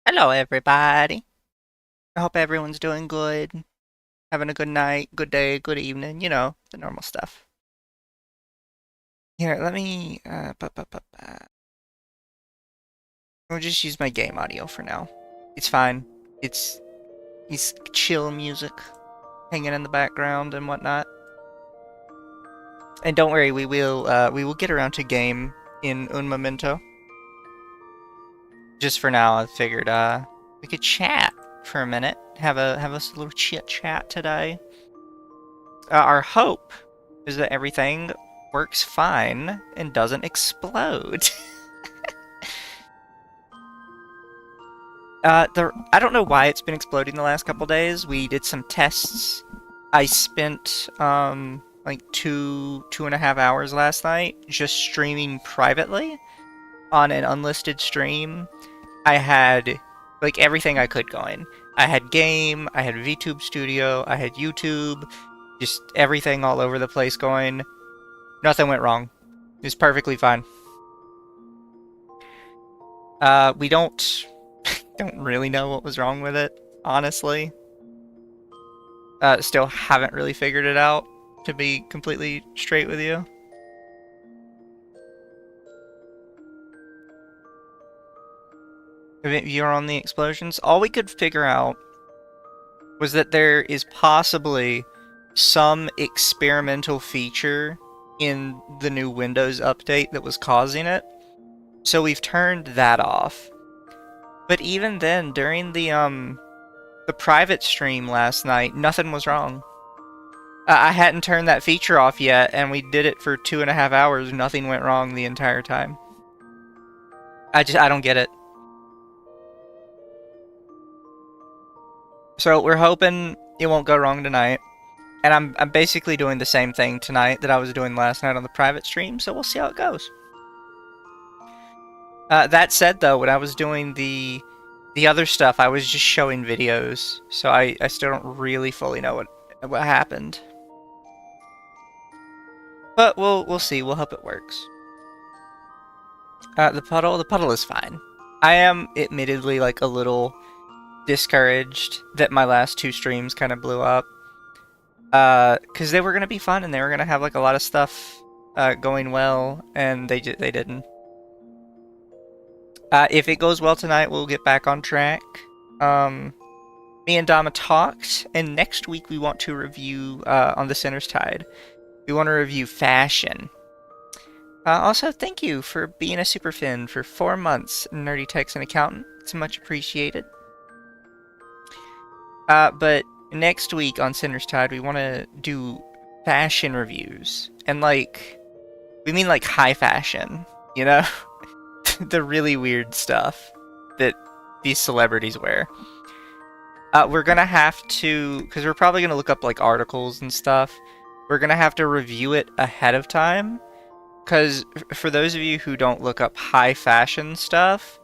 Hello, everybody. I hope everyone's doing good, having a good night, good day, good evening, you know, the normal stuff. Here, let me, I'll just use my game audio for now. It's fine. It's chill music hanging in the background and whatnot. And don't worry, we will get around to game in un momento. Just for now, I figured, we could chat for a minute, have a little chit chat today. Our hope is that everything works fine and doesn't explode. I don't know why it's been exploding the last couple days. We did some tests. I spent like 2.5 hours last night just streaming privately on an unlisted stream. I had like everything I could going. I had game, I had VTube Studio, I had YouTube, just everything all over the place going. Nothing went wrong. It was perfectly fine. We don't really know what was wrong with it, honestly. Still haven't really figured it out, to be completely straight with you. You're on the explosions. All we could figure out was that there is possibly some experimental feature in the new Windows update that was causing it. So we've turned that off. But even then, during the private stream last night, nothing was wrong. I hadn't turned that feature off yet, and we did it for 2.5 hours. Nothing went wrong the entire time. I don't get it. So we're hoping it won't go wrong tonight. And I'm basically doing the same thing tonight that I was doing last night on the private stream, so we'll see how it goes. That said, though, when I was doing the other stuff, I was just showing videos, so I still don't really fully know what happened. But we'll see. We'll hope it works. The puddle is fine. I am admittedly like a little discouraged that my last 2 streams kind of blew up. Because they were gonna be fun and they were gonna have like a lot of stuff going well, and they didn't. If it goes well tonight, we'll get back on track. Me and Dama talked, and next week we want to review on the Sinner's Tide. We want to review fashion. Also, thank you for being a superfin for 4 months, Nerdy Tech's an accountant. It's much appreciated. But next week on Sinner's Tide, we want to do fashion reviews. And, like, we mean, like, high fashion, you know? The really weird stuff that these celebrities wear. We're gonna have to, because we're probably gonna look up, like, articles and stuff. We're gonna have to review it ahead of time. Because for those of you who don't look up high fashion stuff,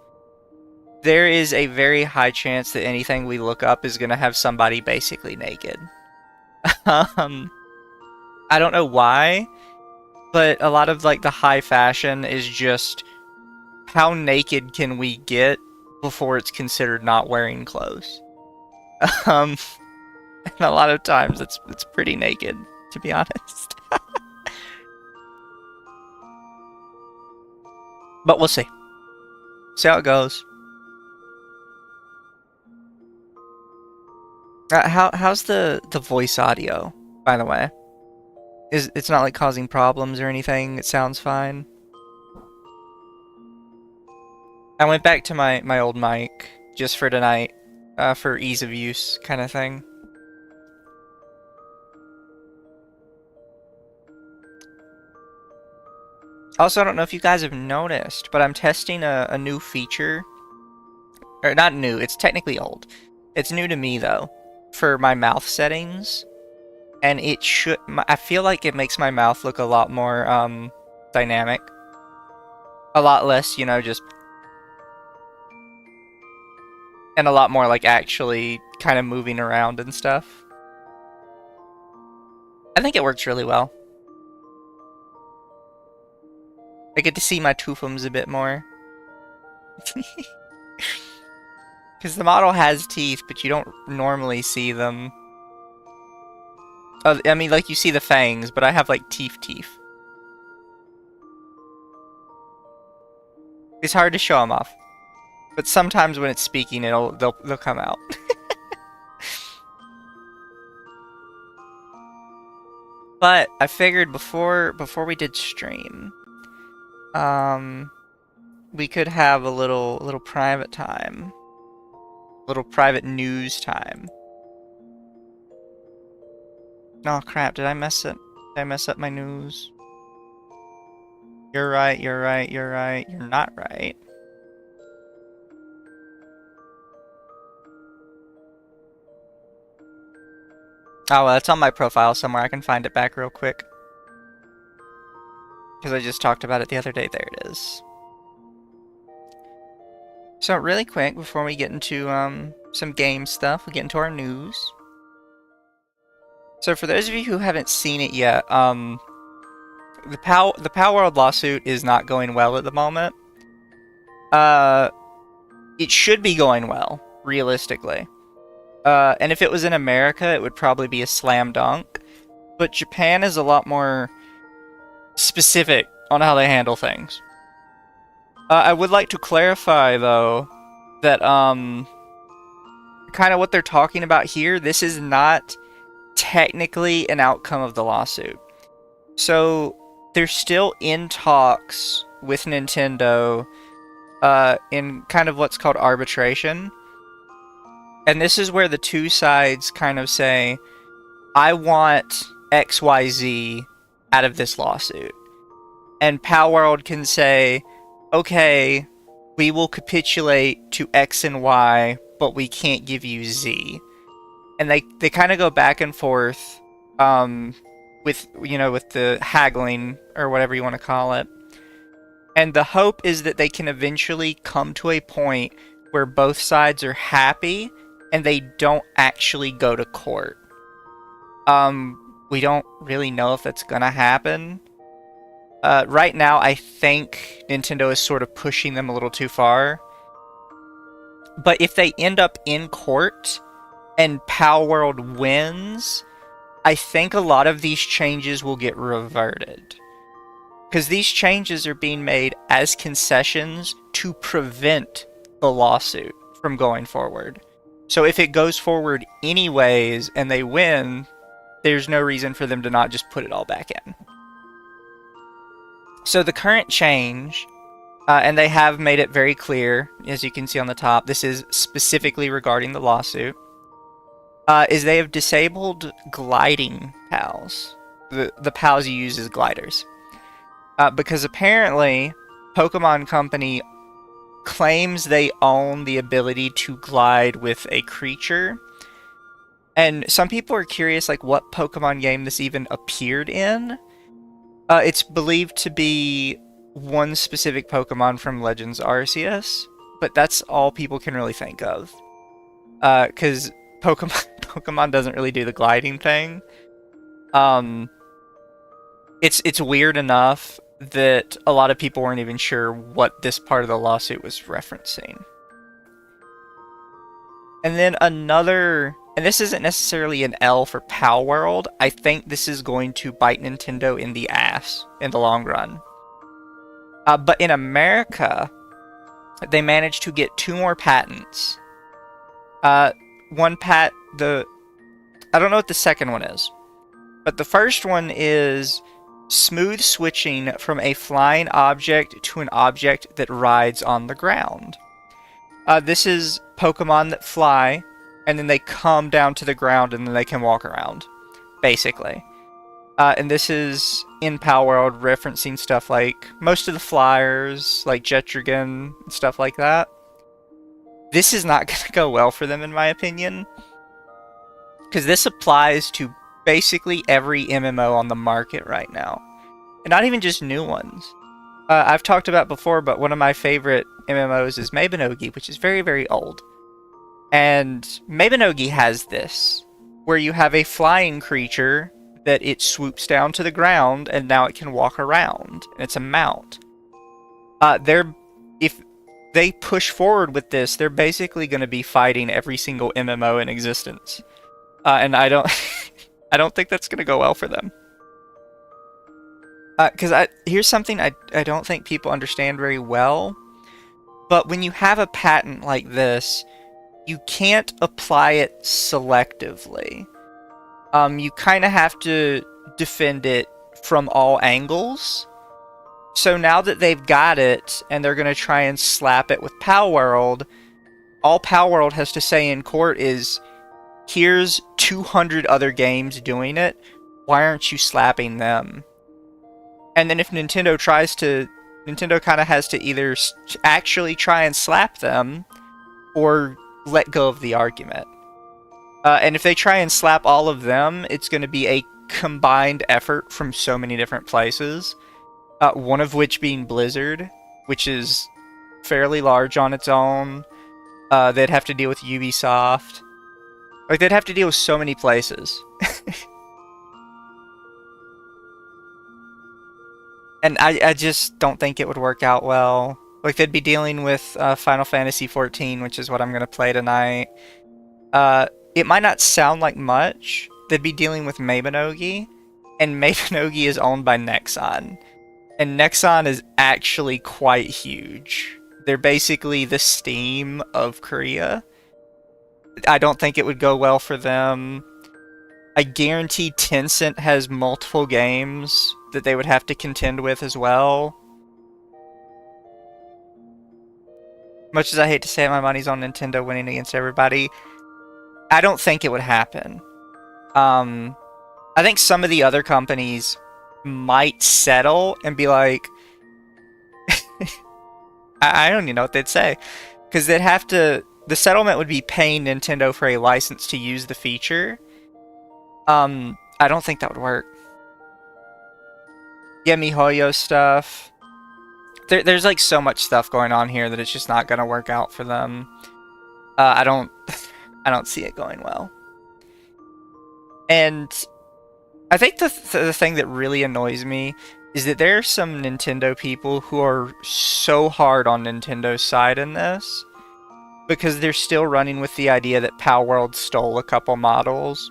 there is a very high chance that anything we look up is going to have somebody basically naked. I don't know why, but a lot of like the high fashion is just how naked can we get before it's considered not wearing clothes. And a lot of times it's pretty naked, to be honest. But we'll see. See how it goes. How's the voice audio, by the way? It's not like causing problems or anything? It sounds fine? I went back to my old mic just for tonight, for ease of use kind of thing. Also, I don't know if you guys have noticed, but I'm testing a new feature. Or not new, it's technically old. It's new to me though, for my mouth settings. And it should, I feel like it makes my mouth look a lot more dynamic. A lot less, you know, just, and a lot more like actually kind of moving around and stuff. I think it works really well. I get to see my toothums a bit more. Because the model has teeth, but you don't normally see them. I mean, like, you see the fangs, but I have, like, teeth. It's hard to show them off. But sometimes when it's speaking, they'll come out. But I figured before we did stream, we could have a little private time. A little private news time. Oh crap, did I mess up my news? You're right, you're not right. Oh, well, it's on my profile somewhere. I can find it back real quick. Because I just talked about it the other day. There it is. So really quick, before we get into some game stuff, we get into our news. So for those of you who haven't seen it yet, the Palworld lawsuit is not going well at the moment. It should be going well, realistically. And if it was in America, it would probably be a slam dunk. But Japan is a lot more specific on how they handle things. I would like to clarify, though, that kind of what they're talking about here, this is not technically an outcome of the lawsuit. So they're still in talks with Nintendo in kind of what's called arbitration. And this is where the two sides kind of say, I want XYZ out of this lawsuit. And Palworld can say, okay, we will capitulate to X and Y, but we can't give you Z. And they kind of go back and forth with the haggling, or whatever you want to call it. And the hope is that they can eventually come to a point where both sides are happy and they don't actually go to court. We don't really know if that's gonna happen. Right now, I think Nintendo is sort of pushing them a little too far. But if they end up in court and Palworld wins, I think a lot of these changes will get reverted. Because these changes are being made as concessions to prevent the lawsuit from going forward. So if it goes forward anyways and they win, there's no reason for them to not just put it all back in. So the current change, and they have made it very clear, as you can see on the top, this is specifically regarding the lawsuit, is they have disabled gliding pals. The pals you use as gliders. Because apparently, Pokemon Company claims they own the ability to glide with a creature. And some people are curious, like, what Pokemon game this even appeared in. It's believed to be one specific Pokemon from Legends Arceus, but that's all people can really think of. Because Pokemon doesn't really do the gliding thing. It's weird enough that a lot of people weren't even sure what this part of the lawsuit was referencing. And then another, and this isn't necessarily an L for Palworld, I think this is going to bite Nintendo in the ass in the long run. But in America, they managed to get 2 more patents. I don't know what the second one is, but the first one is smooth switching from a flying object to an object that rides on the ground. This is Pokemon that fly, and then they come down to the ground, and then they can walk around, basically. And this is in Palworld, referencing stuff like most of the flyers, like Jetrigan, and stuff like that. This is not going to go well for them, in my opinion, because this applies to basically every MMO on the market right now, and not even just new ones. I've talked about before, but one of my favorite MMOs is Mabinogi, which is very, very old. And Mabinogi has this, where you have a flying creature that it swoops down to the ground, and now it can walk around, and it's a mount. If they push forward with this, they're basically going to be fighting every single MMO in existence. And I don't I don't think that's going to go well for them. Because here's something I don't think people understand very well. But when you have a patent like this, you can't apply it selectively. You kind of have to defend it from all angles. So now that they've got it, and they're going to try and slap it with Palworld, all Palworld has to say in court is, here's 200 other games doing it, why aren't you slapping them? And then if Nintendo tries to... Nintendo kind of has to either actually try and slap them, or let go of the argument. And if they try and slap all of them, it's going to be a combined effort from so many different places. One of which being Blizzard, which is fairly large on its own. They'd have to deal with Ubisoft. Like, they'd have to deal with so many places. And I just don't think it would work out well. Like, they'd be dealing with Final Fantasy XIV, which is what I'm going to play tonight. It might not sound like much. They'd be dealing with Mabinogi, and Mabinogi is owned by Nexon. And Nexon is actually quite huge. They're basically the Steam of Korea. I don't think it would go well for them. I guarantee Tencent has multiple games that they would have to contend with as well. Much as I hate to say it, my money's on Nintendo winning against everybody. I don't think it would happen. I think some of the other companies might settle and be like... I don't even know what they'd say. Because they'd have to... The settlement would be paying Nintendo for a license to use the feature. I don't think that would work. Yeah, MiHoYo stuff. There's like so much stuff going on here that it's just not gonna work out for them. I don't see it going well. And I think the thing that really annoys me is that there are some Nintendo people who are so hard on Nintendo's side in this, because they're still running with the idea that Palworld stole a couple models.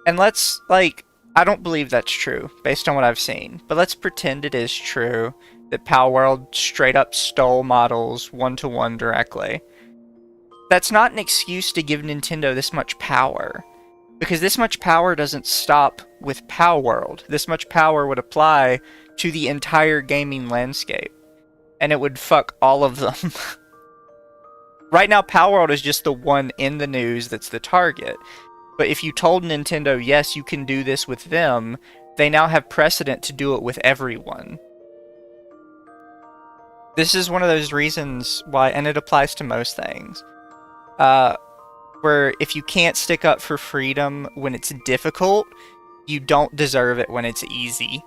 And let's, like, I don't believe that's true, based on what I've seen, but let's pretend it is true that Palworld straight up stole models one-to-one directly. That's not an excuse to give Nintendo this much power, because this much power doesn't stop with Palworld. This much power would apply to the entire gaming landscape, and it would fuck all of them. Right now, Palworld is just the one in the news that's the target. But if you told Nintendo, yes, you can do this with them, they now have precedent to do it with everyone. This is one of those reasons why, and it applies to most things, where if you can't stick up for freedom when it's difficult, you don't deserve it when it's easy.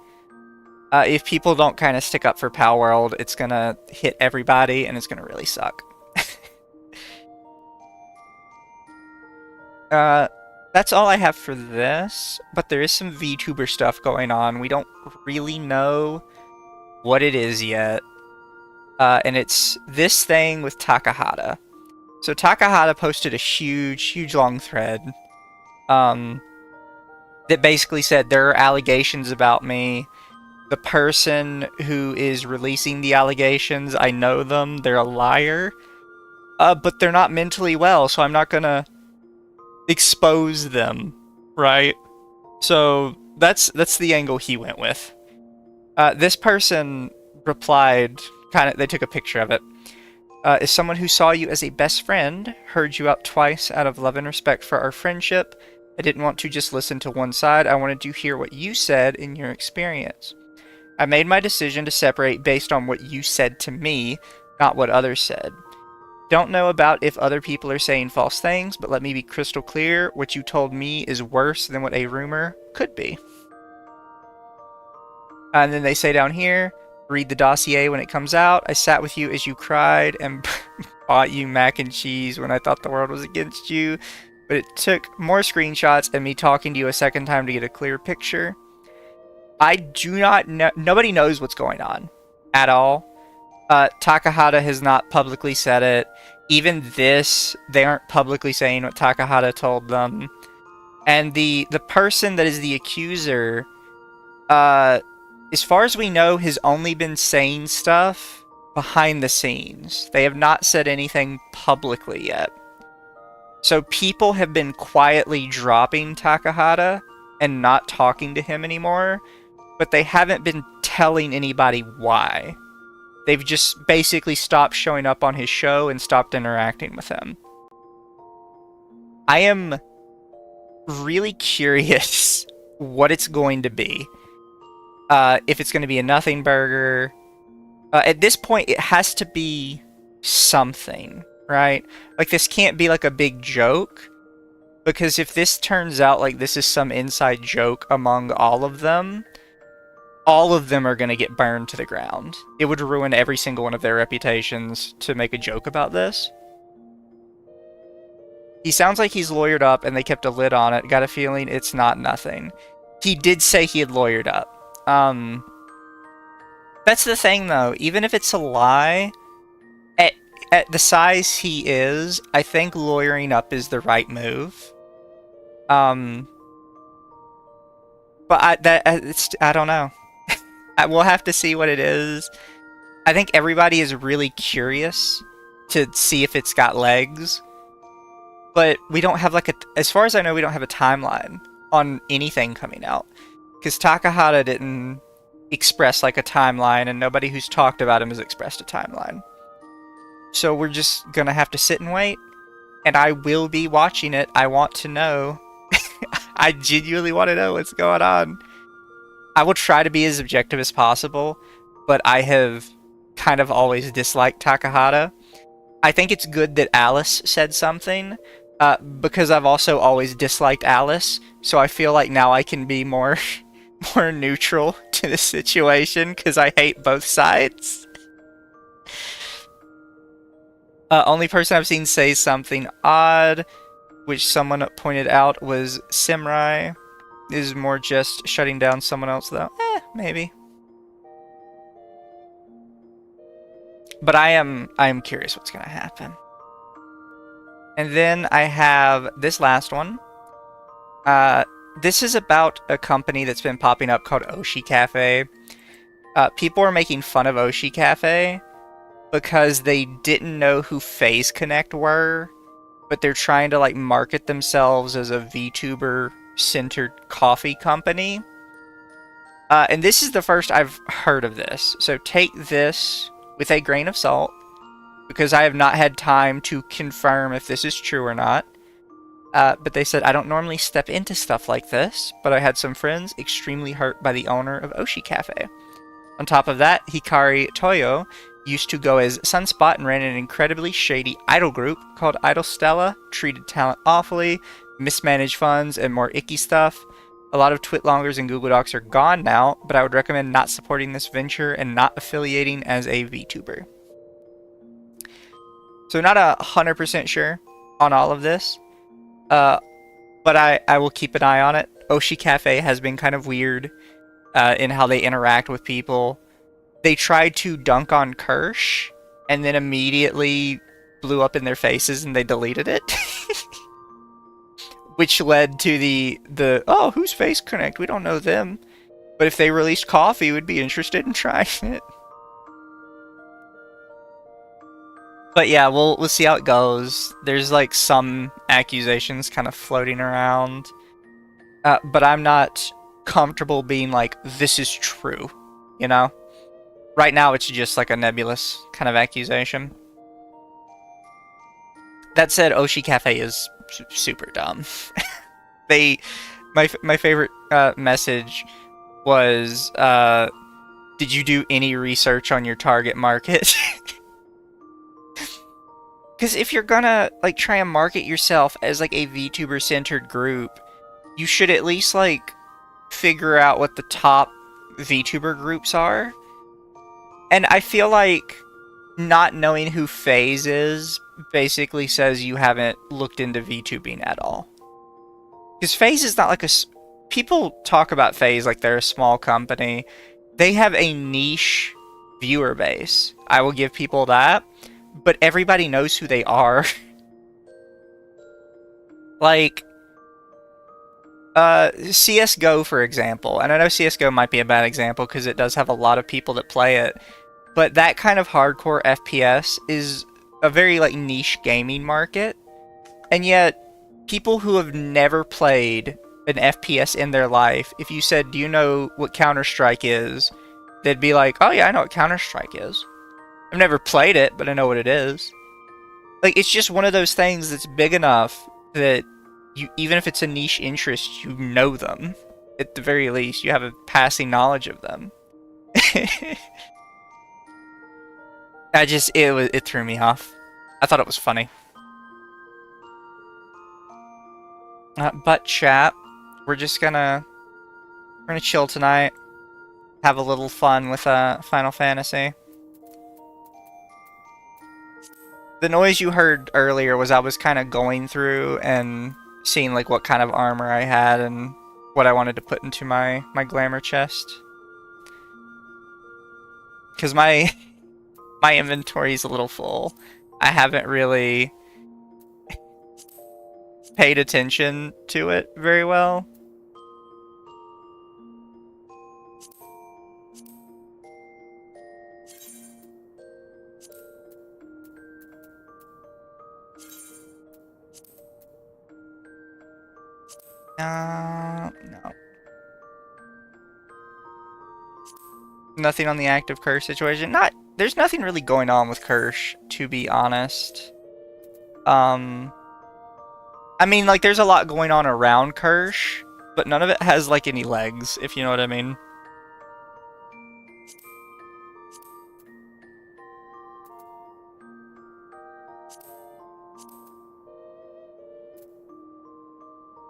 If people don't kind of stick up for Palworld, it's gonna hit everybody, and it's gonna really suck. That's all I have for this, but there is some VTuber stuff going on. We don't really know what it is yet. And it's this thing with Takahata. So Takahata posted a huge long thread that basically said, there are allegations about me. The person who is releasing the allegations, I know them, they're a liar. But they're not mentally well, so I'm not gonna expose them, right? So that's the angle he went with. This person replied, they took a picture of it. Is someone who saw you as a best friend, heard you out twice out of love and respect for our friendship. I didn't want to just listen to one side. I wanted to hear what you said in your experience. I made my decision to separate based on what you said to me, not what others said. Don't know about if other people are saying false things, but let me be crystal clear. What you told me is worse than what a rumor could be. And then they say down here, read the dossier when it comes out. I sat with you as you cried and bought you mac and cheese when I thought the world was against you. But it took more screenshots and me talking to you a second time to get a clear picture. I do not know. Nobody knows what's going on at all. Takahata has not publicly said it. Even this, they aren't publicly saying what Takahata told them. And the person that is the accuser, as far as we know, has only been saying stuff behind the scenes. They have not said anything publicly yet. So people have been quietly dropping Takahata and not talking to him anymore, but they haven't been telling anybody why. They've just basically stopped showing up on his show and stopped interacting with him. I am really curious what it's going to be. If it's going to be a nothing burger. At this point, it has to be something, right? Like, this can't be like a big joke. Because if this turns out like this is some inside joke among all of them are going to get burned to the ground. It would ruin every single one of their reputations to make a joke about this. He sounds like he's lawyered up and they kept a lid on it. Got a feeling it's not nothing. He did say he had lawyered up. That's the thing though. Even if it's a lie, at the size he is, I think lawyering up is the right move. But I don't know. We'll have to see what it is. I think everybody is really curious to see if it's got legs. But we don't have as far as I know, we don't have a timeline on anything coming out. Because Takahata didn't express like a timeline, and nobody who's talked about him has expressed a timeline. So we're just gonna have to sit and wait. And I will be watching it. I want to know. I genuinely want to know what's going on. I will try to be as objective as possible, but I have kind of always disliked Takahata. I think it's good that Alice said something, because I've also always disliked Alice, so I feel like now I can be more neutral to the situation, because I hate both sides. Only person I've seen say something odd, which someone pointed out, was Simrai. Is more just shutting down someone else, though. Maybe. But I am curious what's gonna happen. And then I have this last one. This is about a company that's been popping up called Oshi Cafe. People are making fun of Oshi Cafe because they didn't know who FaZe Connect were, but they're trying to like market themselves as a VTuber centered coffee company. And this is the first I've heard of this. So take this with a grain of salt, because I have not had time to confirm if this is true or not. But they said, I don't normally step into stuff like this, but I had some friends extremely hurt by the owner of Oshi Cafe. On top of that, Hikari Toyo used to go as Sunspot and ran an incredibly shady idol group called Idol Stella, treated talent awfully, mismanaged funds, and more icky stuff. A lot of Twitlongers and Google Docs are gone now, but I would recommend not supporting this venture and not affiliating as a VTuber. So not 100% sure on all of this, but I will keep an eye on it. Oshi Cafe has been kind of weird in how they interact with people. They tried to dunk on Kirsch, and then immediately blew up in their faces and they deleted it. Which led to the oh, who's FaZe Connect? We don't know them. But if they released coffee, we'd be interested in trying it. But yeah, we'll see how it goes. There's like some accusations kind of floating around. But I'm not comfortable being like, this is true. you know? Right now, it's just like a nebulous kind of accusation. That said, Oshi Cafe is super dumb. My favorite message was, did you do any research on your target market? Because if you're gonna like try and market yourself as like a VTuber centered group, you should at least like figure out what the top VTuber groups are. And I feel like not knowing who FaZe is basically says you haven't looked into VTubing at all. Because FaZe is not like a. People talk about FaZe like they're a small company. They have a niche viewer base. I will give people that. But everybody knows who they are. Like, CSGO, for example. And I know CSGO might be a bad example because it does have a lot of people that play it. But that kind of hardcore FPS is a very, like, niche gaming market. And yet, people who have never played an FPS in their life, if you said, do you know what Counter-Strike is? They'd be like, oh yeah, I know what Counter-Strike is. I've never played it, but I know what it is. Like, it's just one of those things that's big enough that you, even if it's a niche interest, you know them. At the very least, you have a passing knowledge of them. It threw me off. I thought it was funny. But chat, we're gonna chill tonight, have a little fun with Final Fantasy. The noise you heard earlier was I was kind of going through and seeing like what kind of armor I had and what I wanted to put into my glamour chest. Because my inventory is a little full. I haven't really paid attention to it very well. No. Nothing on the active Kirsch situation. There's nothing really going on with Kirsch, to be honest. I mean, like, there's a lot going on around Kirsch, but none of it has, like, any legs, if you know what I mean.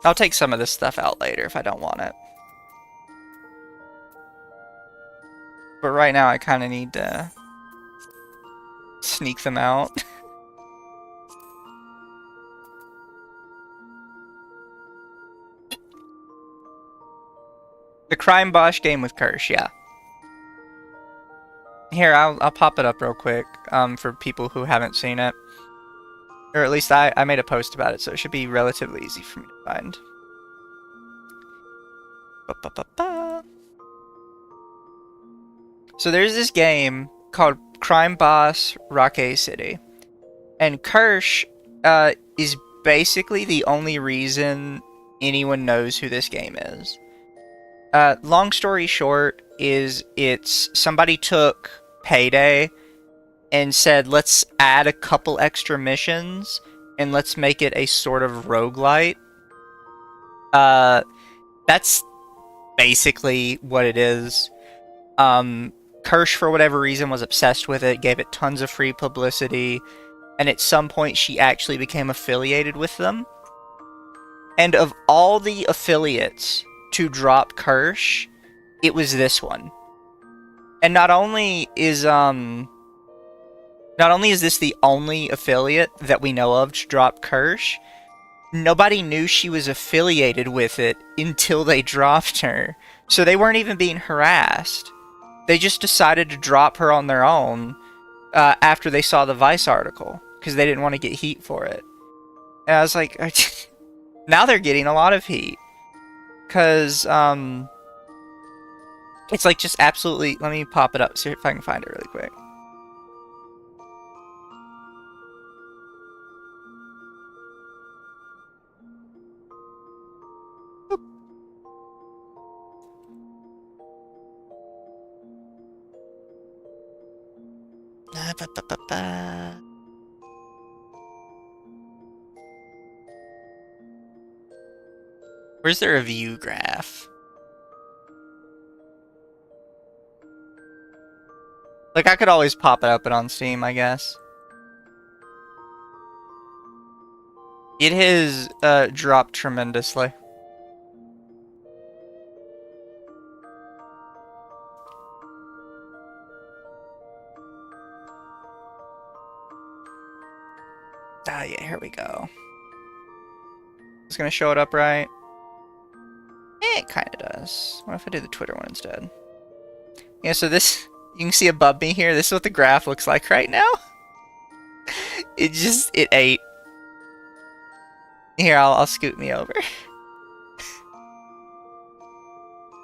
I'll take some of this stuff out later if I don't want it. But right now, I kind of need to sneak them out. The Crime Bosch game with Kirsch, yeah. Here, I'll pop it up real quick for people who haven't seen it. Or at least I made a post about it, so it should be relatively easy for me to find. So there's this game called Crime Boss Rockay City. And Kirsch is basically the only reason anyone knows who this game is. Long story short is it's somebody took Payday and said, let's add a couple extra missions and let's make it a sort of roguelite. That's basically what it is. Kirsch, for whatever reason, was obsessed with it, gave it tons of free publicity, and at some point she actually became affiliated with them. And of all the affiliates to drop Kirsch, it was this one. And not only is this the only affiliate that we know of to drop Kirsch, nobody knew she was affiliated with it until they dropped her. So they weren't even being harassed. They just decided to drop her on their own after they saw the Vice article, because they didn't want to get heat for it. And I was like, now they're getting a lot of heat. Because, it's like just absolutely... Let me pop it up, see if I can find it really quick. Ba, ba, ba, ba. Where's the review graph? Like, I could always pop it open on Steam, I guess. It has dropped tremendously. Ah, yeah, here we go. It's gonna show it up right. It kind of does. What if I do the Twitter one instead? Yeah, so this, you can see above me here, this is what the graph looks like right now. It ate. Here, I'll scoot me over.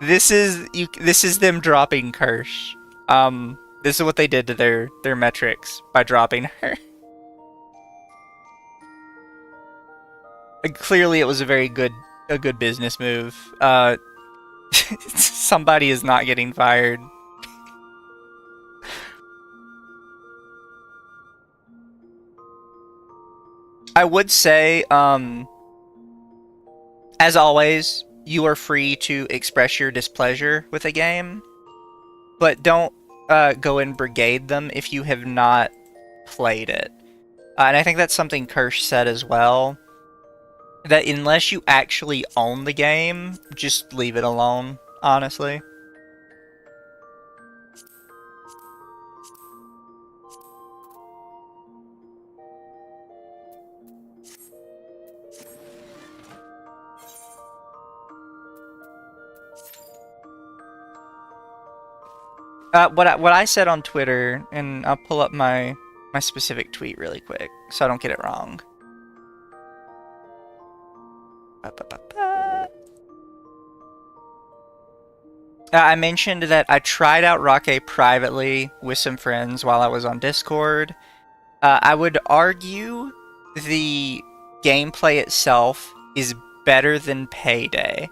This is them dropping Kirsch. This is what they did to their metrics by dropping her. Clearly, it was a good business move. Somebody is not getting fired. I would say, as always, you are free to express your displeasure with a game, but don't go and brigade them if you have not played it. And I think that's something Kirsch said as well, that unless you actually own the game, just leave it alone, honestly. What I said on Twitter, and I'll pull up my specific tweet really quick so I don't get it wrong. I mentioned that I tried out Rockay privately with some friends while I was on Discord. I would argue the gameplay itself is better than Payday.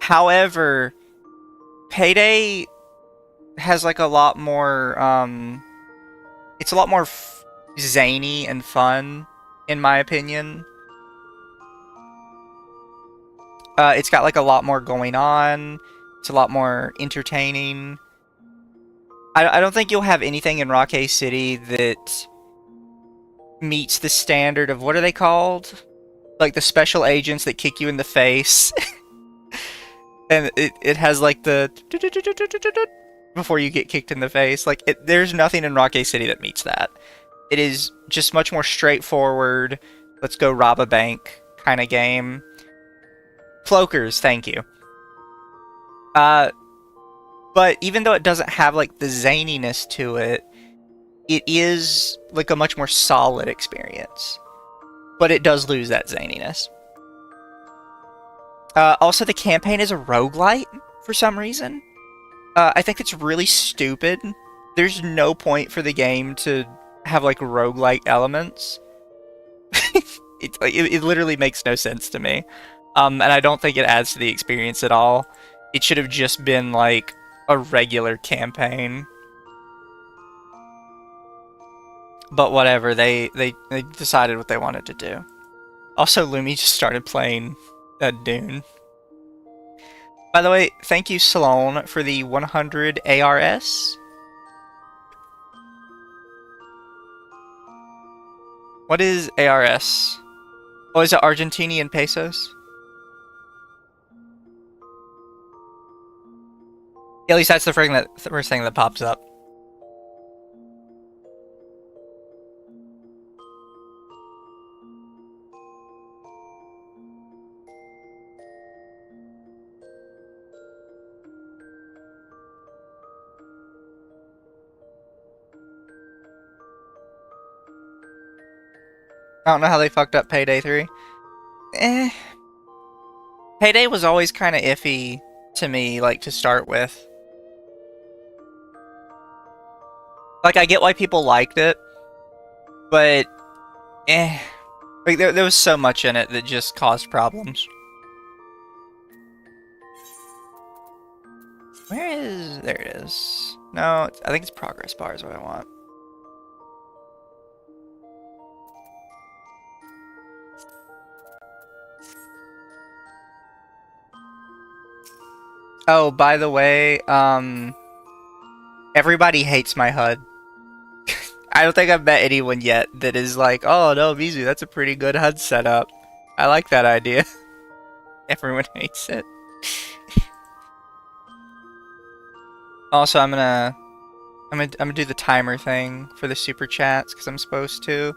However, Payday has like a lot more, it's a lot more zany and fun, in my opinion. It's got like a lot more going on. It's a lot more entertaining. I don't think you'll have anything in Rockay City that meets the standard of, what are they called? Like the special agents that kick you in the face. And it has like the before you get kicked in the face. Like, there's nothing in Rockay City that meets that. It is just much more straightforward, let's go rob a bank kind of game. Cloakers, thank you. But even though it doesn't have like the zaniness to it, it is like a much more solid experience. But it does lose that zaniness. Also, the campaign is a roguelite for some reason. I think it's really stupid. There's no point for the game to have like roguelike elements. It literally makes no sense to me. And I don't think it adds to the experience at all. It should have just been like a regular campaign. But whatever, they decided what they wanted to do. Also, Lumi just started playing Dune. By the way, thank you, Sloan, for the 100 ARS. What is ARS? Oh, is it Argentinian pesos? At least that's the first thing that pops up. I don't know how they fucked up Payday 3. Payday was always kind of iffy to me, like, to start with. Like, I get why people liked it, but like, there was so much in it that just caused problems. Where is... There it is. No, I think it's progress bar is what I want. Oh, by the way, everybody hates my HUD. I don't think I've met anyone yet that is like, oh no, Mizu, that's a pretty good HUD setup. I like that idea. Everyone hates it. Also, I'm gonna do the timer thing for the super chats because I'm supposed to.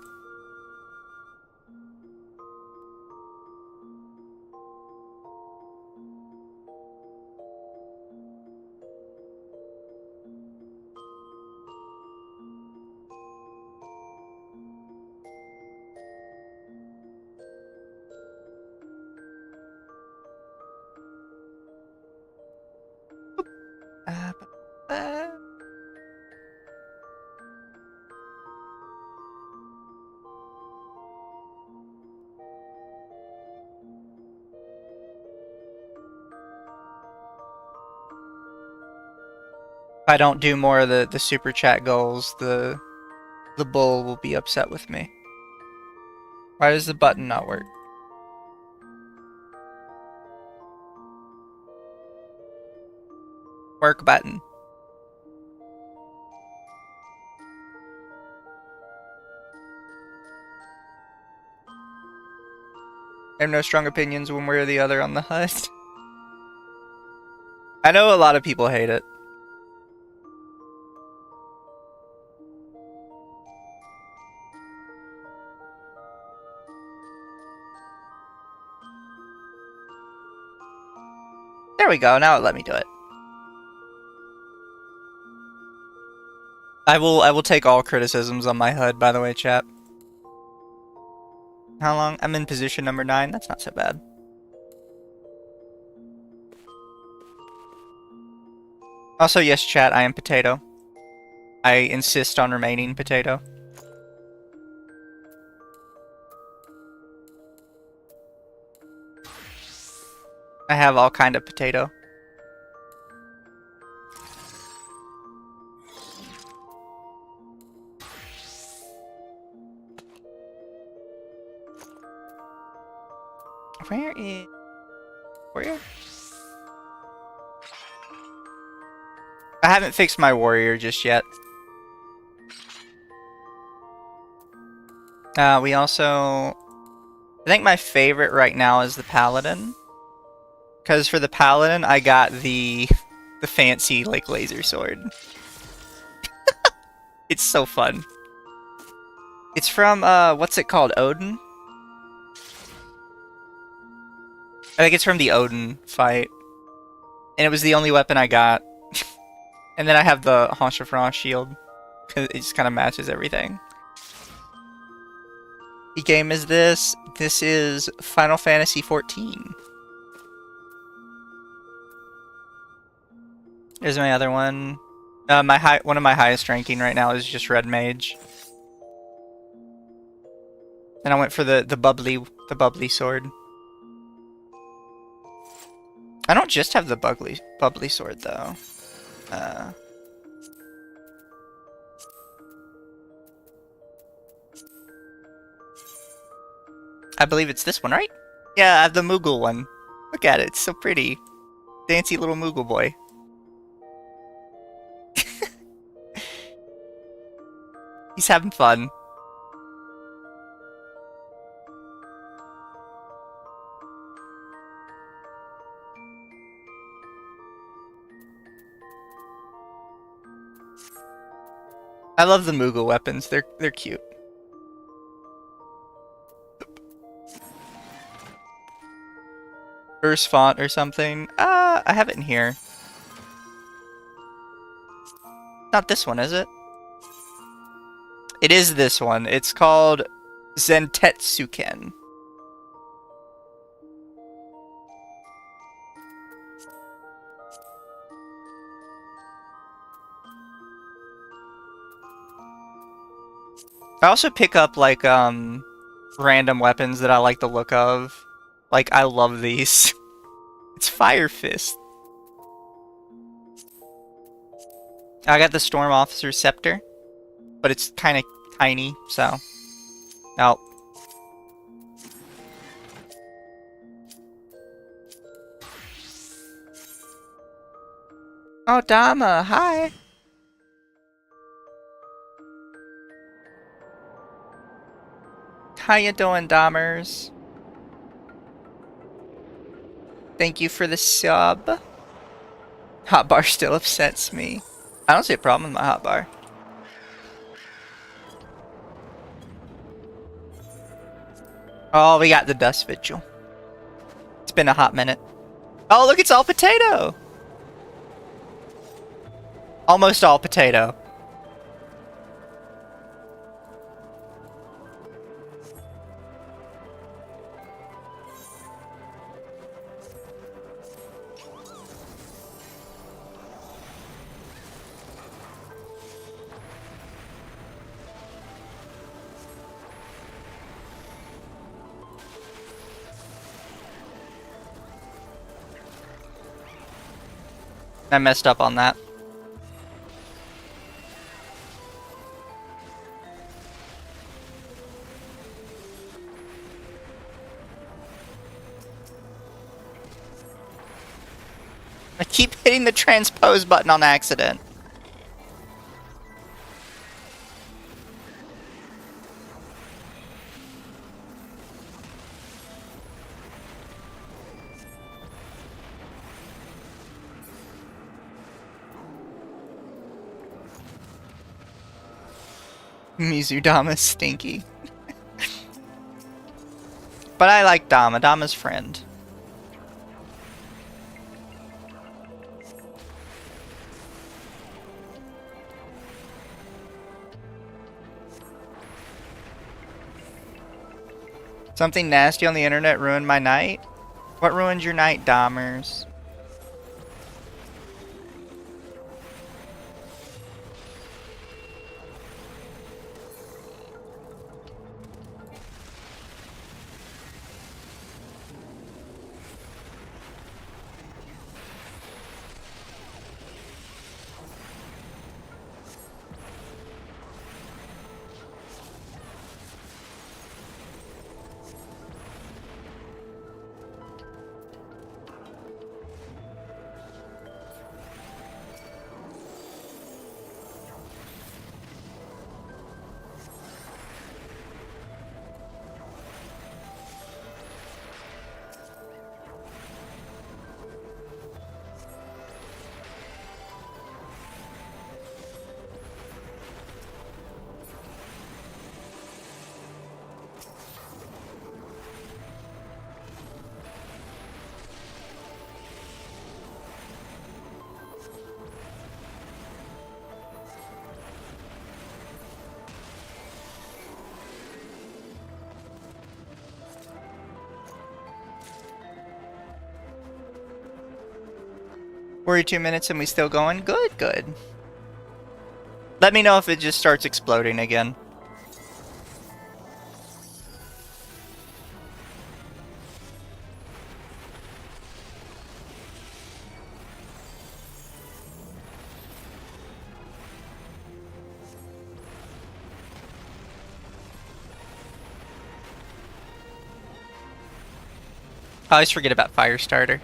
Uh, If I don't do more of the super chat goals, the bull will be upset with me. Why does the button not work? Work button. I have no strong opinions one way or the other on the HUD. I know a lot of people hate it. There we go, now it let me do it. I will take all criticisms on my HUD, by the way, chat. How long? I'm in position number 9, that's not so bad. Also, yes, chat, I am potato. I insist on remaining potato. I have all kind of potato. Where is... Warrior? I haven't fixed my warrior just yet. We also... I think my favorite right now is the paladin. Because for the paladin, I got the fancy, like, laser sword. It's so fun. It's from, what's it called? Odin? I think it's from the Odin fight. And it was the only weapon I got. And then I have the Honchafron shield. Because it just kind of matches everything. What game is this? This is Final Fantasy XIV. There's my other one. One of my highest ranking right now is just Red Mage. And I went for the bubbly sword. I don't just have the bubbly sword though. I believe it's this one, right? Yeah, I have the Moogle one. Look at it, it's so pretty. Dancy little Moogle boy. He's having fun. I love the Moogle weapons. They're cute. Verse font or something. I have it in here. Not this one, is it? It is this one. It's called Zentetsuken. I also pick up, like, random weapons that I like the look of. Like, I love these. It's Fire Fist. I got the Storm Officer's Scepter, but it's kind of tiny, so... Oh. Oh, Dama, hi. How you doing, Damers? Thank you for the sub. Hotbar still upsets me. I don't see a problem with my hotbar. Oh, we got the dust vigil. It's been a hot minute. Oh, look, it's all potato. Almost all potato. I messed up on that. I keep hitting the transpose button on accident. Mizudama's stinky. But I like Dama. Dama's friend. Something nasty on the internet ruined my night? What ruined your night, Damers? We're 2 minutes and we still going? Good, good. Let me know if it just starts exploding again. I always forget about Firestarter.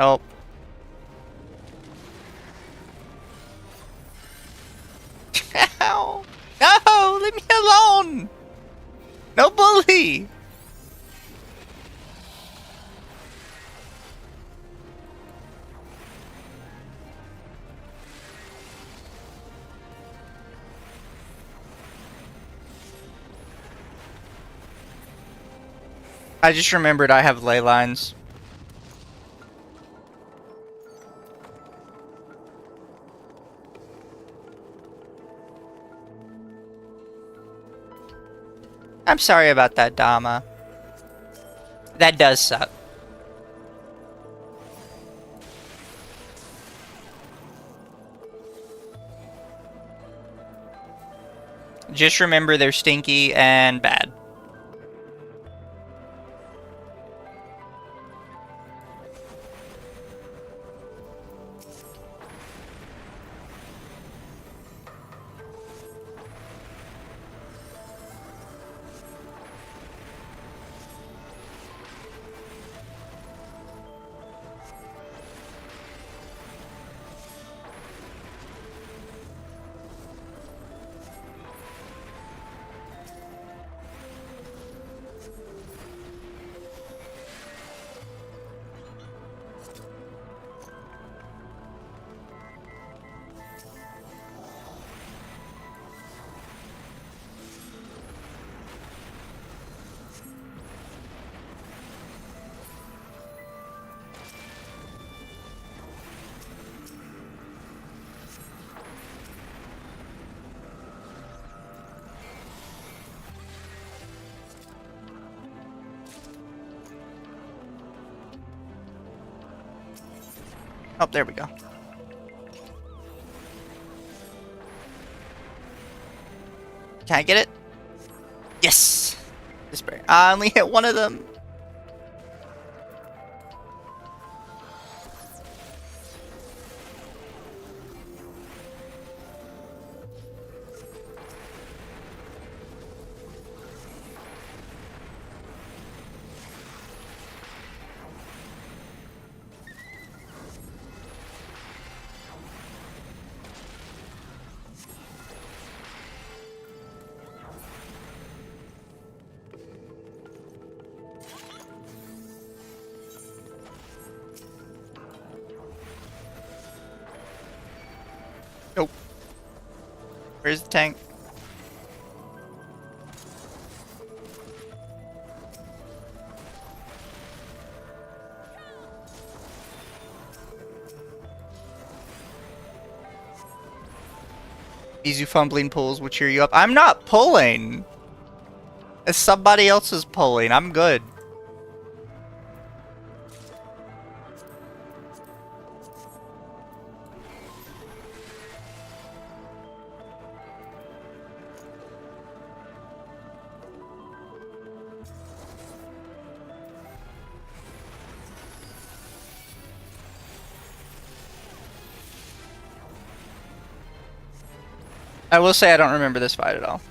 Oh. Ow. No! Leave me alone! No bully! I just remembered I have ley lines. I'm sorry about that, Dama. That does suck. Just remember they're stinky and bad. Oh, there we go. Can I get it? Yes! This berry. I only hit one of them. Nope. Where's the tank? Easy fumbling pulls will cheer you up. I'm not pulling! It's somebody else's pulling. I'm good. I will say I don't remember this fight at all.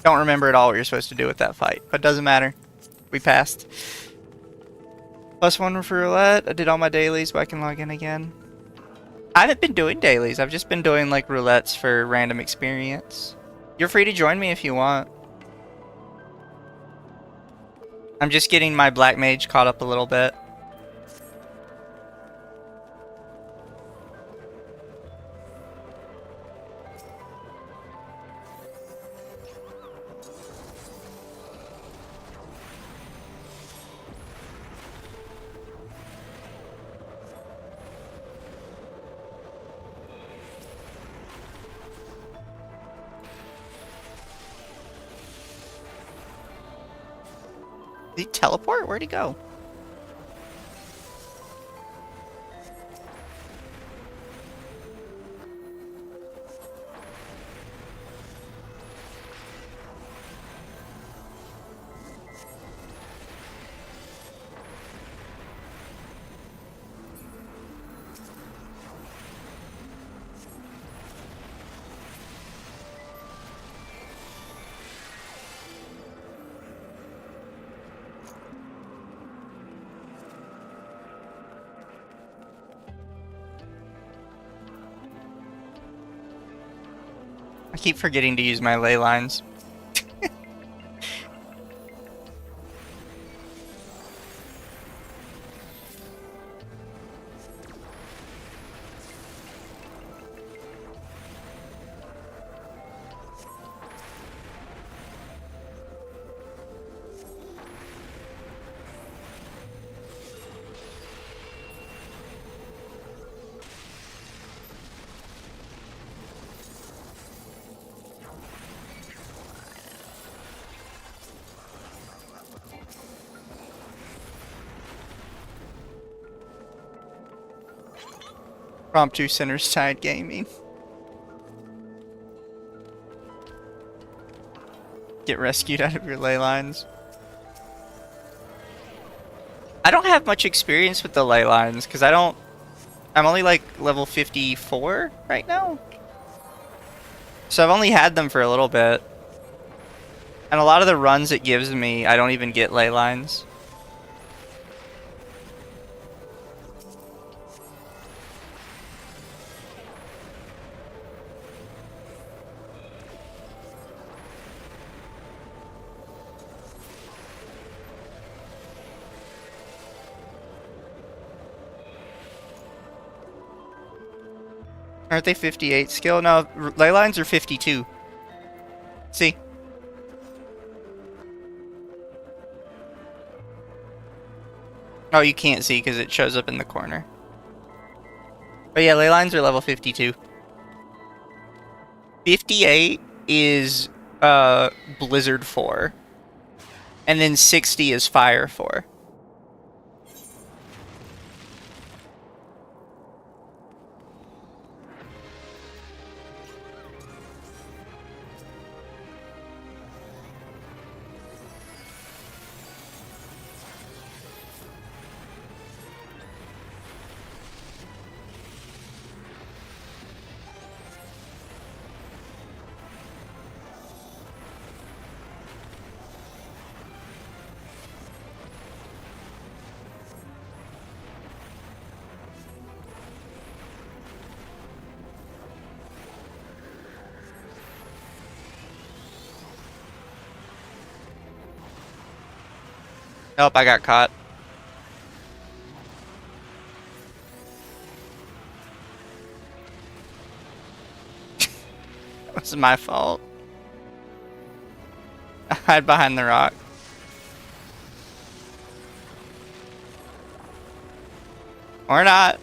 Don't remember at all what you're supposed to do with that fight, but doesn't matter. We passed. +1 for roulette. I did all my dailies, but I can log in again. I haven't been doing dailies. I've just been doing like roulettes for random experience. You're free to join me if you want. I'm just getting my black mage caught up a little bit. Did he teleport? Where'd he go? I keep forgetting to use my ley lines. Promptu Center's Tide Gaming. Get rescued out of your ley lines. I don't have much experience with the ley lines because I'm only like level 54 right now. So I've only had them for a little bit. And a lot of the runs it gives me, I don't even get ley lines. Aren't they 58 skill? No, ley lines are 52. See? Oh, you can't see because it shows up in the corner. But yeah, ley lines are level 52. 58 is Blizzard 4. And then 60 is Fire 4. Nope, I got caught. That was my fault. I hide behind the rock. Or not.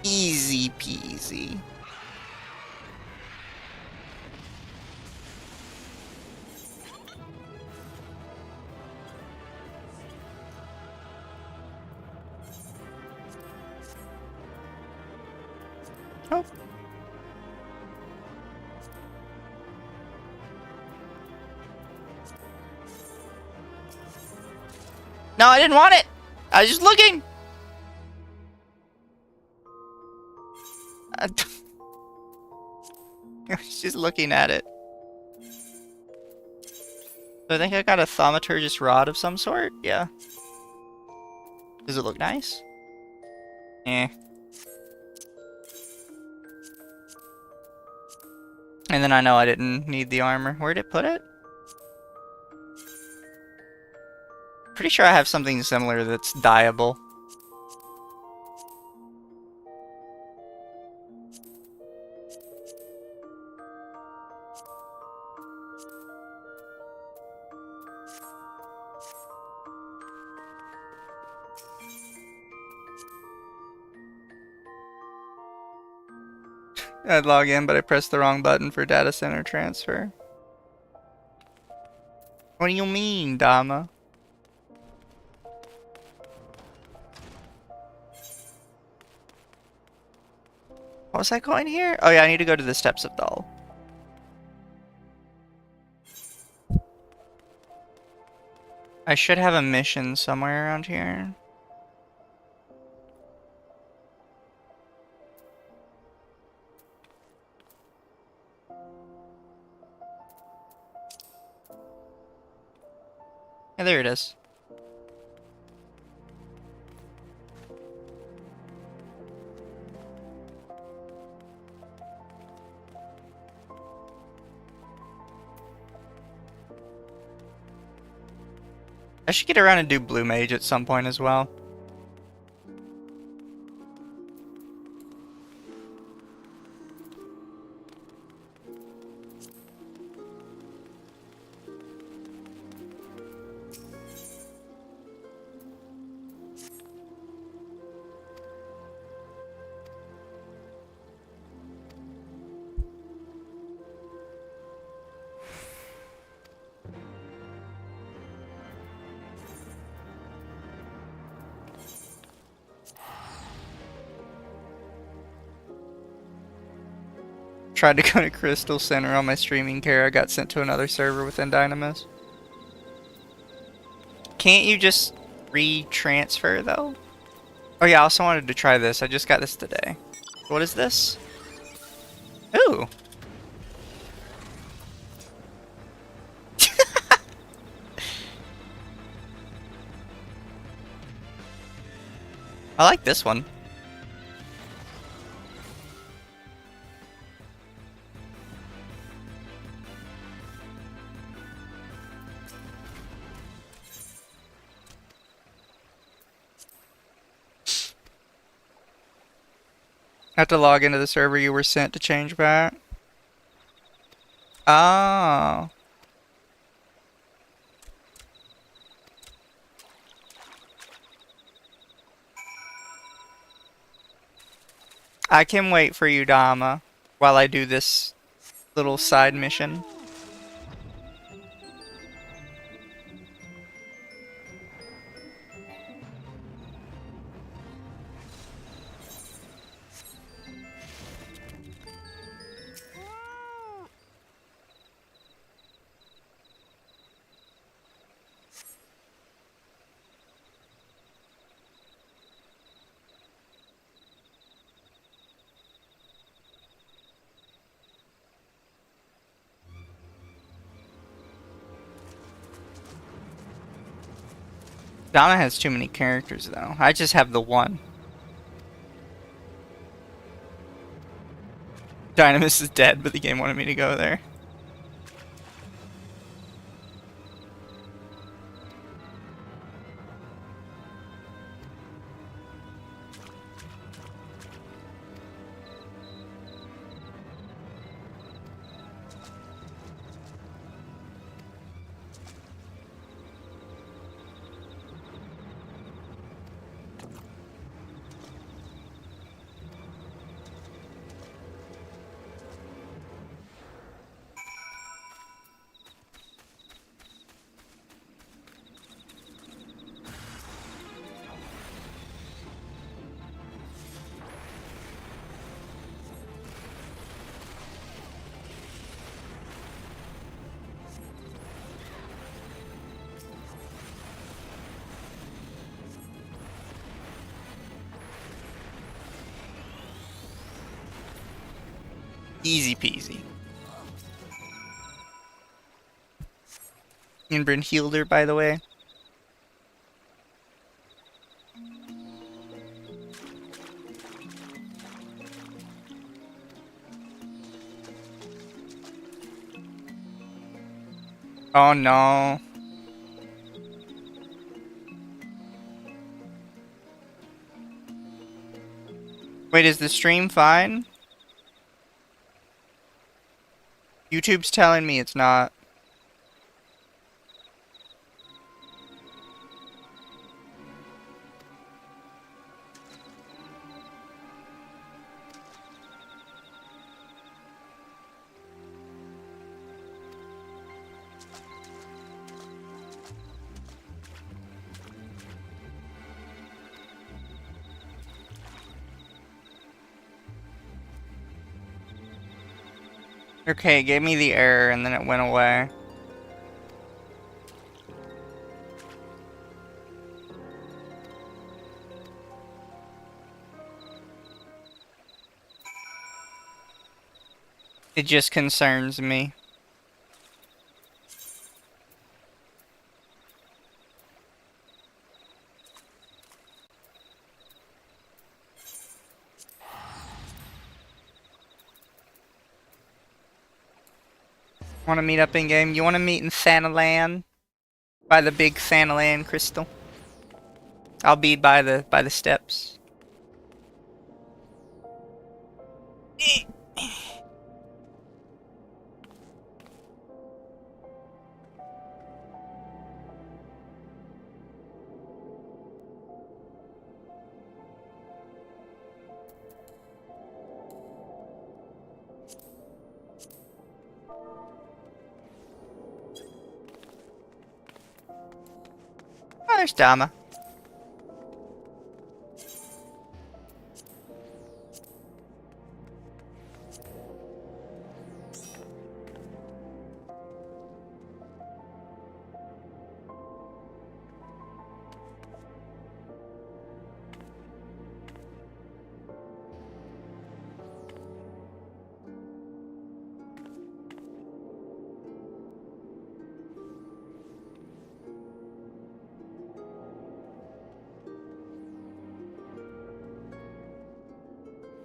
Easy peasy. Oh. No, I didn't want it! I was just looking! I was just looking at it. So I think I got a thaumaturgist rod of some sort? Yeah. Does it look nice? Eh. And then I know I didn't need the armor. Where'd it put it? Pretty sure I have something similar that's dyeable. I'd log in, but I pressed the wrong button for data center transfer. What do you mean, Dama? What was I going here? Oh yeah, I need to go to the Steps of Dull. I should have a mission somewhere around here. Yeah, there it is. I should get around and do Blue Mage at some point as well. Tried to go to Crystal Center on my streaming care. I got sent to another server within Dynamis. Can't you just re-transfer though? Oh yeah, I also wanted to try this. I just got this today. What is this? Ooh. I like this one. Have to log into the server you were sent to change back. Oh. I can wait for you, Dama, while I do this little side mission. Dama has too many characters, though. I just have the one. Dynamis is dead, but the game wanted me to go there. Easy peasy. Inbrin healed her, by the way. Oh no. Wait, is the stream fine? YouTube's telling me it's not. Okay, it gave me the error and then it went away. It just concerns me. Want to meet up in game? You want to meet in Thanalan? By the big Thanalan crystal? I'll be by the steps. Oh, there's Dama.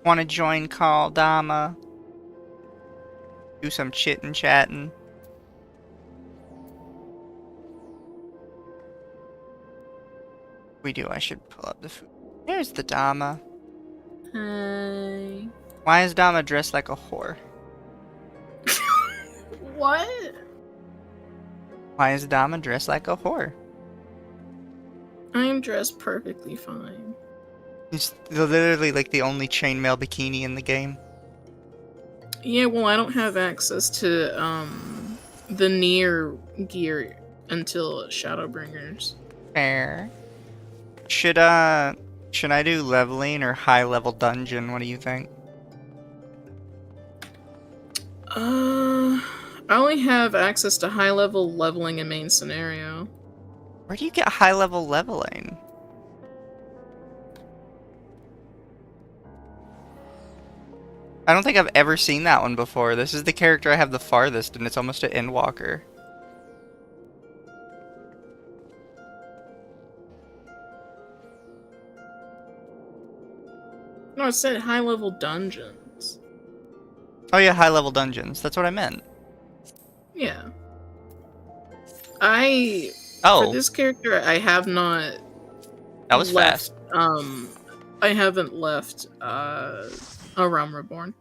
Want to join call Dama? Do some chittin' chatting. We do. I should pull up the food. There's the Dama. Hi. Why is Dama dressed like a whore? What? Why is Dama dressed like a whore? I am dressed perfectly fine. It's literally like the only chainmail bikini in the game. Yeah, well, I don't have access to the near gear until Shadowbringers. Fair. Should I do leveling or high level dungeon? What do you think? I only have access to high level leveling in main scenario. Where do you get high level leveling? I don't think I've ever seen that one before. This is the character I have the farthest, and it's almost an Endwalker. No, it said high level dungeons. Oh yeah, high level dungeons. That's what I meant. Yeah. For this character, I have not. That was left, fast. I haven't left A Realm Reborn.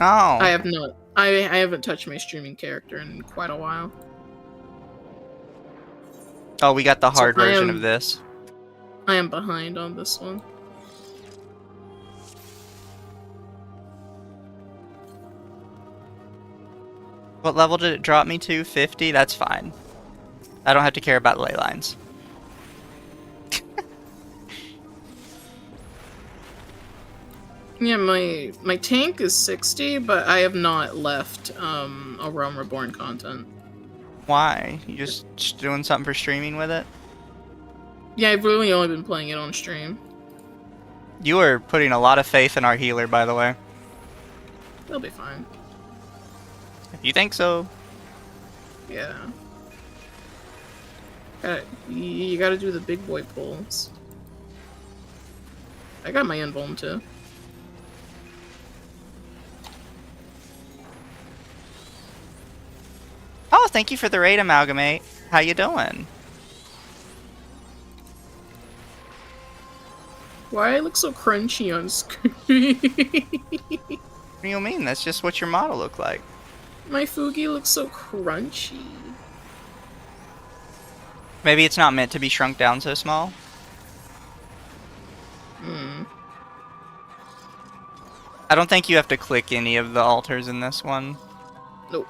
Oh. I have not. I haven't touched my streaming character in quite a while. Oh, we got the hard So version of this. I am behind on this one. What level did it drop me to? 50? That's fine. I don't have to care about ley lines. Yeah, my tank is 60, but I have not left A Realm Reborn content. Why? You just doing something for streaming with it? Yeah, I've really only been playing it on stream. You are putting a lot of faith in our healer, by the way. They'll be fine. If you think so. Yeah. You gotta do the big boy pulls. I got my invuln too. Oh, thank you for the raid, Amalgamate. How you doing? Why I look so crunchy on screen? What do you mean? That's just what your model looked like. My Fugi looks so crunchy. Maybe it's not meant to be shrunk down so small. Hmm. I don't think you have to click any of the altars in this one. Nope.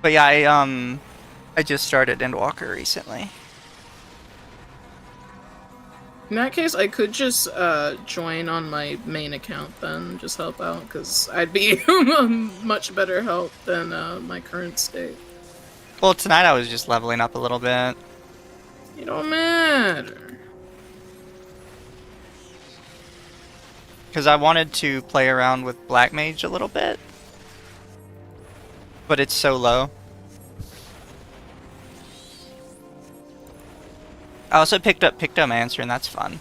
But yeah, I just started Endwalker recently. In that case, I could just join on my main account then, just help out, because I'd be much better help than my current state. Well, tonight I was just leveling up a little bit. It don't matter. Because I wanted to play around with Black Mage a little bit. But it's so low. I also picked up Pictomancer, and that's fun.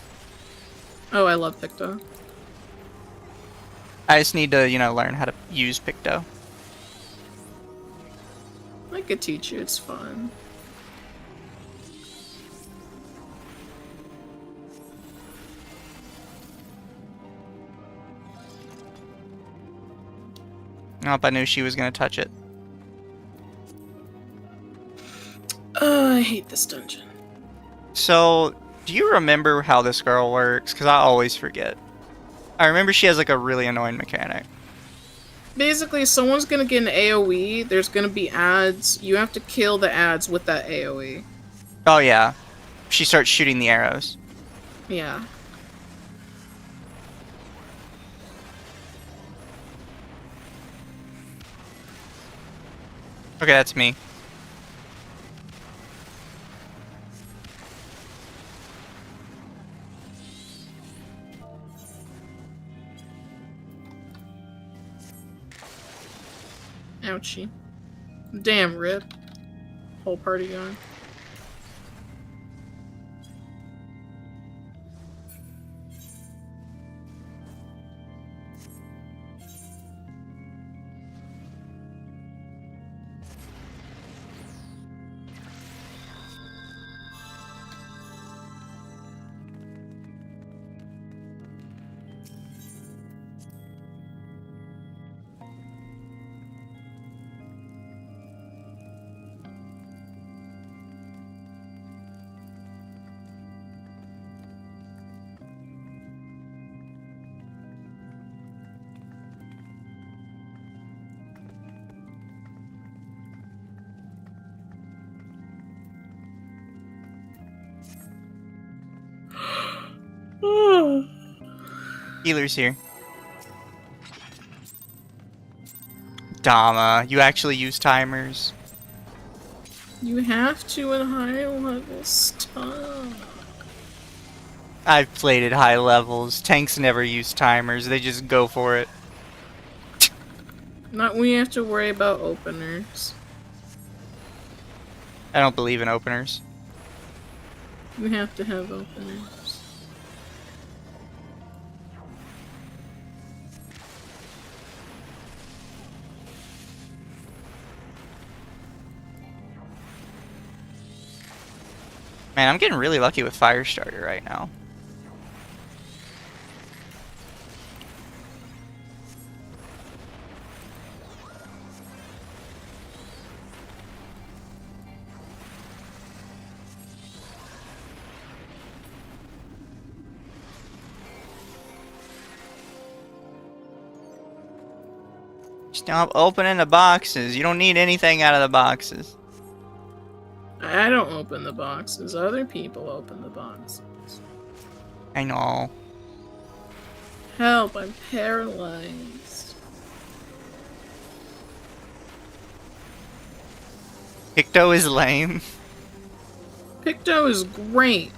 Oh, I love Picto. I just need to, you know, learn how to use Picto. I could teach you, it's fun. Oh, I knew she was going to touch it. I hate this dungeon. So, do you remember how this girl works? Because I always forget. I remember she has like a really annoying mechanic. Basically, someone's gonna get an AoE, there's gonna be ads, you have to kill the ads with that AoE. Oh yeah. She starts shooting the arrows. Yeah. Okay, that's me. Ouchie. Damn, Rip. Whole party gone. Healer's here. Dama, you actually use timers. You have to in higher level stuff. I've played at high levels. Tanks never use timers, they just go for it. Not when you have to worry about openers. I don't believe in openers. You have to have openers. Man, I'm getting really lucky with Firestarter right now. Stop opening the boxes. You don't need anything out of the boxes. I don't open the boxes. Other people open the boxes. I know. Help, I'm paralyzed. Picto is lame. Picto is great.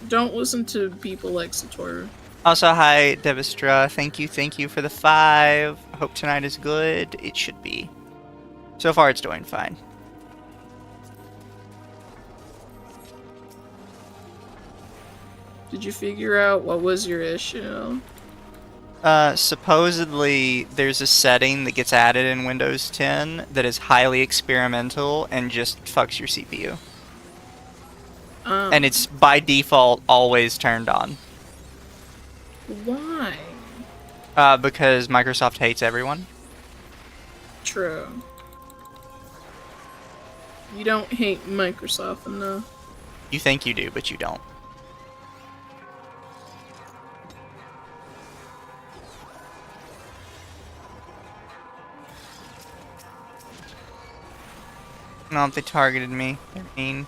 Don't listen to people like Satoru. Also, hi, Devistra. Thank you for the 5. Hope tonight is good. It should be. So far, it's doing fine. Did you figure out what was your issue? Supposedly, there's a setting that gets added in Windows 10 that is highly experimental and just fucks your CPU. And it's, by default, always turned on. Why? Because Microsoft hates everyone. True. You don't hate Microsoft enough. You think you do, but you don't. No, they targeted me. They're mean.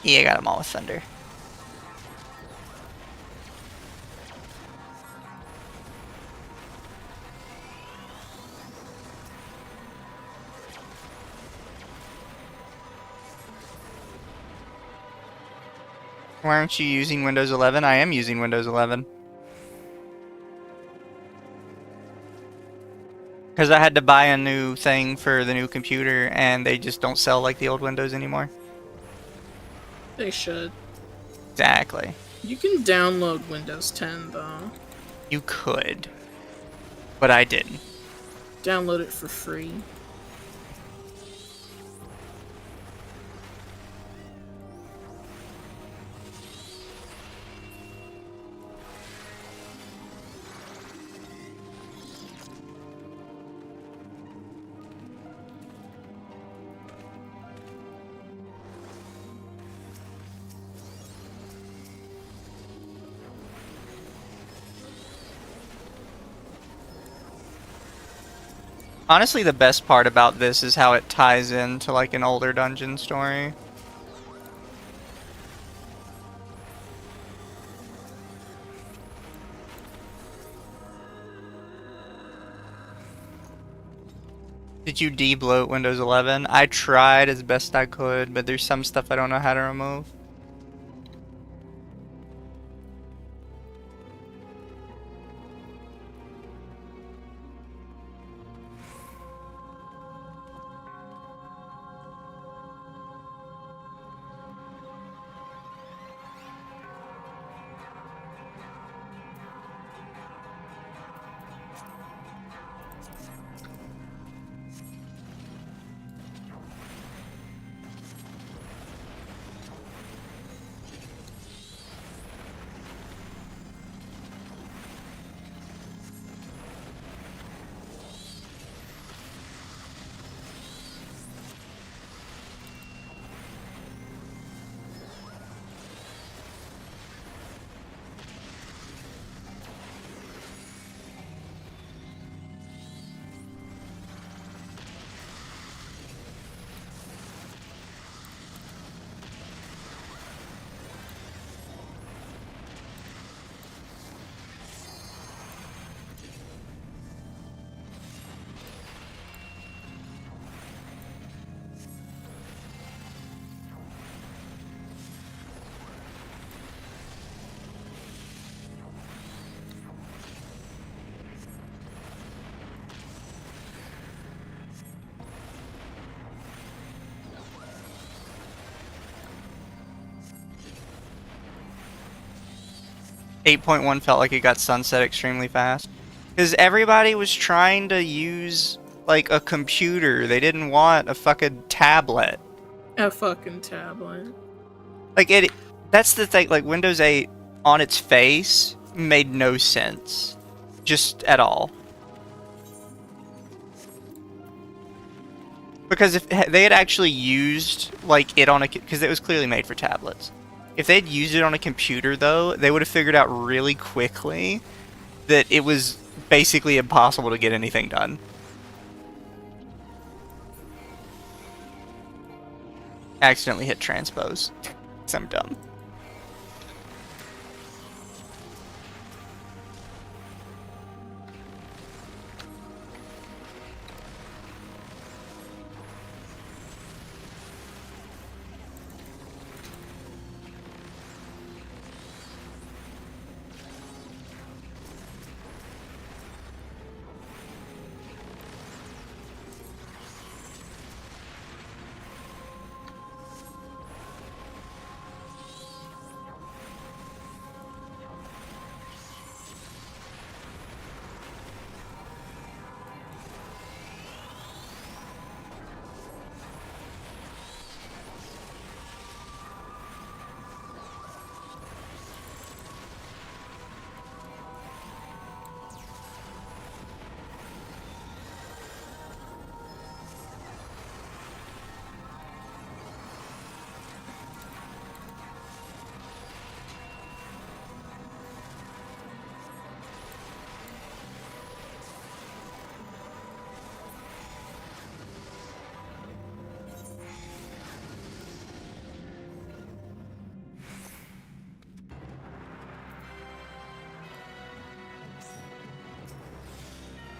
Yeah, I got them all with thunder. Why aren't you using Windows 11? I am using Windows 11. Because I had to buy a new thing for the new computer, and they just don't sell like the old Windows anymore. They should. Exactly. You can download Windows 10, though. You could. But I didn't. Download it for free. Honestly, the best part about this is how it ties into like an older dungeon story. Did you de-bloat Windows 11? I tried as best I could, but there's some stuff I don't know how to remove. .1 felt like it got sunset extremely fast. Because everybody was trying to use, like, a computer. They didn't want a fucking tablet. A fucking tablet. Like, that's the thing, like, Windows 8, on its face, made no sense. Just at all. Because if they had actually used, like, it on a... Because it was clearly made for tablets. If they'd used it on a computer, though, they would have figured out really quickly that it was basically impossible to get anything done. Accidentally hit transpose. 'Cause I'm dumb.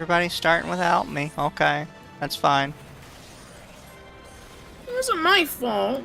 Everybody's starting without me. Okay, that's fine. It wasn't my fault.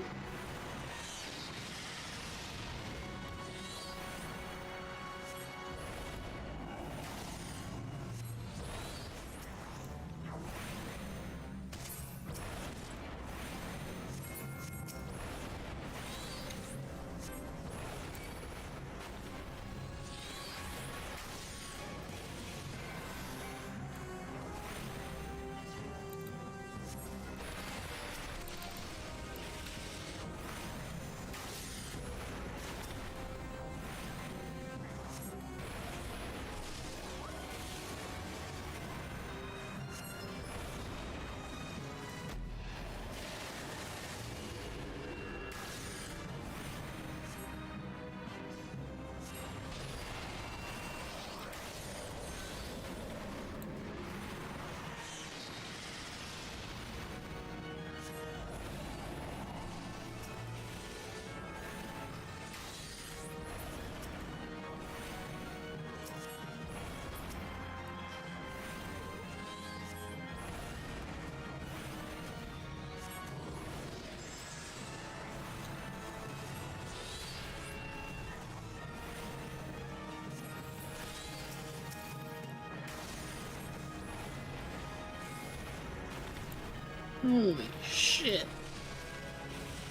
Holy shit.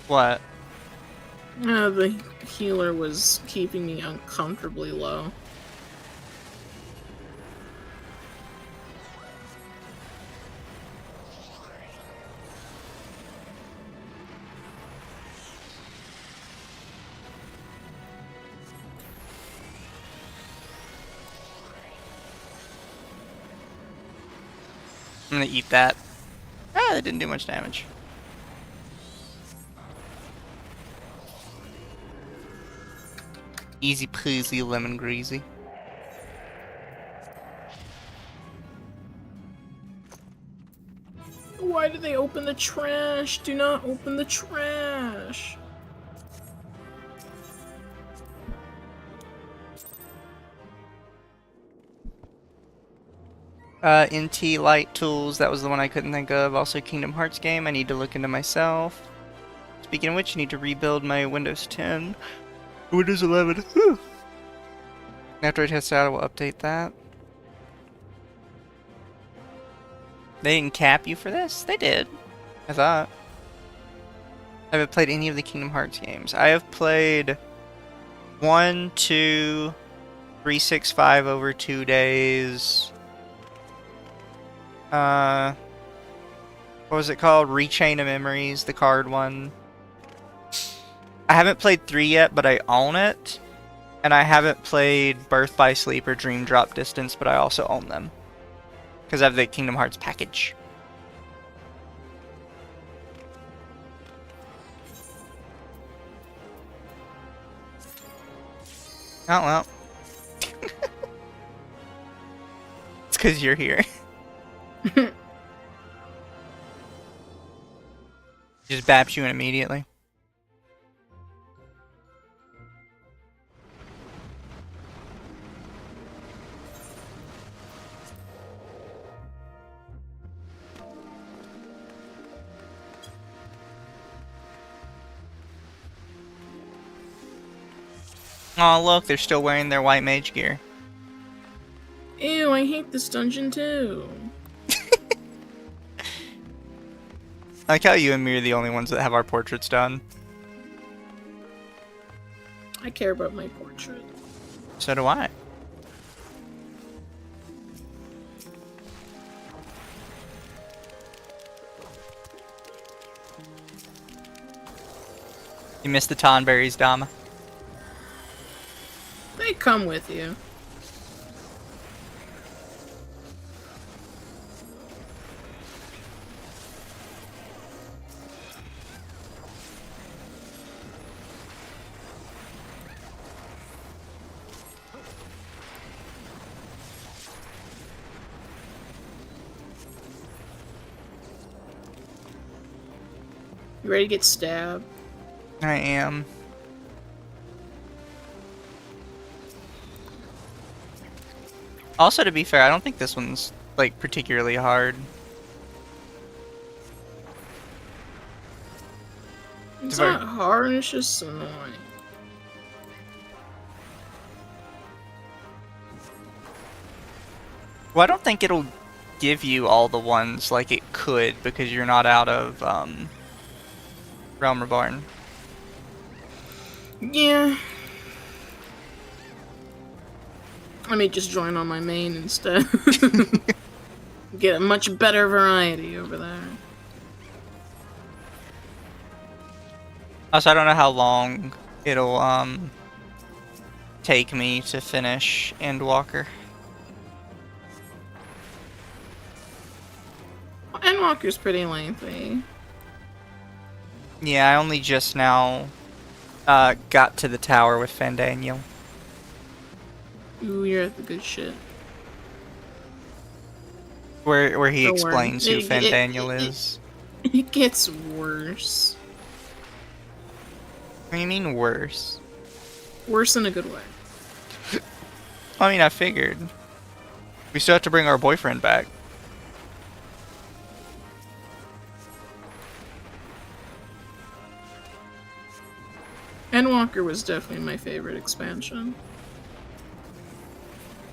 What? The healer was keeping me uncomfortably low. I'm gonna eat that. Ah, that didn't do much damage. Easy peasy lemon greasy. Why did they open the trash? Do not open the trash. NT Light Tools, that was the one I couldn't think of. Also Kingdom Hearts game, I need to look into myself. Speaking of which, I need to rebuild my Windows 10. Windows 11. Whew. After I test it out, I will update that. They didn't cap you for this? They did. I thought. I haven't played any of the Kingdom Hearts games. I have played 1, 2, 3, 6, 5 over 2 days. What was it called? Rechain of Memories, the card one. I haven't played 3 yet, but I own it. And I haven't played Birth by Sleep or Dream Drop Distance, but I also own them. Because I have the Kingdom Hearts package. Oh, well. It's because you're here. Just baps you in immediately. Oh, look, they're still wearing their white mage gear. Ew, I hate this dungeon too. I like how you and me are the only ones that have our portraits done. I care about my portrait. So do I. You missed the Tonberries, Dama. They come with you. You ready to get stabbed? I am. Also, to be fair, I don't think this one's like particularly hard. It's not hard, it's just annoying. Well, I don't think it'll give you all the ones like it could because you're not out of Realm Reborn. Yeah. I may just join on my main instead. Get a much better variety over there. Also, I don't know how long it'll take me to finish Endwalker. Endwalker's pretty lengthy. Yeah, I only just now got to the tower with Fandaniel. Ooh, you're at the good shit. Where he Don't explains worry. who Fandaniel is. It gets worse. What do you mean worse? Worse in a good way. I mean, I figured. We still have to bring our boyfriend back. Endwalker was definitely my favorite expansion.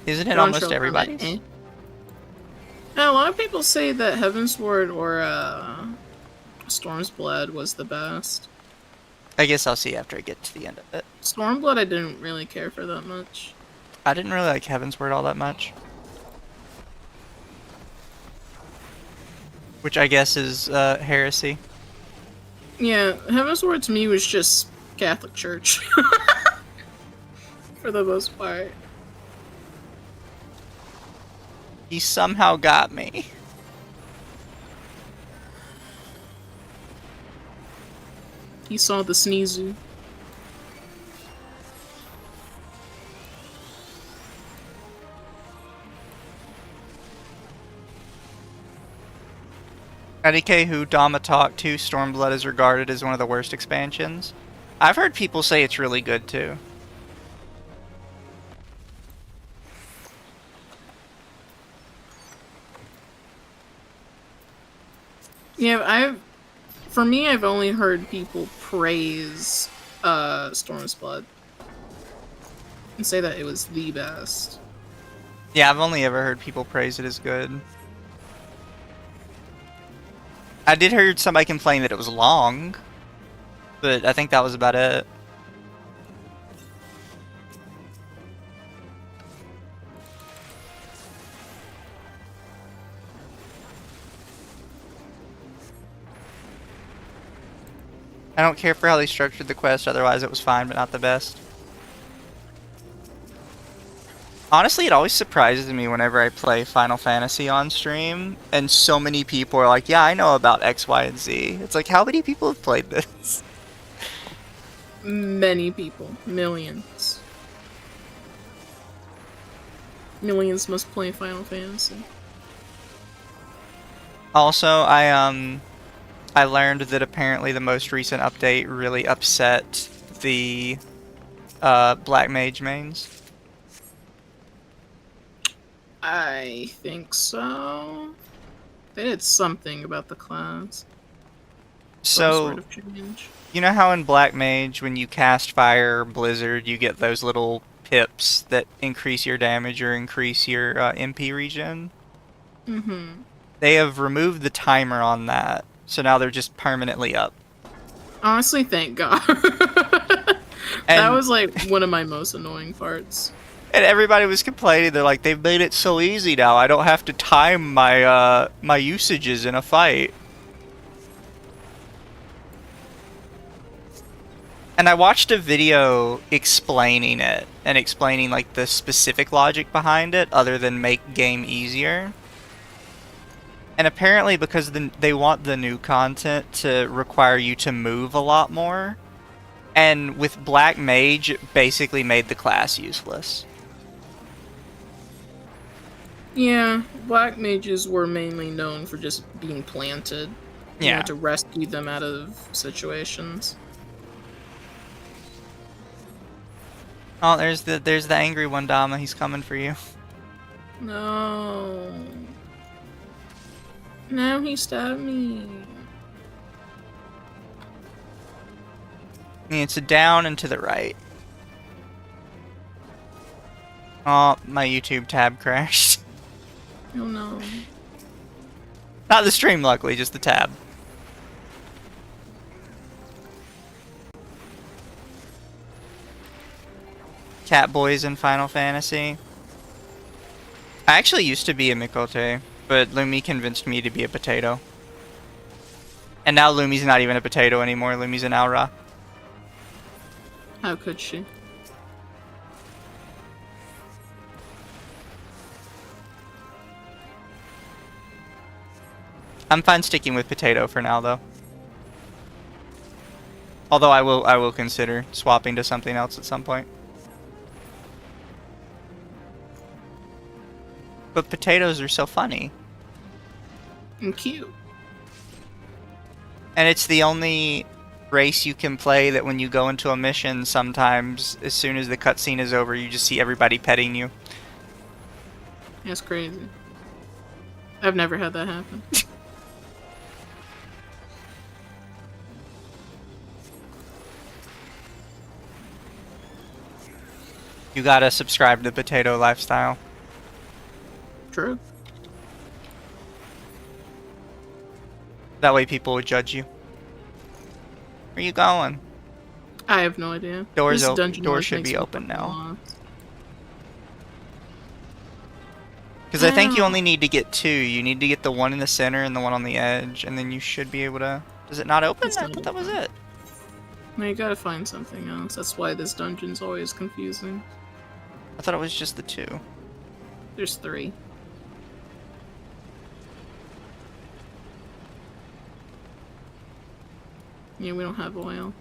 Isn't it almost everybody's? Yeah, a lot of people say that Heavensward or Storm's Blood was the best. I guess I'll see after I get to the end of it. Stormblood I didn't really care for that much. I didn't really like Heavensward all that much. Which I guess is heresy. Yeah, Heavensward to me was just Catholic Church. For the most part. He somehow got me. He saw the Sneezu. IDK who Dama talked to, Stormblood is regarded as one of the worst expansions. I've heard people say it's really good too. Yeah, for me, I've only heard people praise Storm's Blood and say that it was the best. Yeah, I've only ever heard people praise it as good. I did hear somebody complain that it was long, but I think that was about it. I don't care for how they structured the quest, otherwise it was fine, but not the best. Honestly, it always surprises me whenever I play Final Fantasy on stream, and so many people are like, yeah, I know about X, Y, and Z. It's like, how many people have played this? Many people. Millions. Millions must play Final Fantasy. Also, I learned that apparently the most recent update really upset the Black Mage mains. I think so. They did something about the class. Some So, sort of change. you know how in Black Mage, when you cast Fire or Blizzard, you get those little pips that increase your damage or increase your MP regen? Mm-hmm. They have removed the timer on that, so now they're just permanently up. Honestly, thank God. That was like one of my most annoying parts. And everybody was complaining. They're like, they've made it so easy now. I don't have to time my my usages in a fight. And I watched a video explaining it and explaining like the specific logic behind it, other than make game easier. And apparently, because they want the new content to require you to move a lot more, and with Black Mage, it basically made the class useless. Yeah, Black Mages were mainly known for just being planted. You Yeah. had to rescue them out of situations. Oh, there's the angry one, Dama. He's coming for you. No. Now he stabbed me. It's a down and to the right. Oh, my YouTube tab crashed. Oh no. Not the stream, luckily, just the tab. Catboys in Final Fantasy. I actually used to be a Mikote, but Lumi convinced me to be a potato. And now Lumi's not even a potato anymore, Lumi's an Aura. How could she? I'm fine sticking with potato for now, though. Although I will consider swapping to something else at some point. But potatoes are so funny. And cute. And it's the only race you can play that when you go into a mission, sometimes, as soon as the cutscene is over, you just see everybody petting you. That's crazy. I've never had that happen. You gotta subscribe to the potato lifestyle. True. That way people would judge you. Where you going? I have no idea. Doors This open. dungeon Door always should makes be me open now. lost. Because I think you only need to get 2. You need to get the one in the center and the one on the edge, and then you should be able to... Does it not open? It's I not thought that was open. it. No, you gotta find something else. That's why this dungeon's always confusing. I thought it was just the 2. There's 3. Yeah, we don't have oil.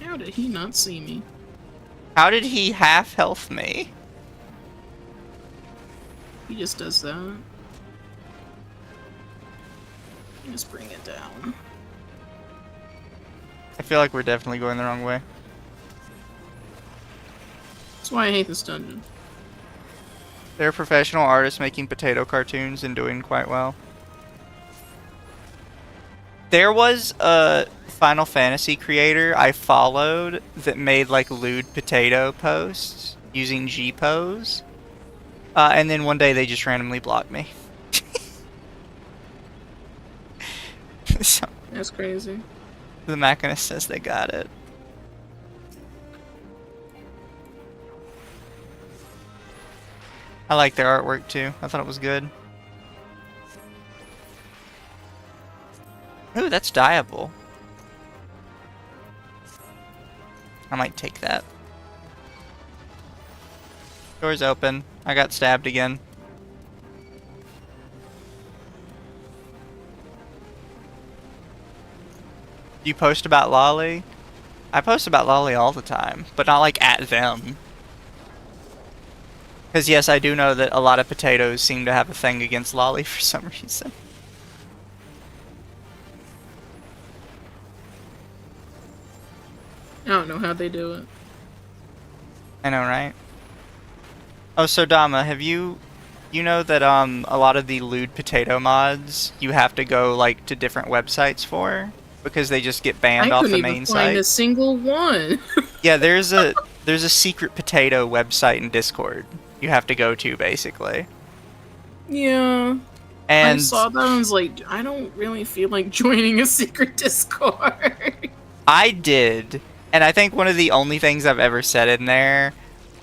How did he not see me? How did he half health me? He just does that. Just bring it down. I feel like we're definitely going the wrong way. That's why I hate this dungeon. They're professional artists making potato cartoons and doing quite well. There was a Final Fantasy creator I followed that made like lewd potato posts using G-pose. And then one day they just randomly blocked me. So, That's crazy. the Machinist says they got it. I like their artwork too. I thought it was good. Ooh, that's dyeable. I might take that. Door's open. I got stabbed again. You post about Lolly? I post about Lolly all the time, but not like at them. Because yes, I do know that a lot of potatoes seem to have a thing against Lolly for some reason. I don't know how they do it. I know, right? Oh, so Dama, have you... You know that a lot of the lewd potato mods you have to go like to different websites for because they just get banned I off couldn't the even main find site. a single one. Yeah, there's a secret potato website in Discord you have to go to basically. Yeah. And I saw that and was like, I don't really feel like joining a secret Discord. I did, and I think one of the only things I've ever said in there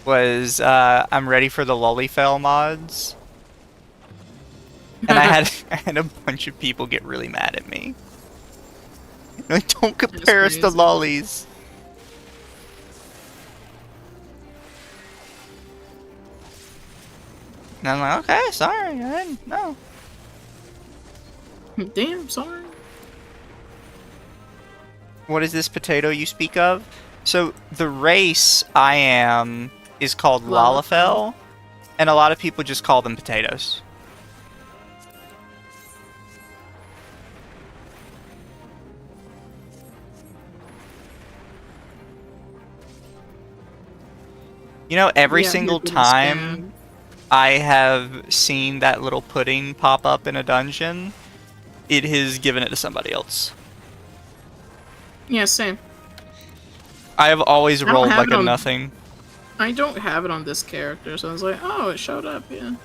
was I'm ready for the Lollyfell mods. And I had a bunch of people get really mad at me. Like, don't compare us to crazy. lollies. And I'm like, okay, sorry, I didn't know. Damn, sorry. What is this potato you speak of? So, the race I am is called Lalafell, and a lot of people just call them potatoes. You know, every Yeah, single you're getting time spammed. I have seen that little pudding pop up in a dungeon, it has given it to somebody else. Yeah, same. I have always I don't rolled have like it a on. nothing. I don't have it on this character, so I was like, oh, it showed up. Yeah.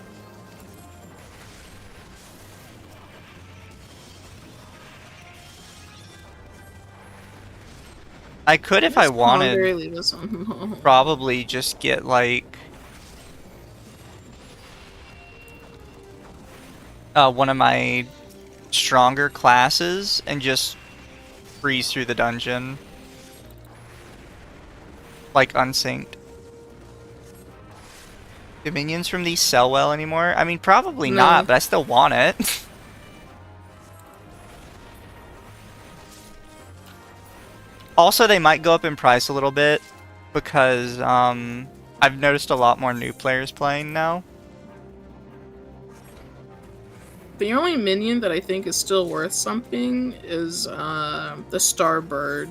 I could if I Let's wanted, leave this one. probably just get like one of my stronger classes and just breeze through the dungeon. Like unsynced. Do minions from these sell well anymore? I mean, probably not, No. but I still want it. Also, they might go up in price a little bit because I've noticed a lot more new players playing now. The only minion that I think is still worth something is the Starbird.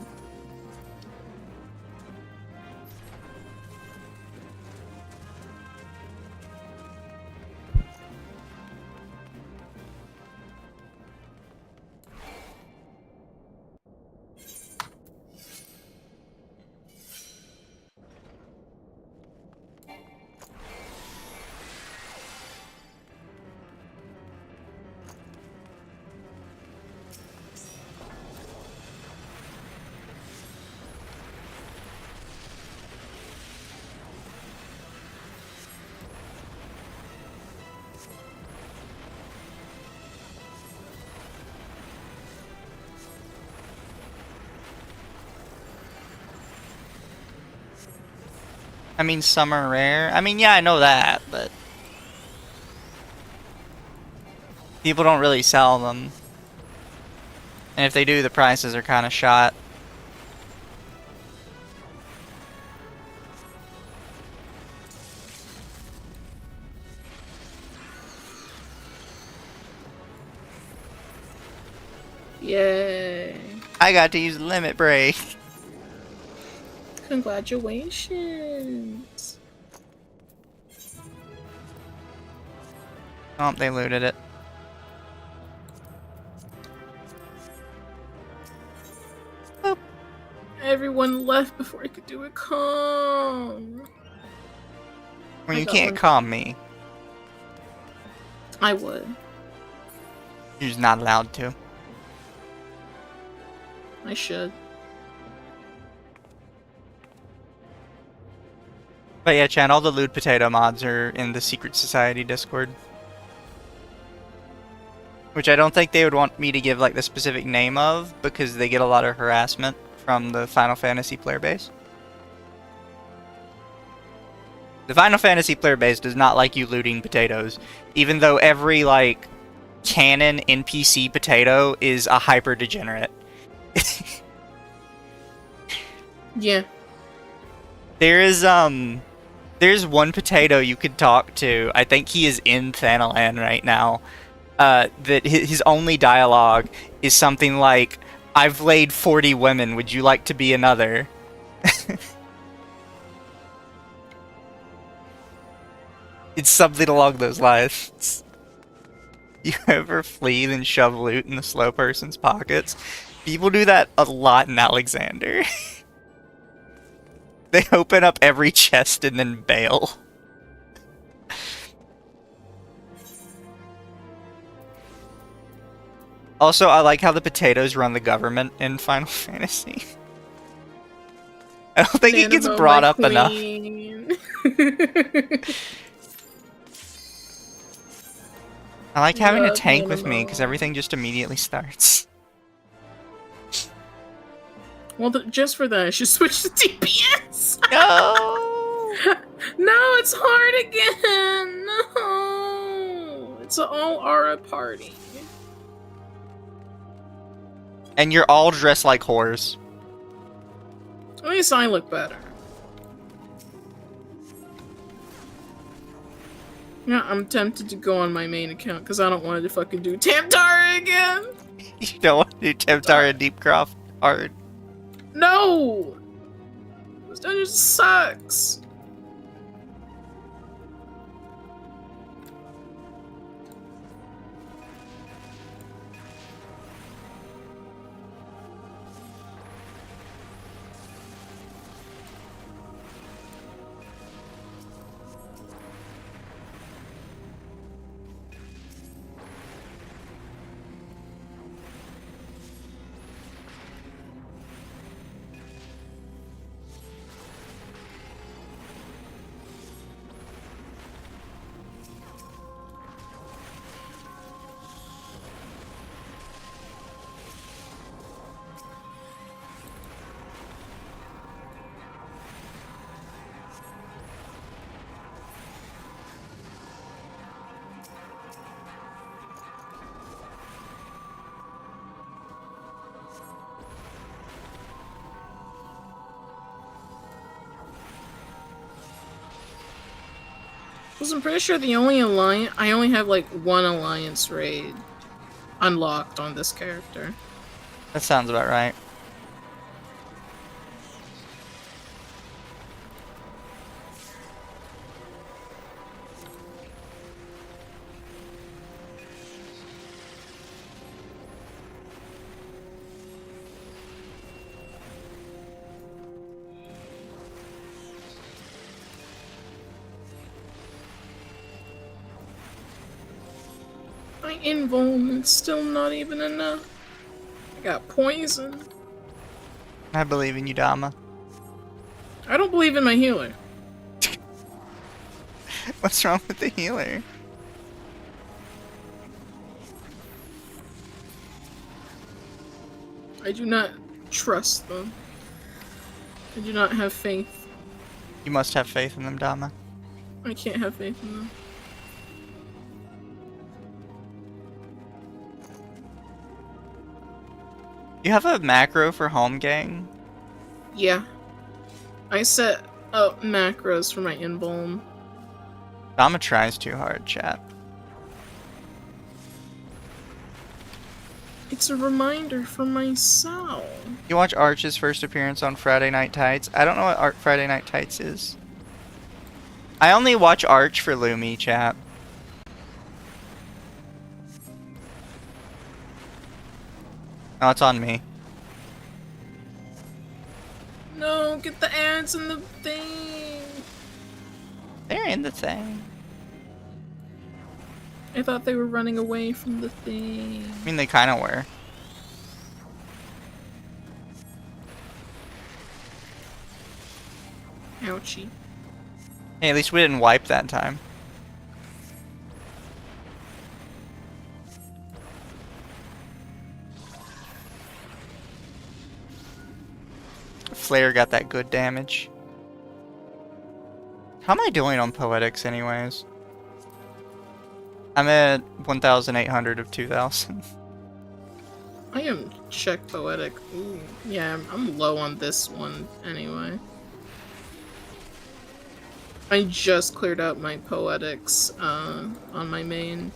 I mean, some are rare. I mean, yeah, I know that, but people don't really sell them. And if they do, the prices are kind of shot. Yay. I got to use limit break. Congratulations. Oh, they looted it. Boop. Everyone left before I could do a calm. Well, I you got can't one. calm me. I would. You're just not allowed to. I should. But yeah, Chan, all the lewd potato mods are in the Secret Society Discord. Which I don't think they would want me to give like the specific name of, because they get a lot of harassment from the Final Fantasy player base. The Final Fantasy player base does not like you looting potatoes, even though every like canon NPC potato is a hyper degenerate. Yeah. There's one potato you could talk to. I think he is in Thanalan right now. That his only dialogue is something like, "I've laid 40 women. Would you like to be another?" It's something along those lines. You ever flee and shove loot in the slow person's pockets? People do that a lot in Alexander. They open up every chest and then bail. Also, I like how the potatoes run the government in Final Fantasy. I don't think it gets Nanobo, brought my up enough. queen. I like having a Love tank with me because Nanobo. everything just immediately starts. Well, just for that, I should switch to DPS. No! No, it's hard again. No, it's an all Aura party. And you're all dressed like whores. At least I look better. Yeah, I'm tempted to go on my main account because I don't want to fucking do Tamtara again. You don't want to do Temtara Deepcroft hard. No! This dungeon sucks. Because I'm pretty sure the only alliance... I only have, like, one alliance raid unlocked on this character. That sounds about right. My involvement's still not even enough. I got poison. I believe in you, Dama. I don't believe in my healer. What's wrong with the healer? I do not trust them. I do not have faith. You must have faith in them, Dama. I can't have faith in them. You have a macro for home gang? Yeah. I set up macros for my invuln. Dama tries too hard, chat. It's a reminder for myself. You watch Arch's first appearance on Friday Night Tights? I don't know what Friday Night Tights is. I only watch Arch for Lumi, chat. Oh, it's on me. No, get the ads in the thing. They're in the thing. I thought they were running away from the thing. I mean, they kind of were. Ouchie. Hey, at least we didn't wipe that time. Flare got that good damage. How am I doing on Poetics anyways? I'm at 1,800 of 2,000. I am check poetic. Ooh, yeah, I'm low on this one anyway. I just cleared out my poetics on my main.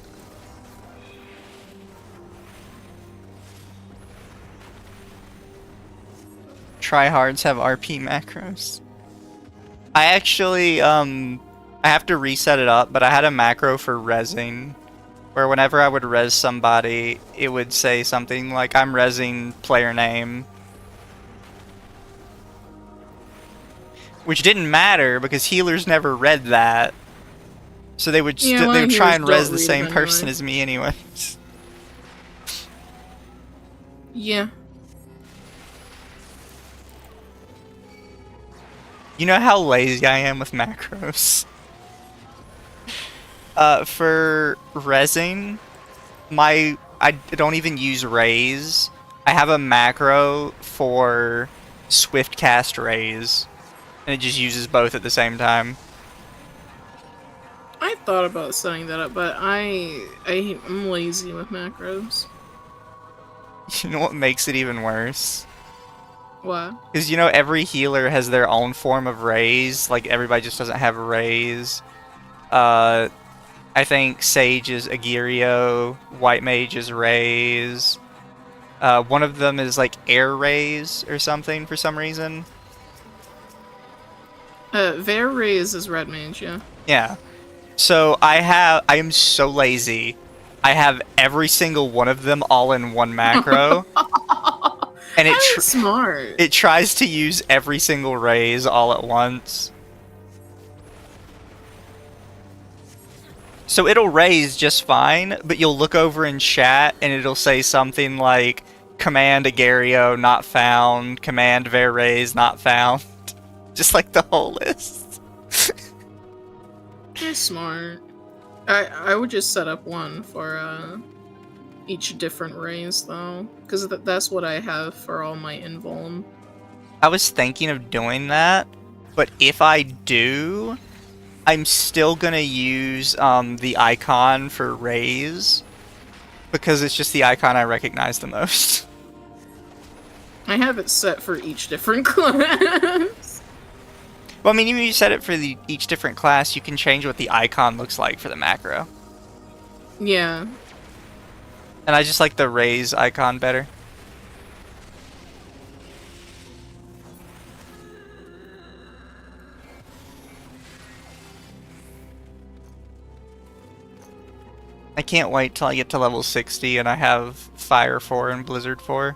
Tryhards have RP macros. I actually, I have to reset it up, but I had a macro for rezzing, where whenever I would res somebody, it would say something like, I'm rezzing player name. Which didn't matter, because healers never read that. So they would, they would try and res the same person as me anyways. Yeah. You know how lazy I am with macros? For rezzing, I don't even use raise. I have a macro for swift cast raise, and it just uses both at the same time. I thought about setting that up, but I'm lazy with macros. You know what makes it even worse? What? Because, you know, every healer has their own form of raise. Like, everybody just doesn't have raise. I think Sage is Agirio, White Mage is Raise. One of them is, like, Air Raise or something for some reason. Ver Raise is Red Mage, yeah. Yeah. So, I am so lazy. I have every single one of them all in one macro. And smart. It tries to use every single raise all at once. So it'll raise just fine, but you'll look over in chat and it'll say something like, Command Agirio not found, Command Ver raise not found. Just like the whole list. You're smart. I would just set up one for each different raise though, because that's what I have for all my invuln. I was thinking of doing that, but if I do, I'm still gonna use the icon for raise, because it's just the icon I recognize the most. I have it set for each different class. Well, I mean, even if you set it for each different class, you can change what the icon looks like for the macro. Yeah. And I just like the raise icon better. I can't wait till I get to level 60 and I have Fire 4 and Blizzard 4.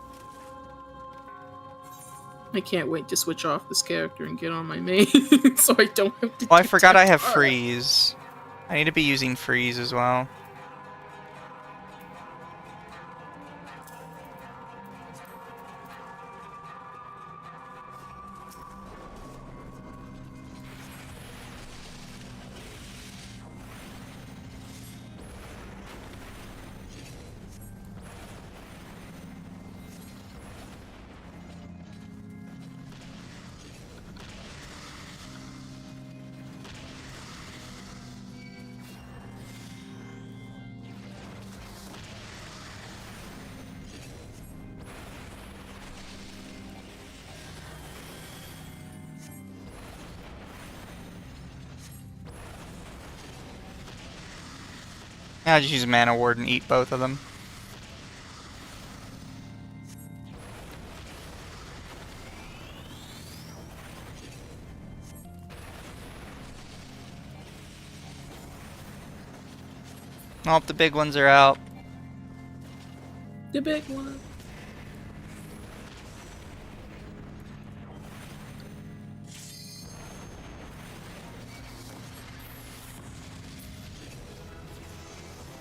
I can't wait to switch off this character and get on my main so I don't have to. Oh, I forgot I have Freeze. I need to be using Freeze as well. I'll just use Mana Ward and eat both of them. Oh, the big ones are out. The big one.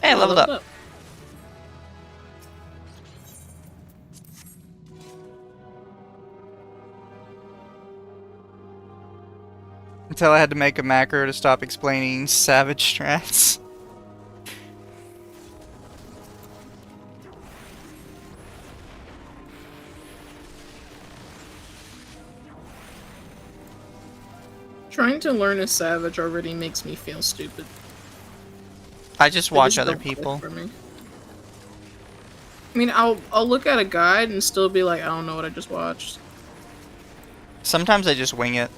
Hey, leveled up. Until I had to make a macro to stop explaining savage strats. Trying to learn a savage already makes me feel stupid. I just watch other people. For me. I mean, I'll look at a guide and still be like, I don't know what I just watched. Sometimes I just wing it.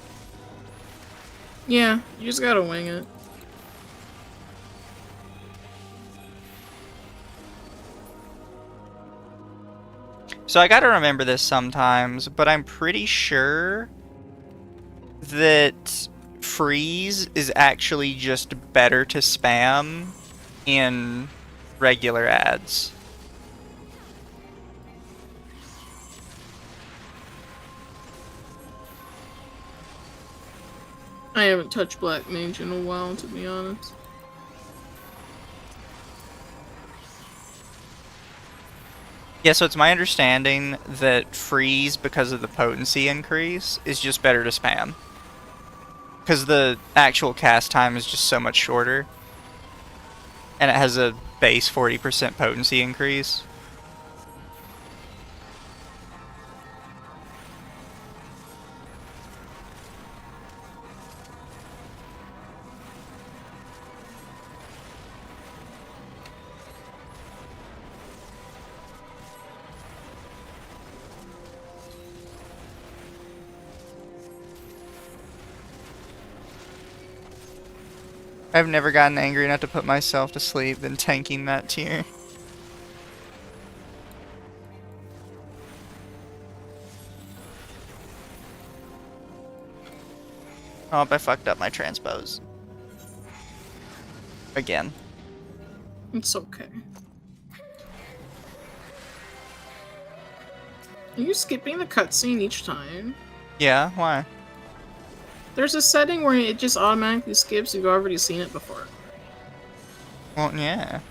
Yeah, you just gotta wing it. So I gotta remember this sometimes, but I'm pretty sure that freeze is actually just better to spam in regular ads. I haven't touched Black Mage in a while, to be honest. Yeah, so it's my understanding that freeze, because of the potency increase, is just better to spam. Because the actual cast time is just so much shorter. And it has a base 40% potency increase. I've never gotten angry enough to put myself to sleep than tanking that tier. Oh, I fucked up my transpose. Again. It's okay. Are you skipping the cutscene each time? Yeah, why? There's a setting where it just automatically skips if you've already seen it before. Well, yeah.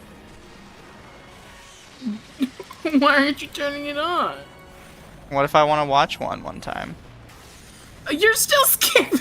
Why aren't you turning it on? What if I want to watch one time? You're still skipping!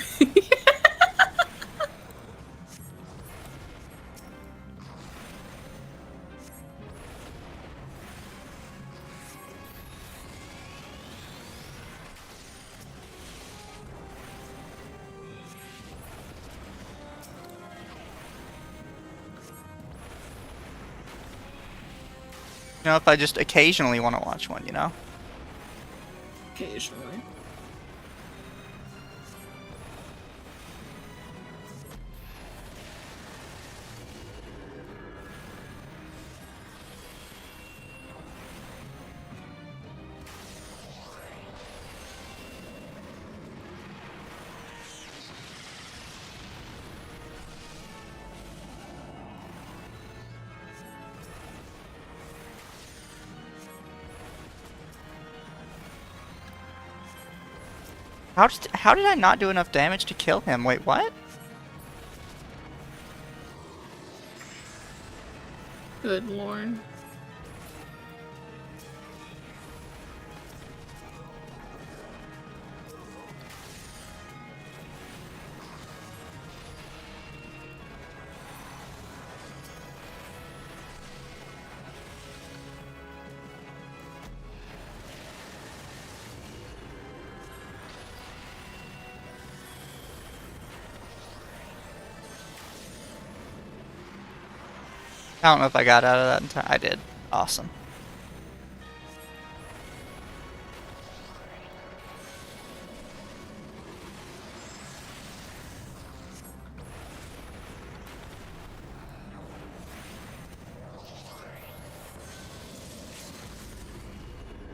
You know, if I just occasionally want to watch one, you know? Occasionally. How did I not do enough damage to kill him? Wait, what? Good lord. I don't know if I got out of that in time. I did. Awesome.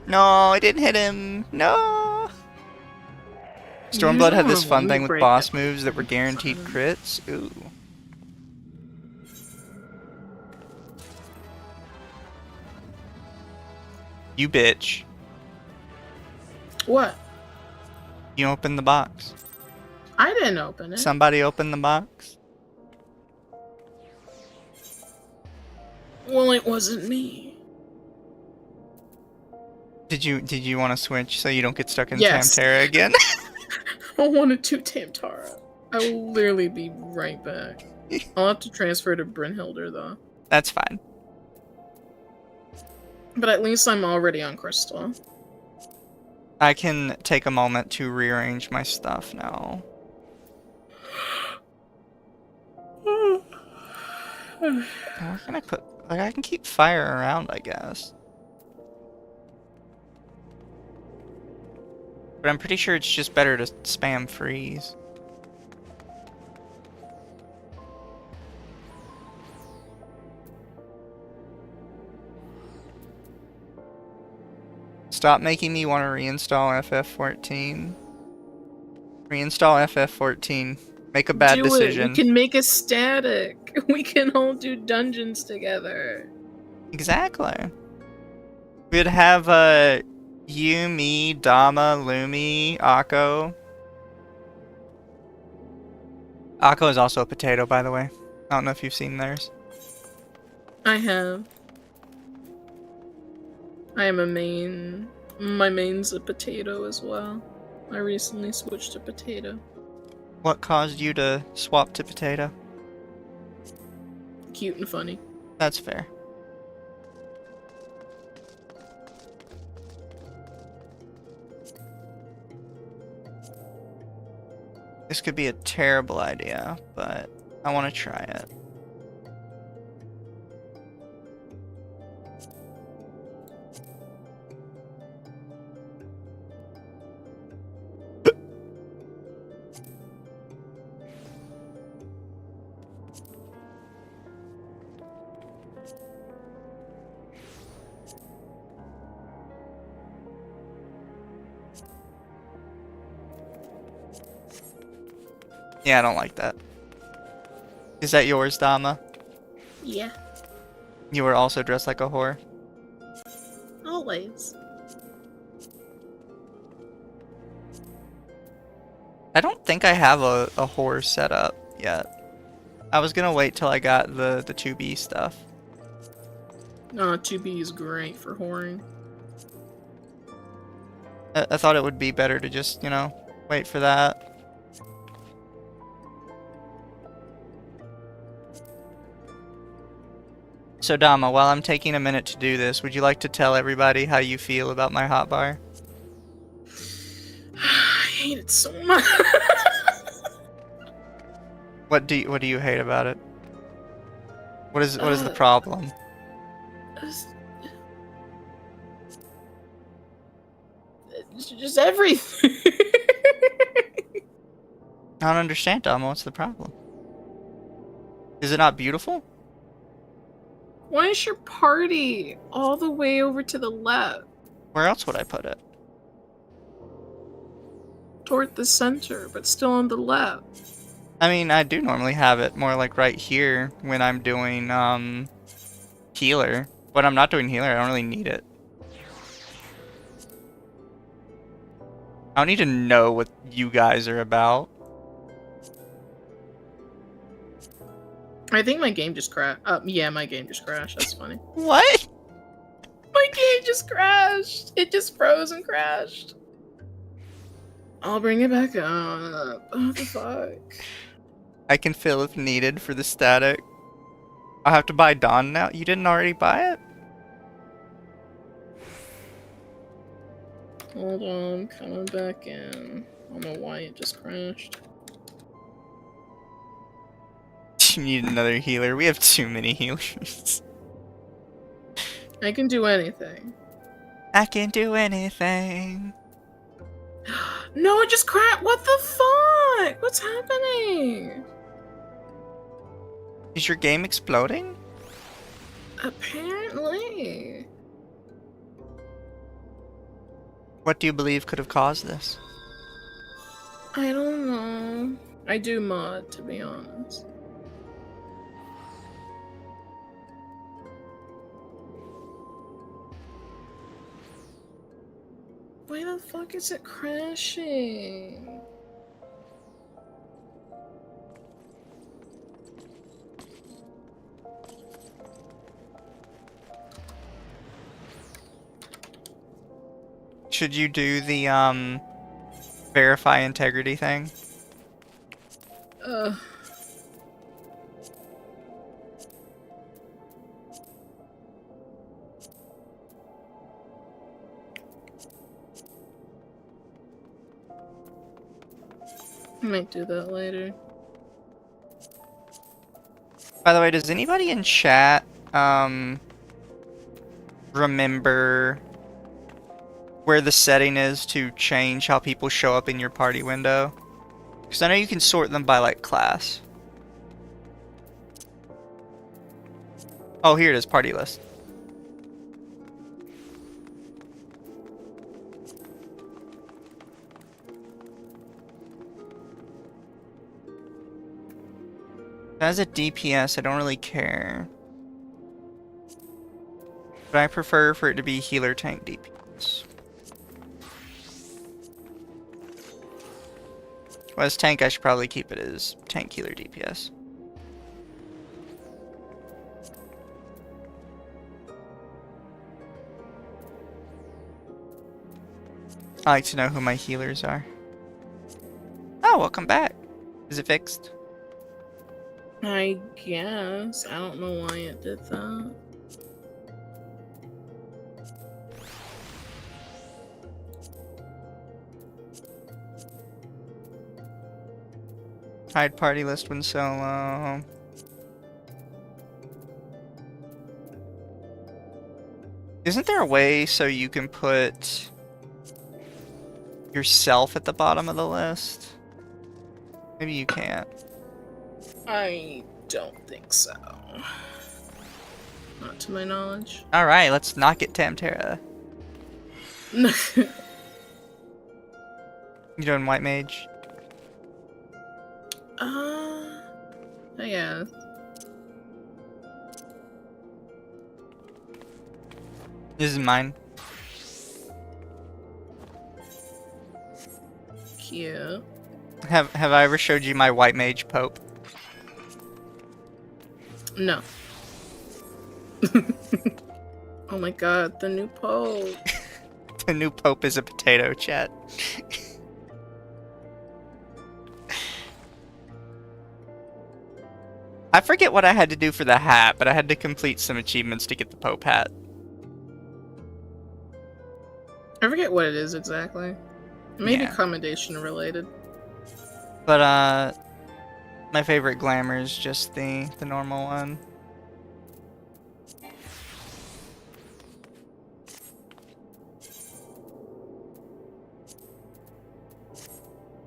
No, I didn't hit him. No. Stormblood had this fun thing with boss moves that were guaranteed crits. Ooh. You bitch. What? You opened the box. I didn't open it. Somebody opened the box? Well, it wasn't me. Did you want to switch so you don't get stuck in Yes. Tamtara again? I wanted to Tamtara. I will literally be right back. I'll have to transfer to Brynhilder, though. That's fine. But at least I'm already on Crystal. I can take a moment to rearrange my stuff now. Where can I put... Like, I can keep fire around, I guess. But I'm pretty sure it's just better to spam freeze. Stop making me want to reinstall FF14. Reinstall FF14. Make a bad decision. We can make a static. We can all do dungeons together. Exactly. We'd have you, me, Dama, Lumi, Akko. Akko is also a potato, by the way. I don't know if you've seen theirs. I have. I am a main. My main's a potato as well. I recently switched to potato. What caused you to swap to potato? Cute and funny. That's fair. This could be a terrible idea, but I want to try it. Yeah, I don't like that. Is that yours, Dama? Yeah. You were also dressed like a whore? Always. I don't think I have a whore set up yet. I was gonna wait till I got the 2B stuff. 2B is great for whoring. I thought it would be better to just, you know, wait for that. So Dama, while I'm taking a minute to do this, would you like to tell everybody how you feel about my hotbar? I hate it so much. What do you hate about it? What is the problem? It's just everything. I don't understand, Dama. What's the problem? Is it not beautiful? Why is your party all the way over to the left? Where else would I put it? Toward the center, but still on the left. I mean, I do normally have it more like right here when I'm doing healer. When I'm not doing healer, I don't really need it. I don't need to know what you guys are about. I think my game just crashed. Yeah, my game just crashed. That's funny. What? My game just crashed. It just froze and crashed. I'll bring it back up. What the fuck? I can fill if needed for the static. I'll have to buy Dawn now. You didn't already buy it? Hold on, coming back in. I don't know why it just crashed. You need another healer. We have too many healers. I can do anything. I can do anything. No, it just crashed. What the fuck? What's happening? Is your game exploding? Apparently. What do you believe could have caused this? I don't know. I do mod, to be honest. Why the fuck is it crashing? Should you do the verify integrity thing? I might do that later. By the way, does anybody in chat remember where the setting is to change how people show up in your party window? Because I know you can sort them by like class. Oh, here it is, party list. As a DPS, I don't really care. But I prefer for it to be healer tank DPS. Well, as tank, I should probably keep it as tank healer DPS. I like to know who my healers are. Oh, welcome back. Is it fixed? I guess. I don't know why it did that. Hide party list when solo. Isn't there a way so you can put yourself at the bottom of the list? Maybe you can't. I don't think so. Not to my knowledge. Alright, let's not get Tamtera. You doing white mage? Yeah. This is mine. Cute. Have I ever showed you my white mage Pope? No. Oh my god, the new Pope. The new Pope is a potato, chat. I forget what I had to do for the hat, but I had to complete some achievements to get the Pope hat. I forget what it is exactly. Maybe Yeah. commendation related. But my favorite glamour is just the normal one.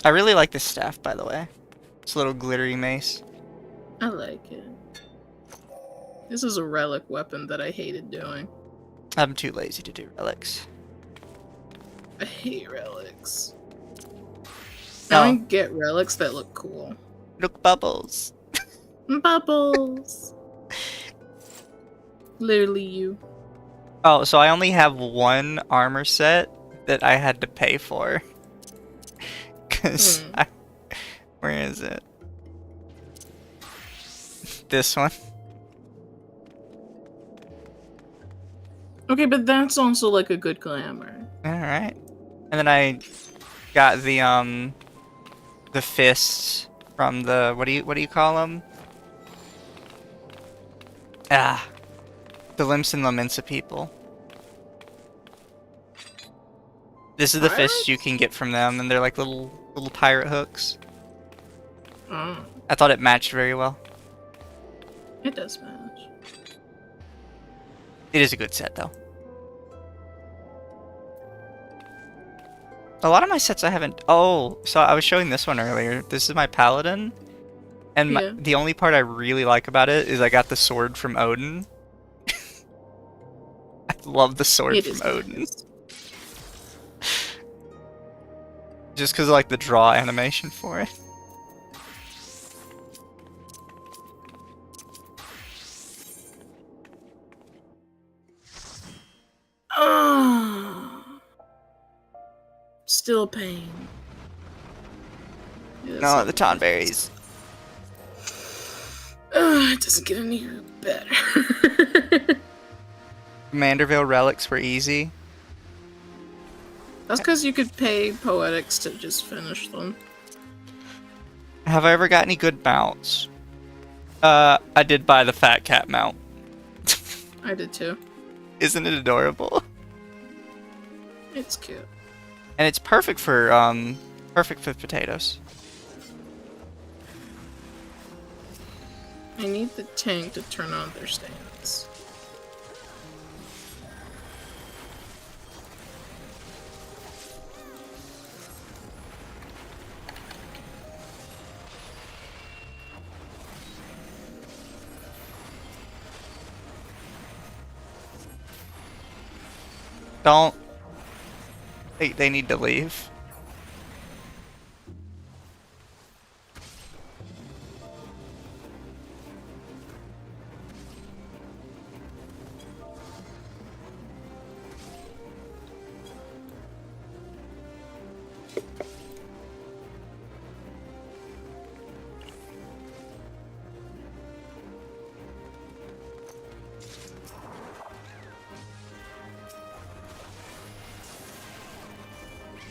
I really like this staff, by the way. It's a little glittery mace. I like it. This is a relic weapon that I hated doing. I'm too lazy to do relics. I hate relics. No. I don't get relics that look cool. Look, bubbles. Bubbles! Literally you. Oh, so I only have one armor set that I had to pay for. Where is it? This one. Okay, but that's also like a good glamour. Alright. And then I got the fists from the what do you call them? Ah. The Limsa Laminsa people. This is the fists you can get from them, and they're like little pirate hooks. Oh. I thought it matched very well. It does match. It is a good set, though. A lot of my sets I haven't... Oh, so I was showing this one earlier. This is my Paladin. And the only part I really like about it is I got the sword from Odin. I love the sword from Odin. Nice. Just because of like the draw animation for it. Still pain. Yeah, no, the Tonberries. It doesn't get any better. Manderville relics were easy. That's because you could pay Poetics to just finish them. Have I ever got any good mounts? I did buy the Fat Cat mount. I did too. Isn't it adorable? It's cute. And it's perfect for potatoes. I need the tank to turn on their stance. Don't. They need to leave.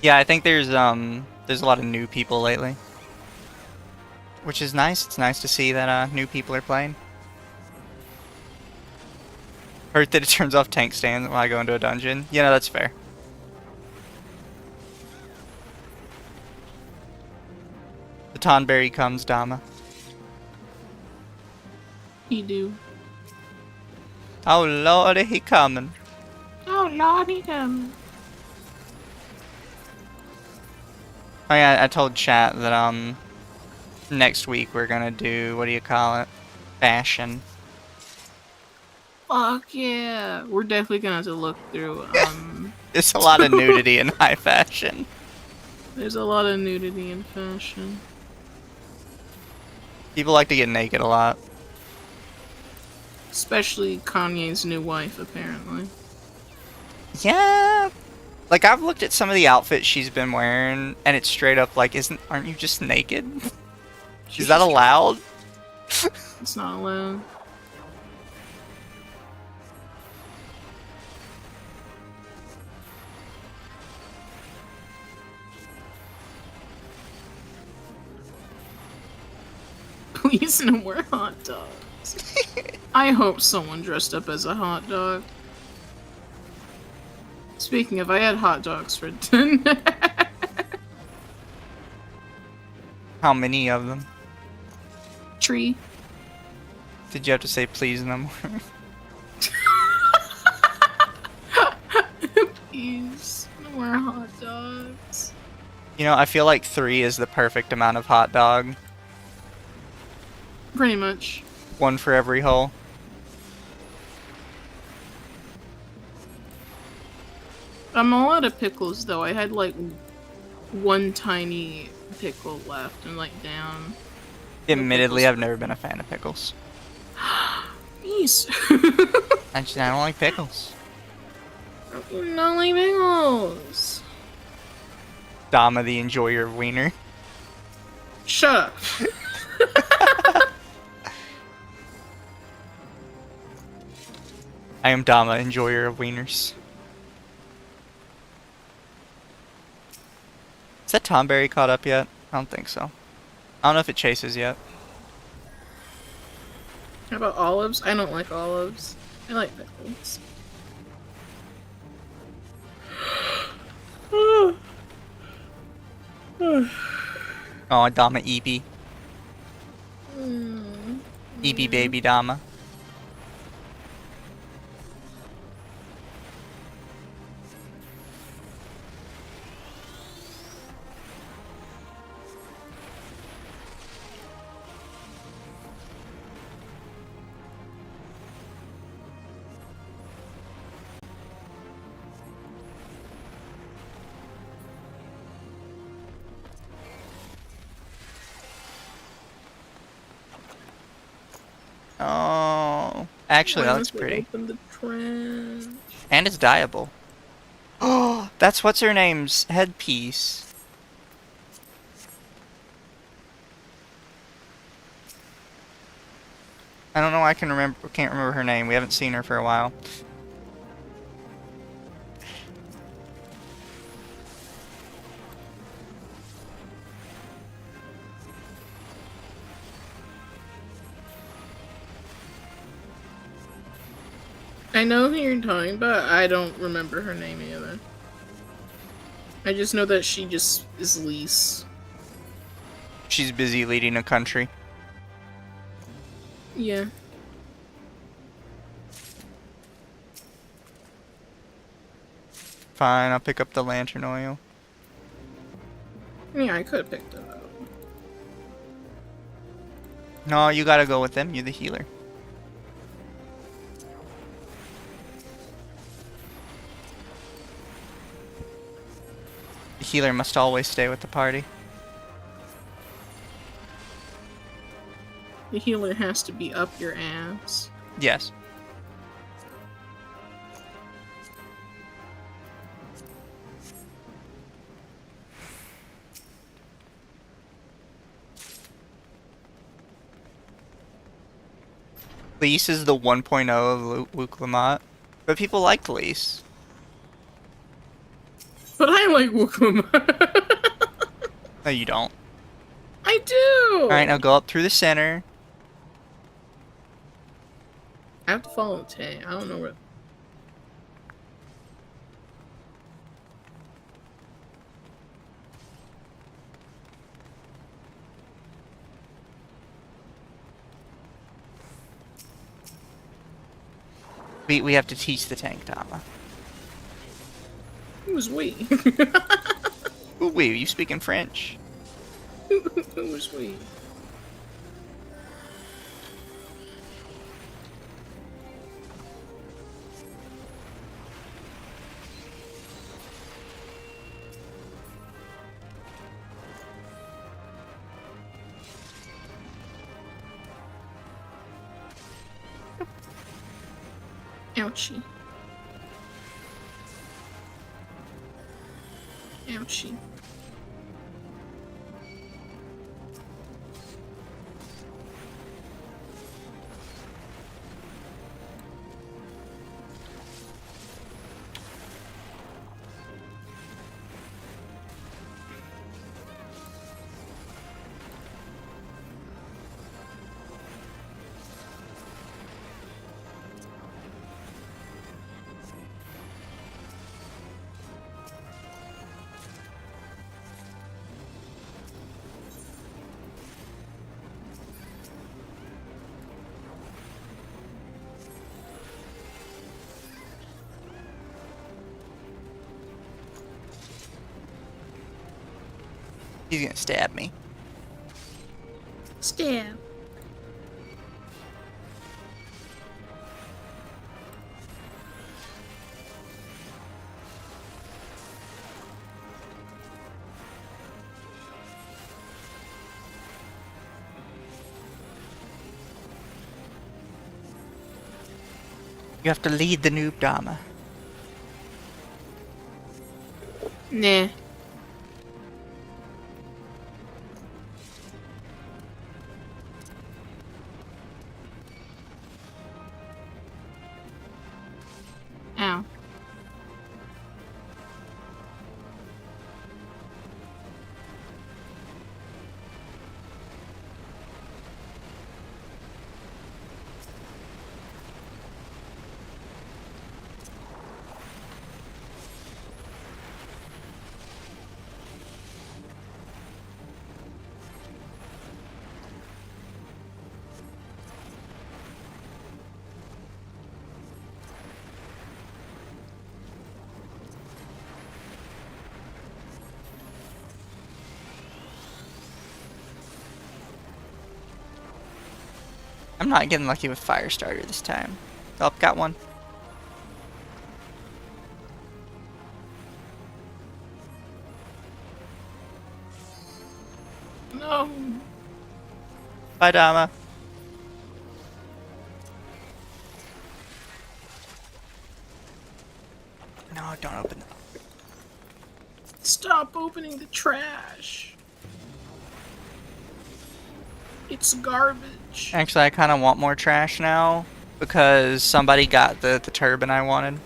Yeah, I think there's a lot of new people lately, which is nice. It's nice to see that new people are playing. Hurt that it turns off tank stand when I go into a dungeon. Yeah, no, that's fair. The Tonberry comes, Dama. He do. Oh lordy, he coming. Oh lordy, coming. Oh yeah, I told chat that next week we're gonna do, what do you call it? Fashion. Fuck yeah. We're definitely gonna have to look through There's a lot of nudity in high fashion. There's a lot of nudity in fashion. People like to get naked a lot. Especially Kanye's new wife, apparently. Yeah. Like, I've looked at some of the outfits she's been wearing, and it's straight up like, aren't you just naked? Is that allowed? It's not allowed. Please no more hot dogs. I hope someone dressed up as a hot dog. Speaking of, I had hot dogs for dinner. How many of them? Tree. Did you have to say please no more? Please, no more hot dogs. You know, I feel like 3 is the perfect amount of hot dog. Pretty much. 1 for every hole. I'm all out of pickles, though. I had, like, 1 tiny pickle left and, like, down. Admittedly, I've never been a fan of pickles. Jeez. I don't like pickles. I don't like pickles. Dama, the enjoyer of wiener. Shut up. I am Dama, enjoyer of wieners. Is that Tomberry caught up yet? I don't think so. I don't know if it chases yet. How about olives? I don't like olives. I like pickles. Oh, Dama Ebi. Ebi baby Dama. Oh, actually, Why that looks must we pretty. open the trash? And it's dyeable. Oh, that's what's her name's headpiece. I don't know why I can't remember her name. We haven't seen her for a while. I know who you're talking about. I don't remember her name either. I just know that she just is Lise. She's busy leading a country. Yeah. Fine, I'll pick up the lantern oil. Yeah, I could have picked it up. No, you gotta go with them. You're the healer. The healer must always stay with the party. The healer has to be up your ass. Yes. Lise is the 1.0 of Luke Lamont, but people liked Lise. But I like Wookiee. No, you don't. I do! Alright, now go up through the center. I have to follow Tay. I don't know where. We have to teach the tank, Dama. Who's we? Ooh, wait, are you speaking French? Who's we? Ouchie. Ouchie. He's gonna stab me. Stab. You have to lead the noob Dama. Nah. I'm not getting lucky with Firestarter this time. Oh, got one. No. Bye, Dama. No, don't open that. Stop opening the trash. It's garbage. Actually, I kind of want more trash now because somebody got the turban I wanted.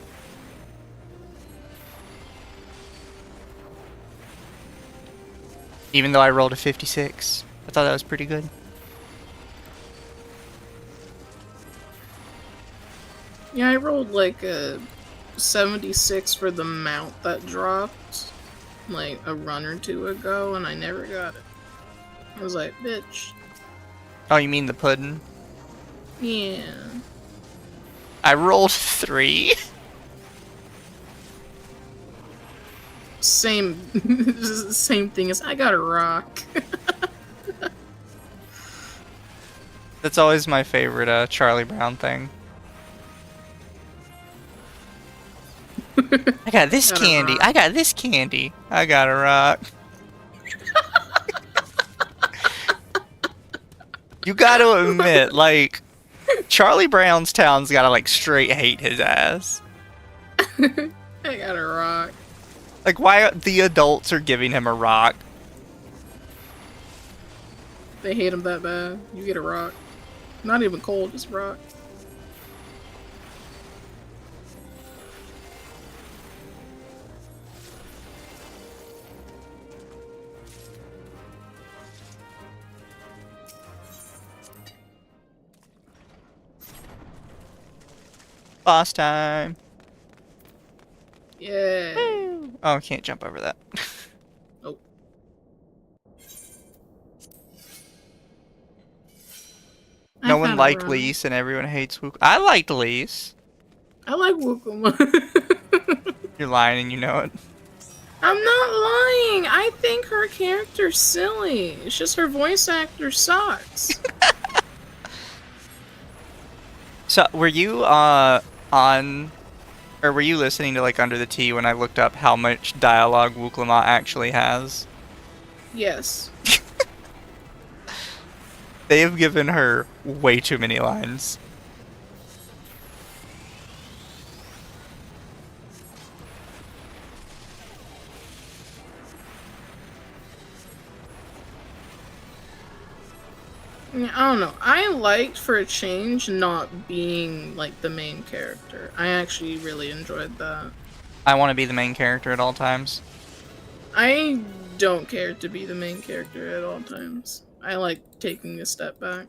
Even though I rolled a 56. I thought that was pretty good. Yeah, I rolled like a 76 for the mount that dropped like a run or two ago, and I never got it. I was like, bitch. Oh, you mean the pudding? Yeah. I rolled 3. Same thing as I got a rock. That's always my favorite Charlie Brown thing. I got this candy. I got this candy. I got a rock. You gotta admit, like, Charlie Brown's town's gotta, like, straight hate his ass. I got a rock. Like, why the adults are giving him a rock? They hate him that bad. You get a rock. Not even cold, just rock. Boss time. Yeah. Oh, I can't jump over that. Nope. No one liked Lise and everyone hates Wook. I liked Lise. I like Wookuma. You're lying and you know it. I'm not lying. I think her character's silly. It's just her voice actor sucks. So, were you on, or were you listening to like Under the Tea when I looked up how much dialogue Wooklamot actually has? Yes. They have given her way too many lines. I don't know. I liked, for a change, not being like the main character. I actually really enjoyed that. I want to be the main character at all times. I don't care to be the main character at all times. I like taking a step back.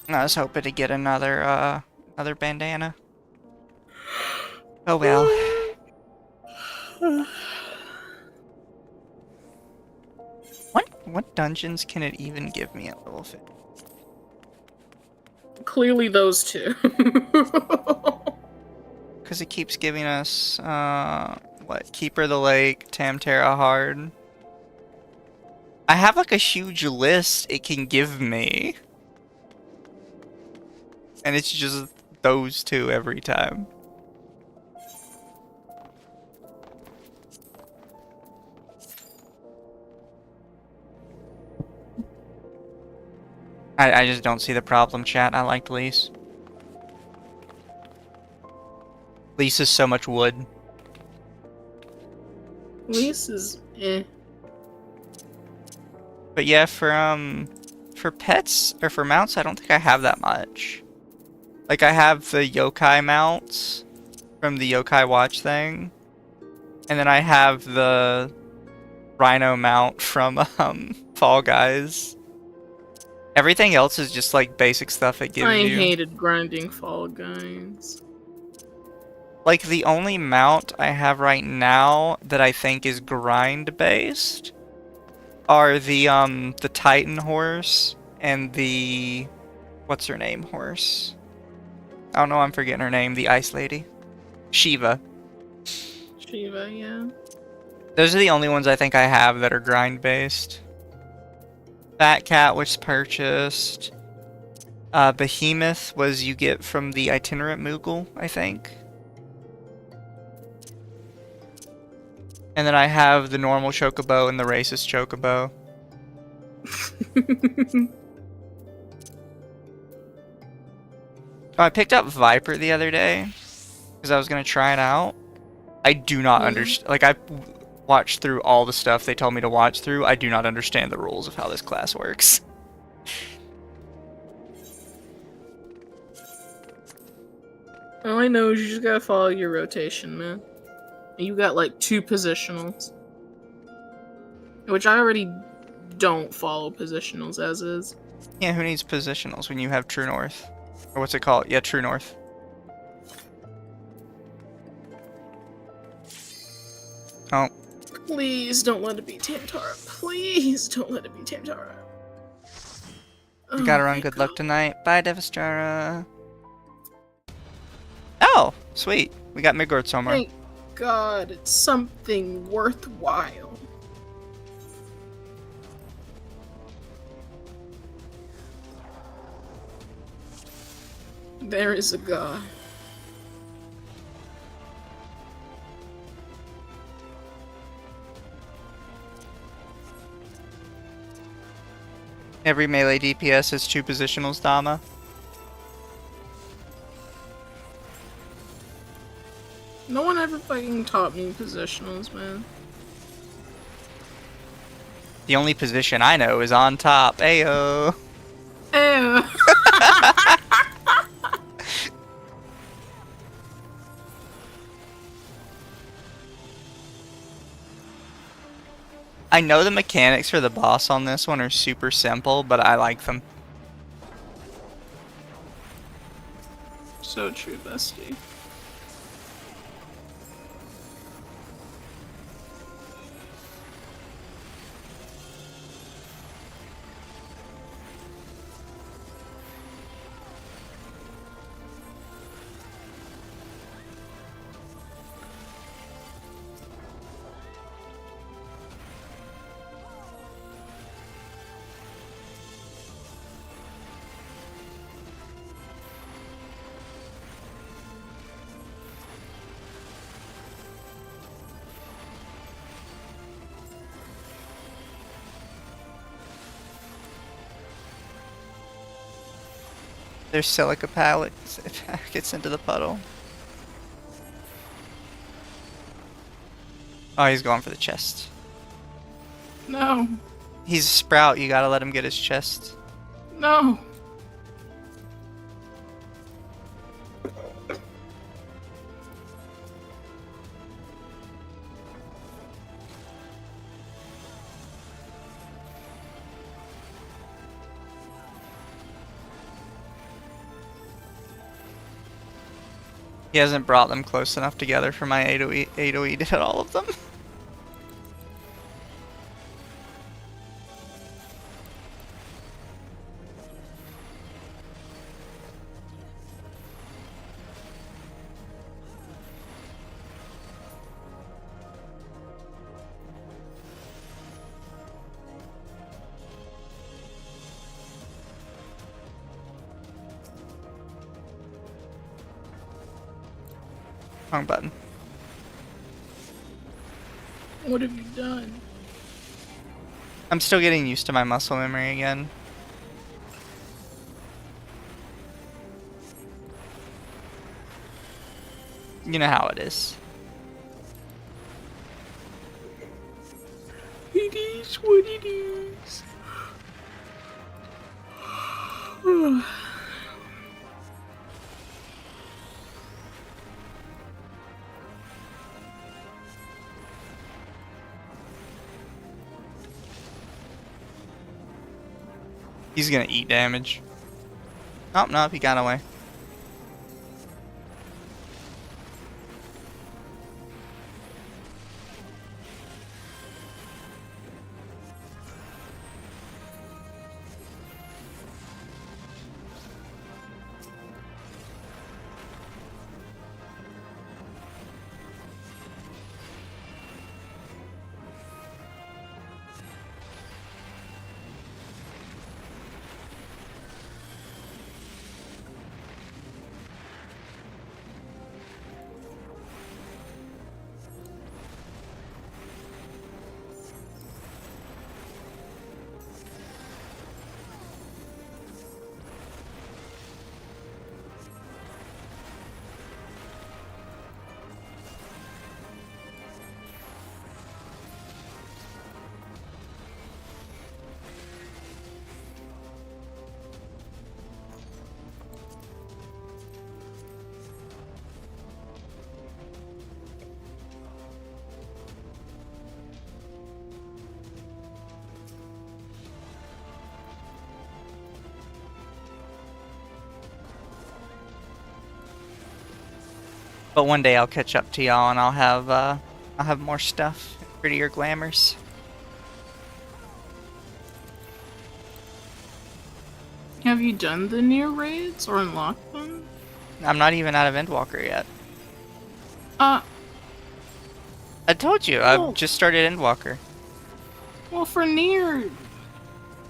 I was hoping to get another bandana. Oh well. What dungeons can it even give me at level 50? Clearly those two. Because it keeps giving us, what? Keeper of the Lake, Tamtara Hard. I have like a huge list it can give me. And it's just those two every time. I just don't see the problem, chat. I liked Lise. Lise is so much wood. Lise is eh. But yeah, for pets or for mounts, I don't think I have that much. Like I have the yokai mounts from the yokai watch thing, and then I have the rhino mount from Fall Guys. Everything else is just like basic stuff it gives you. I hated grinding Fall Guys. Like the only mount I have right now that I think is grind based are the Titan horse and the what's her name horse? I don't know, I'm forgetting her name. The ice lady. Shiva. Shiva, yeah. Those are the only ones I think I have that are grind based. Fat Cat was purchased. Behemoth was you get from the itinerant Moogle, I think. And then I have the normal Chocobo and the racist Chocobo. Oh, I picked up Viper the other day because I was going to try it out. I do not understand. Like, I watched through all the stuff they told me to watch through. I do not understand the rules of how this class works. All I know is you just gotta follow your rotation, man. And you got like 2 positionals. Which I already don't follow positionals as is. Yeah, who needs positionals when you have True North? Or what's it called? Yeah, True North. Oh. Please don't let it be Tamtara. Please don't let it be Tamtara. You gotta run good luck tonight. Bye, Devastrara. Oh, sweet. We got Midgard somewhere. Thank God, it's something worthwhile. There is a God. Every melee DPS has 2 positionals, Dama. No one ever fucking taught me positionals, man. The only position I know is on top. Ayo. Ew. I know the mechanics for the boss on this one are super simple, but I like them. So true, bestie. There's silica pallets. It gets into the puddle. Oh, he's going for the chest. No. He's a sprout. You gotta let him get his chest. No. He hasn't brought them close enough together for my AoE to hit all of them. Wrong button. What have you done? I'm still getting used to my muscle memory again. You know how it is. It is what it is. He's gonna eat damage. Oh, no, he got away. But one day I'll catch up to y'all and I'll have more stuff, prettier glamours. Have you done the near raids or unlocked them? I'm not even out of Endwalker yet. Uh, I told you, well, I've just started Endwalker. well, for near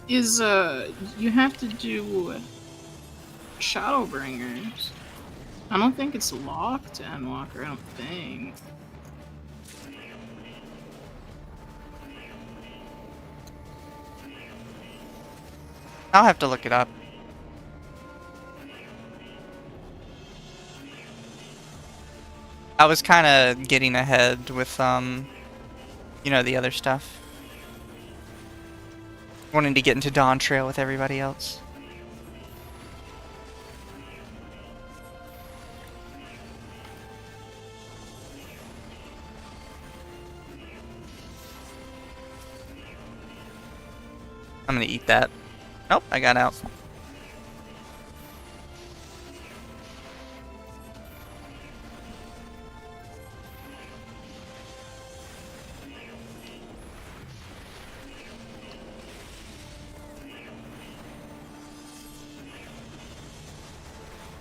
is you have to do Shadowbringers. I don't think it's locked to Endwalker. I don't think. I'll have to look it up. I was kind of getting ahead with, you know, the other stuff. Wanting to get into Dawn Trail with everybody else. I'm gonna eat that. Nope, I got out.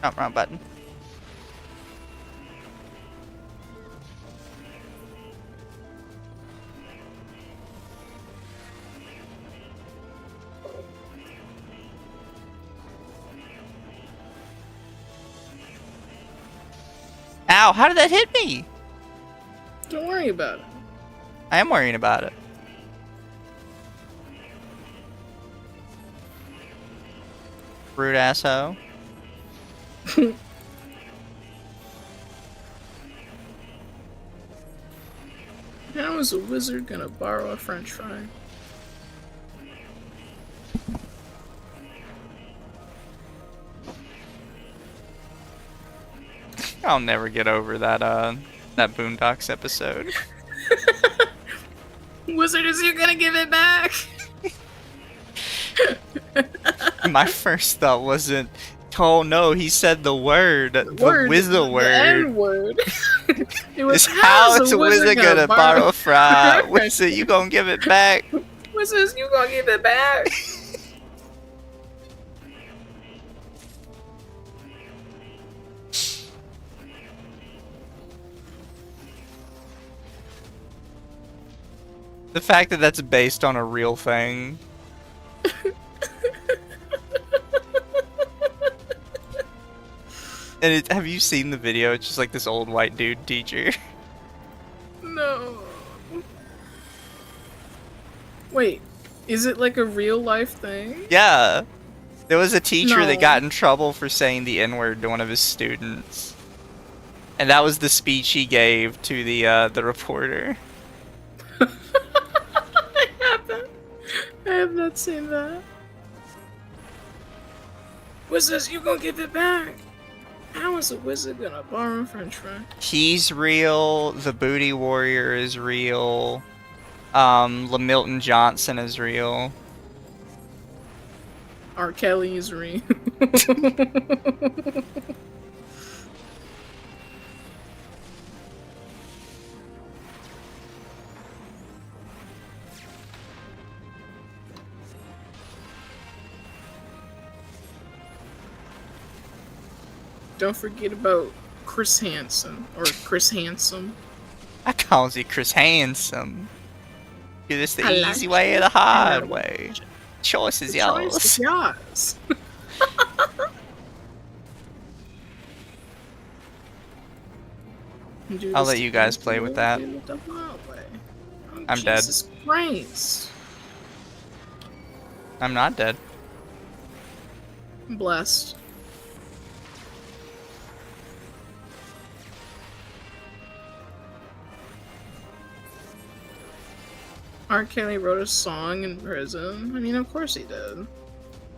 Oh, wrong button. Ow, how did that hit me? Don't worry about it. I am worrying about it. Rude asshole. How is a wizard gonna borrow a french fry? I'll never get over that that Boondocks episode. Wizard, is you gonna give it back? My first thought wasn't, oh no, he said the word, the wizard word. The N-word. It was how is a wizard gonna borrow a fry? Wizard, you gonna give it back? Wizard, you gonna give it back? The fact that that's based on a real thing. And have you seen the video? It's just like this old white dude teacher. No. Wait, is it like a real life thing? Yeah. There was a teacher No. that got in trouble for saying the N-word to one of his students. And that was the speech he gave to the reporter. I have not seen that. Wizards, you gonna give it back? How is a wizard gonna borrow a french fry? He's real. The Booty Warrior is real. Milton Johnson is real. R. Kelly is real. Don't forget about Chris Hansen, or Chris Handsome. I calls it Chris Handsome. Do this the I like easy way or the hard it. way. Choice is The choice is yours. yours. I'll let you guys play with that. I'm dead. Jesus Christ. I'm not dead. I'm blessed. R. Kelly wrote a song in prison. I mean, of course he did.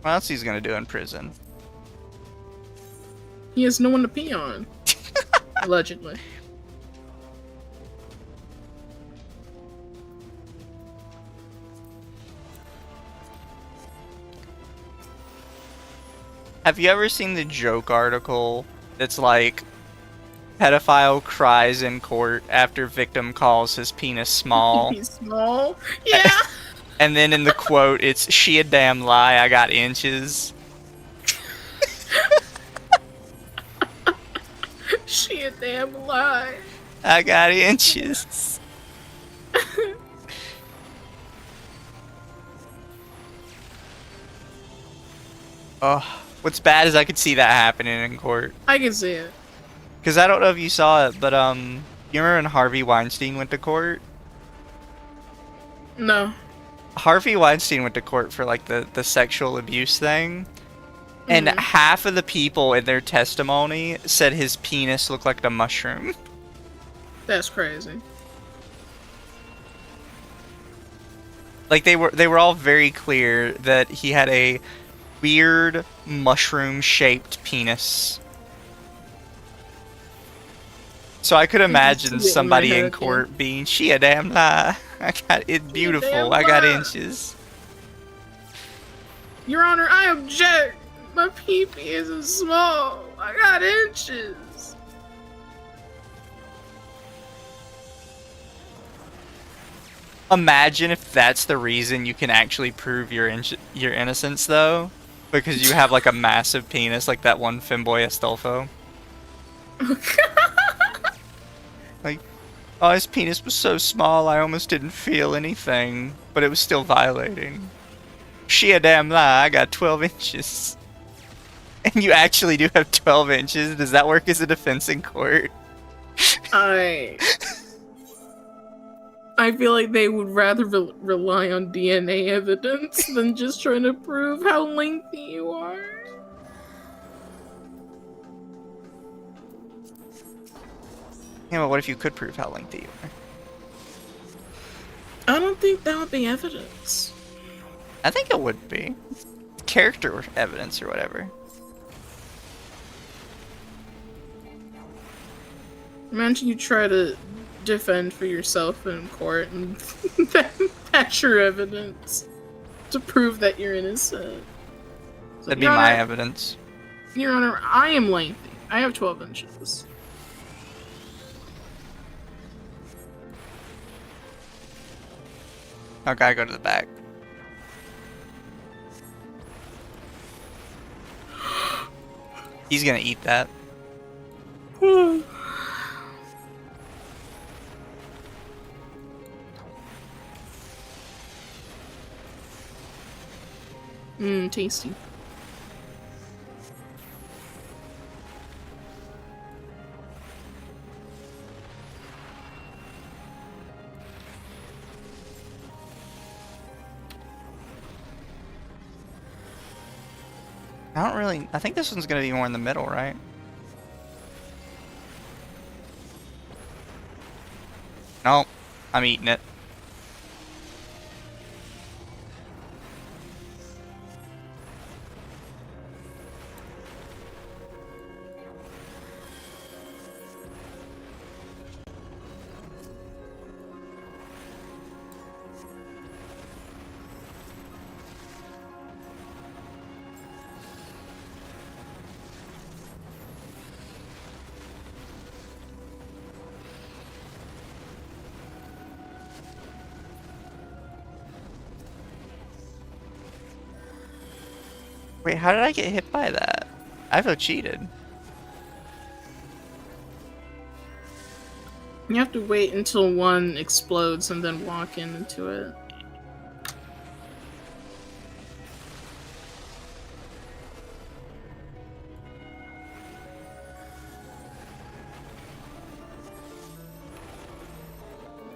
What else he's gonna do in prison? He has no one to pee on. Allegedly. Have you ever seen the joke article that's like, Pedophile cries in court after victim calls his penis small. He's small. Yeah. And then in the quote, it's, "She a damn lie, I got inches." She a damn lie. I got inches. Oh, what's bad is I could see that happening in court. I can see it. Because I don't know if you saw it, but, you remember when Harvey Weinstein went to court? No. Harvey Weinstein went to court for, like, the sexual abuse thing. And half of the people in their testimony said his penis looked like a mushroom. That's crazy. Like, they were all very clear that he had a weird mushroom-shaped penis. So I could imagine somebody in court being, "She a damn lie. I got it beautiful. I got inches." Your Honor, I object. My pee-pee isn't small. I got inches. Imagine if that's the reason you can actually prove your innocence, though, because you have like a massive penis, like that one femboy Astolfo. Like, oh, his penis was so small, I almost didn't feel anything, but it was still violating. She a damn lie, I got 12 inches. And you actually do have 12 inches? Does that work as a defense in court? I feel like they would rather rely on DNA evidence than just trying to prove how lengthy you are. Yeah, but what if you could prove how lengthy you are? I don't think that would be evidence. I think it would be. Character evidence or whatever. Imagine you try to defend for yourself in court and that's your evidence to prove that you're innocent. So, That'd be my evidence. Your Honor, I am lengthy. I have 12 inches. Okay, go to the back. He's gonna eat that. Tasty. I think this one's gonna be more in the middle, right? No, I'm eating it. Wait, how did I get hit by that? I feel cheated. You have to wait until one explodes and then walk into it.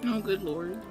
Oh, good lord.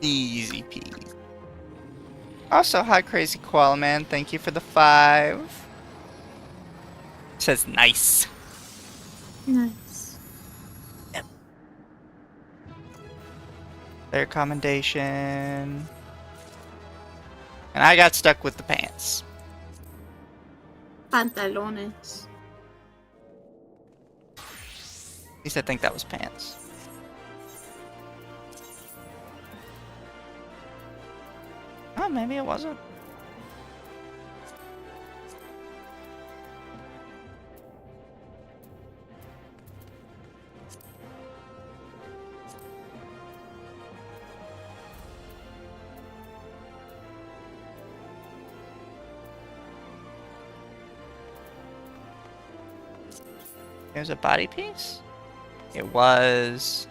Easy peasy. Also, hi Crazy Koala Man, thank you for the 5. Says nice. Nice. Yep. Their commendation. And I got stuck with the pants. Pantalones. At least I think that was pants. Oh, maybe it wasn't. It was a body piece? It was...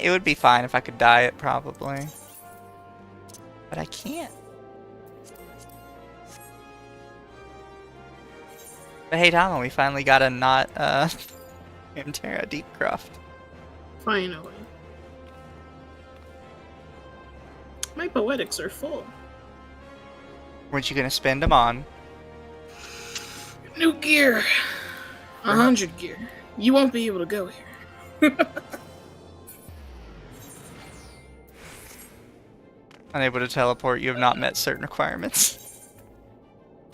it would be fine if I could dye it, probably. But I can't. But hey, Dama, we finally got a not, Terra Deepcroft. Finally. My poetics are full. Weren't you gonna spend them on? New gear. 100 gear. You won't be able to go here. Unable to teleport, you have not met certain requirements.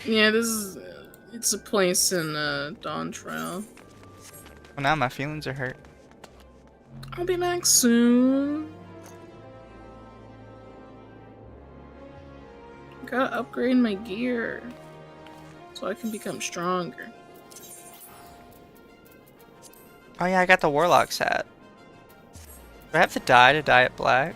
Yeah, this is... it's a place in, Dawn Trail. Well, now my feelings are hurt. I'll be back soon. Gotta upgrade my gear. So I can become stronger. Oh yeah, I got the Warlock's hat. Do I have to dye it black?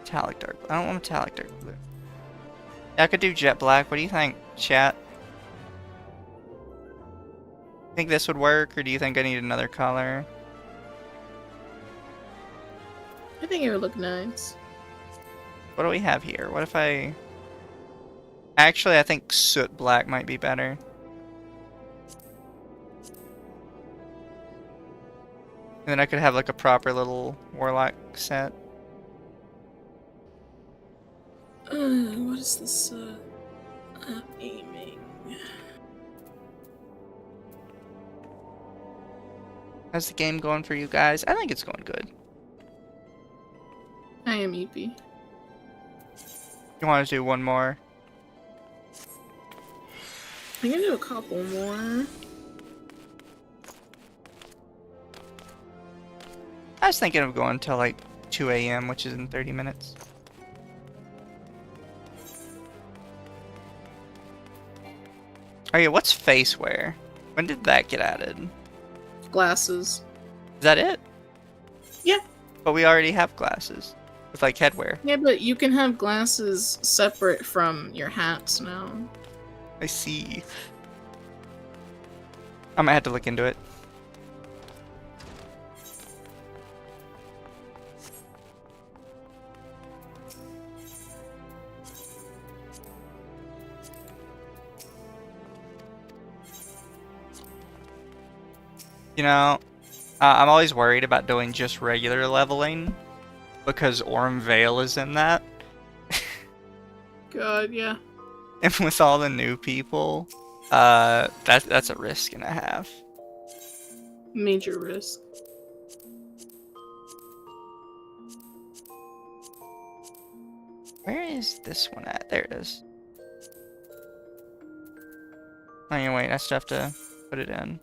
Metallic dark blue. I don't want metallic dark blue. Yeah, I could do jet black. What do you think, chat? Think this would work, or do you think I need another color? I think it would look nice. What do we have here? What if I... Actually, I think soot black might be better. And then I could have like a proper little Warlock set. What is this, I'm aiming. How's the game going for you guys? I think it's going good. I am EP. You want to do one more? I'm gonna do a couple more. I was thinking of going till like 2 a.m., which is in 30 minutes. Oh yeah, what's face wear? When did that get added? Glasses. Is that it? Yeah. But we already have glasses. With like headwear. Yeah, but you can have glasses separate from your hats now. I see. I might have to look into it. You know, I'm always worried about doing just regular leveling because Orm Vale is in that. God, yeah. And with all the new people, that's a risk and a half. Major risk. Where is this one at? There it is. Oh, yeah, wait, I still have to put it in.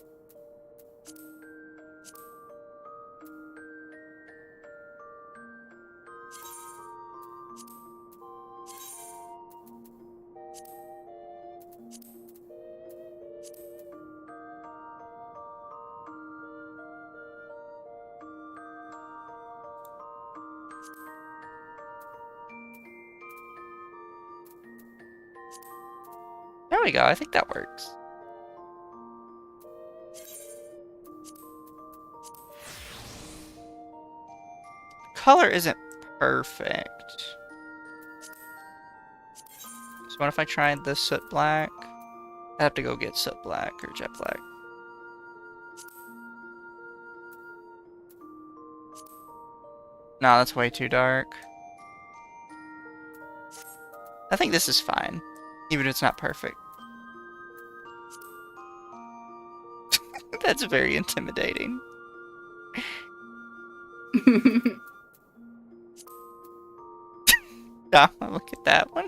There we go, I think that works. Color isn't perfect. So what if I tried the soot black? I have to go get soot black or jet black. No, that's way too dark. I think this is fine, even if it's not perfect. That's very intimidating. Dama, look at that one.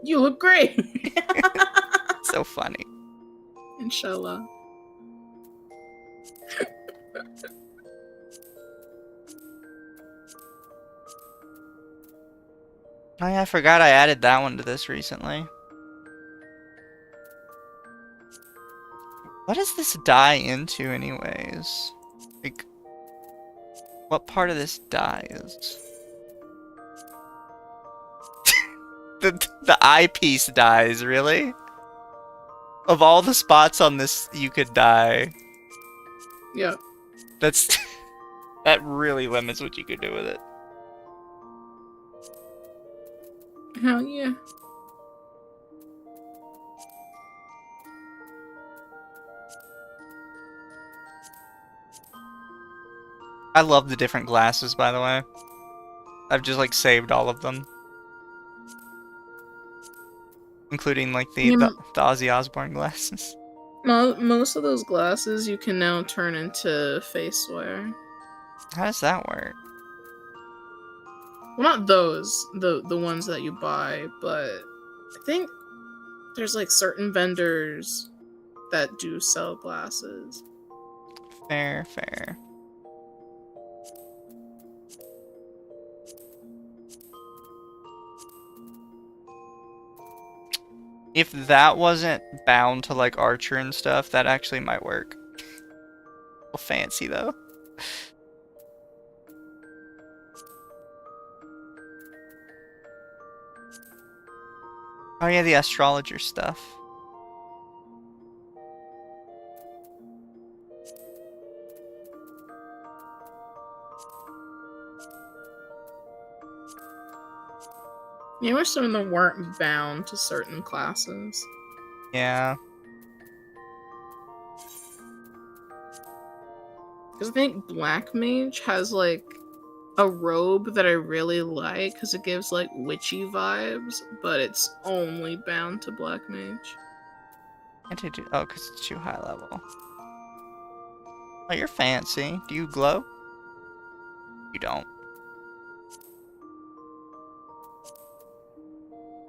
You look great. So funny. Inshallah. Oh yeah, I forgot I added that one to this recently. What does this dye into anyways? Like, what part of this dye is? the eyepiece dies, really? Of all the spots on this you could dye. Yeah. That's that really limits what you could do with it. Hell yeah. I love the different glasses, by the way. I've just like saved all of them. Including like the Ozzy Osbourne glasses. Most of those glasses you can now turn into face wear. How does that work? Well, not those, the ones that you buy, but I think there's like certain vendors that do sell glasses. Fair, fair. If that wasn't bound to like Archer and stuff, that actually might work. Well, fancy though. Oh yeah, the astrologer stuff. Yeah, I wish some of them weren't bound to certain classes. Yeah. Because I think Black Mage has like a robe that I really like because it gives like witchy vibes, but it's only bound to Black Mage. Oh, because it's too high level. Oh, you're fancy. Do you glow? You don't.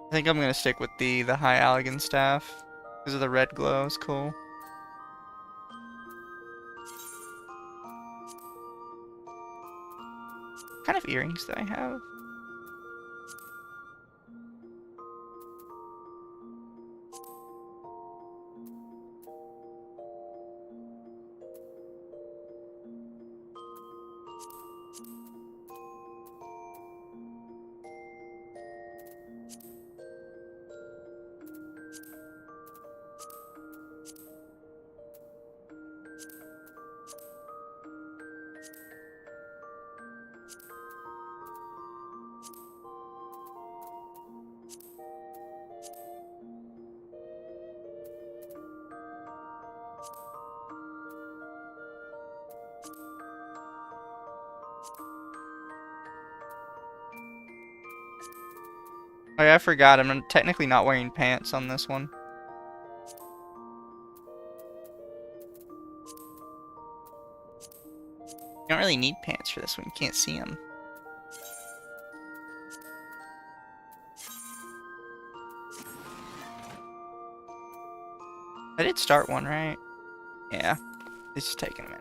I think I'm gonna stick with the high Allegan staff because of the red glow. It's cool. What kind of earrings do I have? Oh yeah, I forgot. I'm technically not wearing pants on this one. You don't really need pants for this one. You can't see them. I did start one, right? Yeah. It's just taking a minute.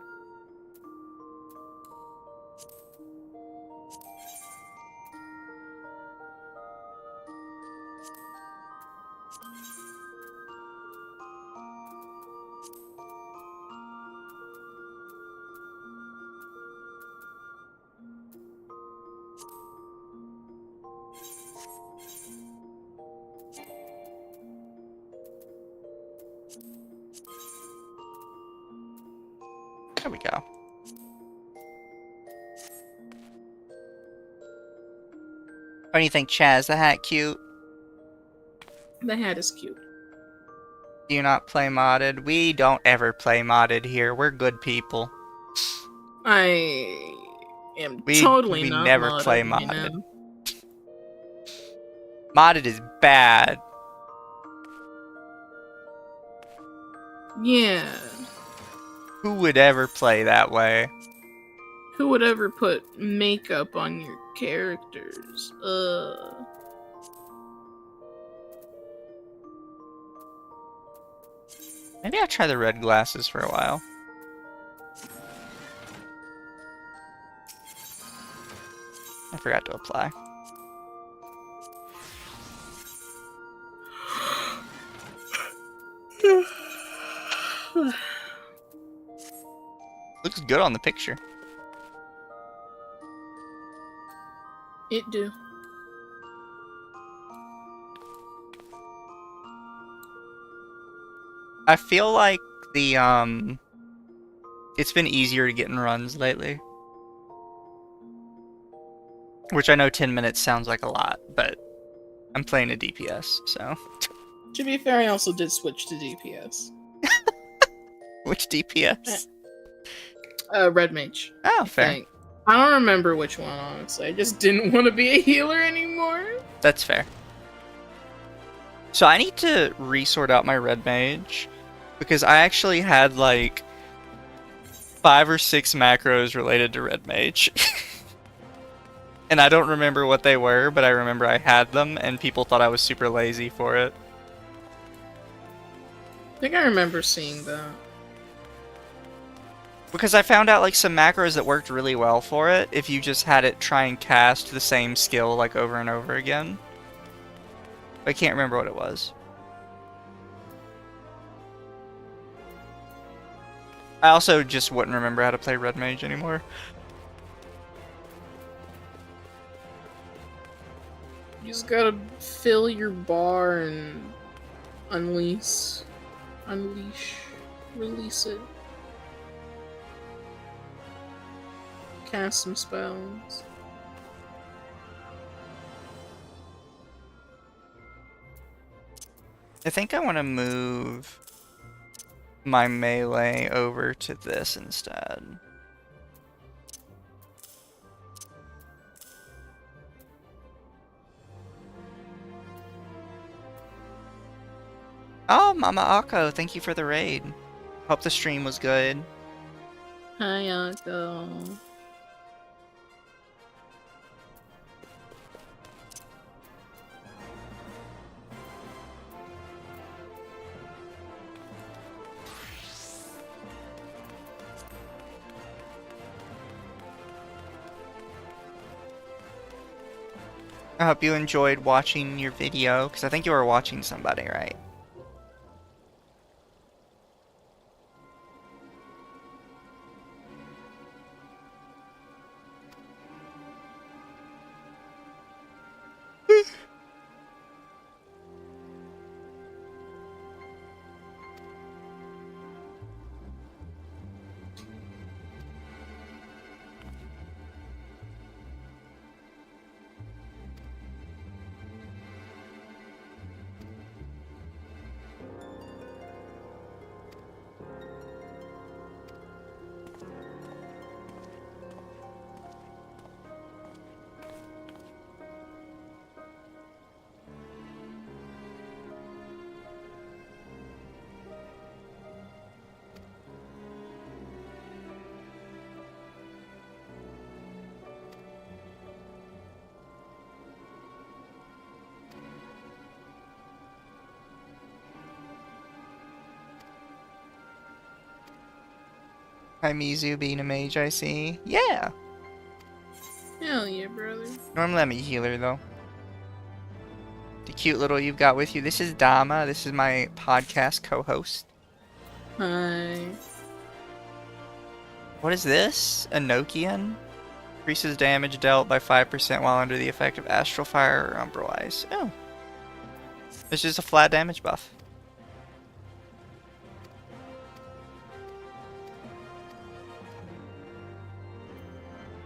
There we go. What do you think, Chaz? The hat cute? The hat is cute. Do you not play modded? We don't ever play modded here. We're good people. I am We totally not never modded, play you modded. know? Modded is bad. Yeah. Who would ever play that way? Who would ever put makeup on your characters? Maybe I'll try the red glasses for a while. I forgot to apply. Looks good on the picture. It do. I feel like the it's been easier to get in runs lately. Which I know 10 minutes sounds like a lot, but I'm playing a DPS, so. To be fair, I also did switch to DPS. Which DPS? Red Mage. Oh, I fair. think. I don't remember which one, honestly. I just didn't want to be a healer anymore. That's fair. So I need to resort out my red mage, because I actually had like 5 or 6 macros related to red mage. And I don't remember what they were, but I remember I had them, and people thought I was super lazy for it. I think I remember seeing that. Because I found out like some macros that worked really well for it if you just had it try and cast the same skill like over and over again. I can't remember what it was. I also just wouldn't remember how to play red mage anymore. You just gotta fill your bar and release it. Cast some spells. I think I want to move my melee over to this instead. Oh, Mama Akko, thank you for the raid. Hope the stream was good. Hi, Akko. I hope you enjoyed watching your video, because I think you were watching somebody, right? Hi Mizu being a mage, I see. Yeah! Hell yeah, brother. Normally I'm a healer, though. The cute little you've got with you. This is Dama. This is my podcast co-host. Hi. What is this? A Nokian? Increases damage dealt by 5% while under the effect of Astral Fire or Umbral Ice. Oh. It's just a flat damage buff.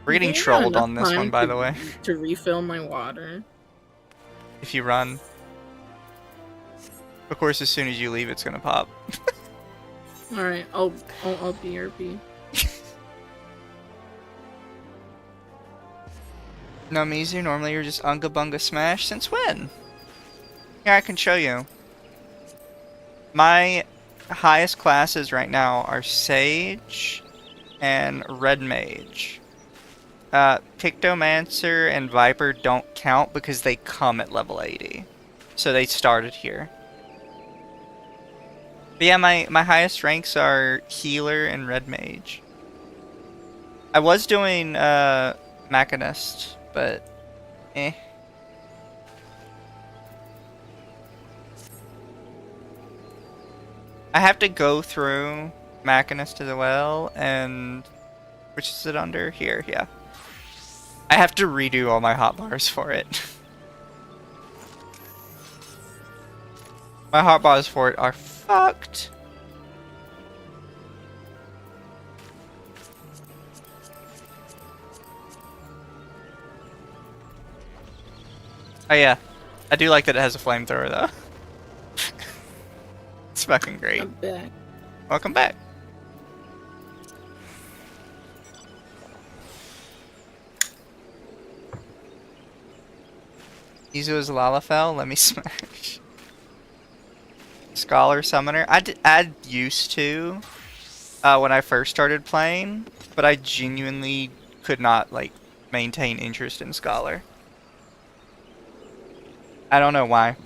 We're getting I think I got trolled enough on this time one, by the way. To refill my water. if you run. Of course, as soon as you leave, it's gonna pop. Alright, I'll BRB. No, Mizu, normally you're just Unga Bunga Smash. Since when? Here, I can show you. My highest classes right now are Sage and Red Mage. Pictomancer and Viper don't count because they come at level 80. So they started here. But yeah, my highest ranks are Healer and Red Mage. I was doing Machinist, but eh. I have to go through Machinist as well, and which is it under? Here, yeah. I have to redo all my hotbars for it. My hotbars for it are fucked. Oh yeah, I do like that it has a flamethrower though. It's fucking great. I'm back. Welcome back. Izu is Lalafell, let me smash. Scholar Summoner. I used to when I first started playing, but I genuinely could not like maintain interest in Scholar. I don't know why.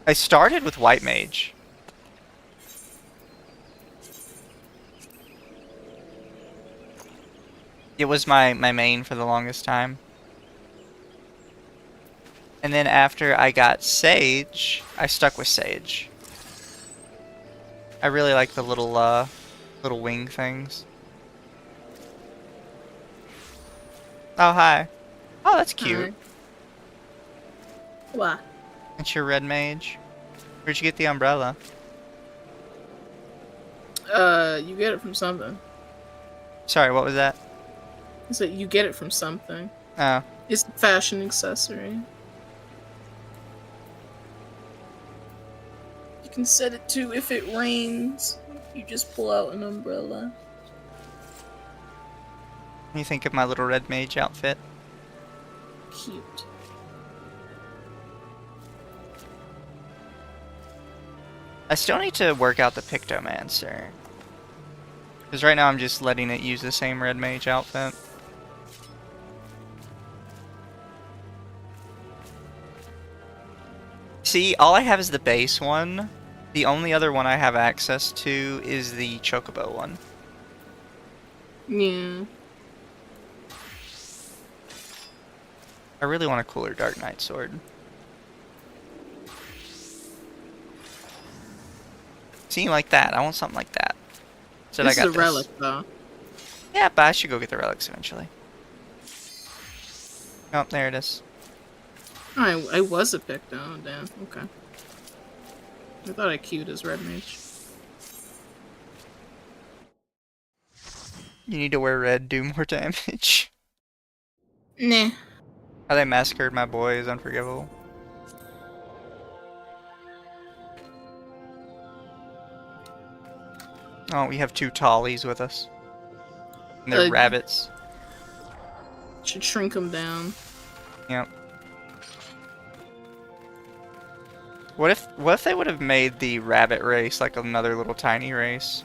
I started with White Mage. It was my main for the longest time. And then after I got Sage, I stuck with Sage. I really like the little wing things. Oh, hi. Oh, that's cute. What? It's your Red Mage. Where'd you get the umbrella? You get it from something. Sorry, what was that? Is that you get it from something? Oh. It's a fashion accessory. You can set it to if it rains, you just pull out an umbrella. What do you think of my little Red Mage outfit? Cute. I still need to work out the Pictomancer. Because right now I'm just letting it use the same Red Mage outfit. See, all I have is the base one. The only other one I have access to is the Chocobo one. Yeah. I really want a cooler Dark Knight sword. See, like that. I want something like that. So This I got is a relic, though. Yeah, but I should go get the relics eventually. Oh, there it is. I was a pick, though. Damn. Okay. I thought I queued as Red Mage. You need to wear red, do more damage. Nah. How they massacred my boy is unforgivable. Oh, we have two tallies with us. And they're rabbits. Should shrink them down. Yep. What if they would have made the rabbit race like another little tiny race?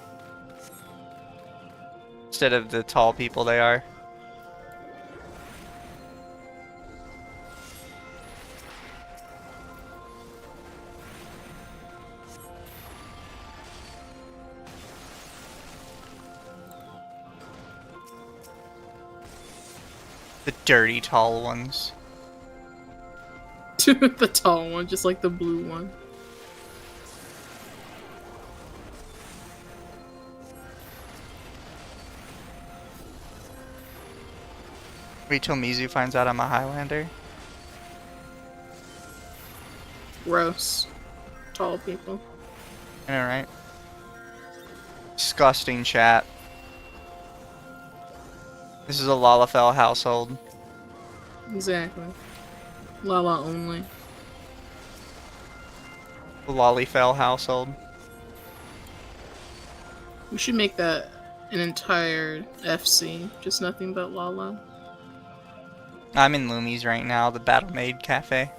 Instead of the tall people they are. The dirty tall ones. The tall one, just like the blue one. Wait till Mizu finds out I'm a Highlander. Gross. Tall people. I know, right? Disgusting chat. This is a Lalafell household. Exactly. Lala only. The Lollyfell household. We should make that an entire FC, just nothing but Lala. I'm in Lumi's right now, the Battle Maid Cafe.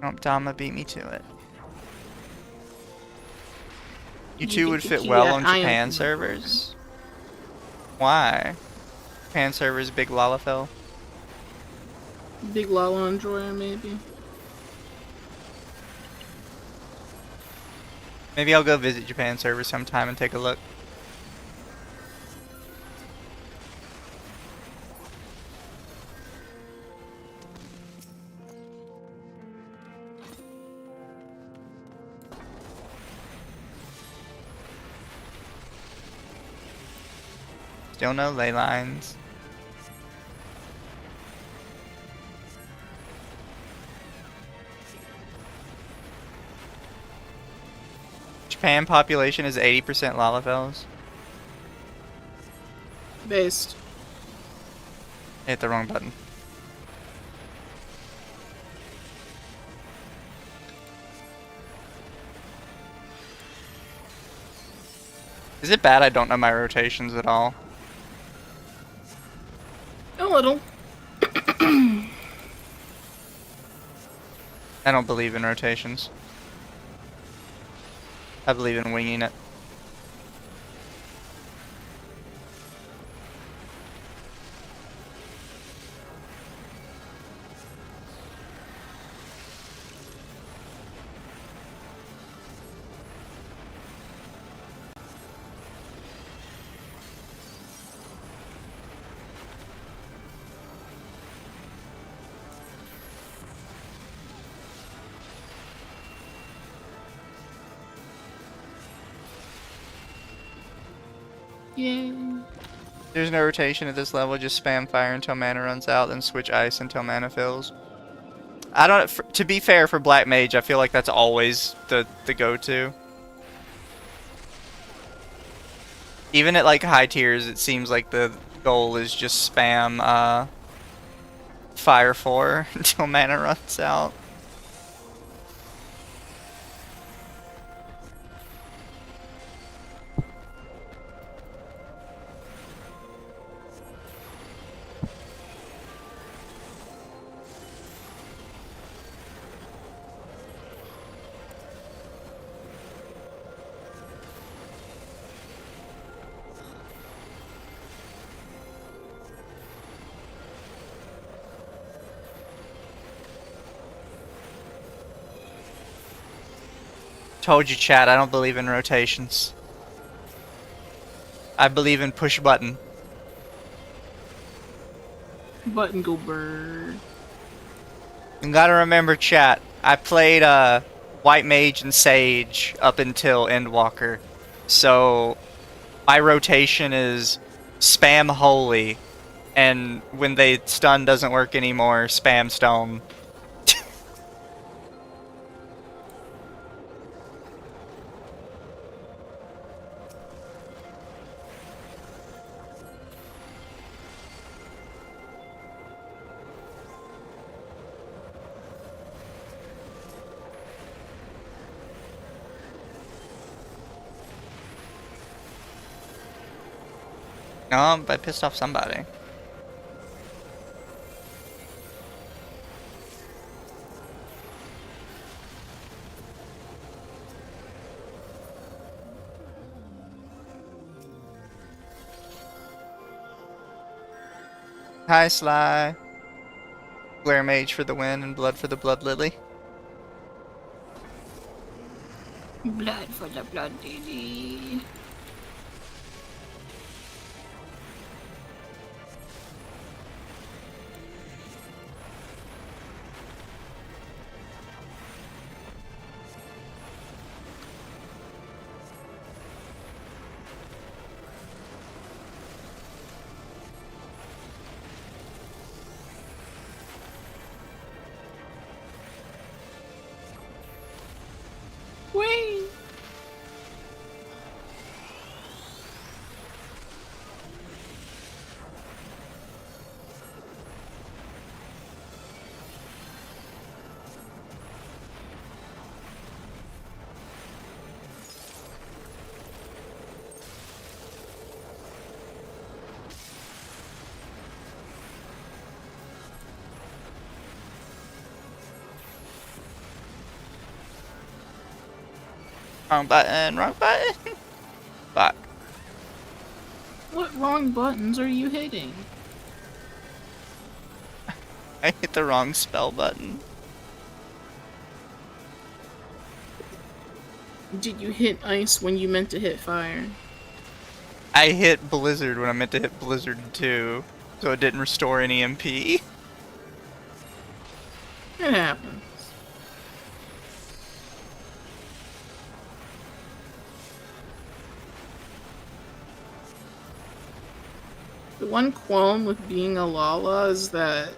Oh, Dama beat me to it. You two would fit well on Japan servers? Why? Japan servers, big Lalafell? Big Lala enjoyer, maybe. Maybe I'll go visit Japan servers sometime and take a look. Still no ley lines. Japan population is 80% Lalafells. Based. I hit the wrong button. Is it bad I don't know my rotations at all? A little. I don't believe in rotations. I believe in winging it. Yay. There's no rotation at this level, just spam fire until mana runs out, then switch ice until mana fills. I don't. To be fair, for Black Mage, I feel like that's always the go-to. Even at like high tiers, it seems like the goal is just spam fire 4 until mana runs out. Told you, chat, I don't believe in rotations. I believe in push button. Button go bird. You gotta remember, chat, I played White Mage and Sage up until Endwalker. So my rotation is spam Holy, and when they stun doesn't work anymore, spam Stone. No, I pissed off somebody. Hi, Sly. Glare Mage for the win and Blood for the Blood Lily. Blood for the blood lady. Wait. Wrong button, wrong button. Fuck. What wrong buttons are you hitting? I hit the wrong spell button. Did you hit ice when you meant to hit fire? I hit Blizzard when I meant to hit Blizzard 2, so it didn't restore any MP. It happens. The one qualm with being a Lala is that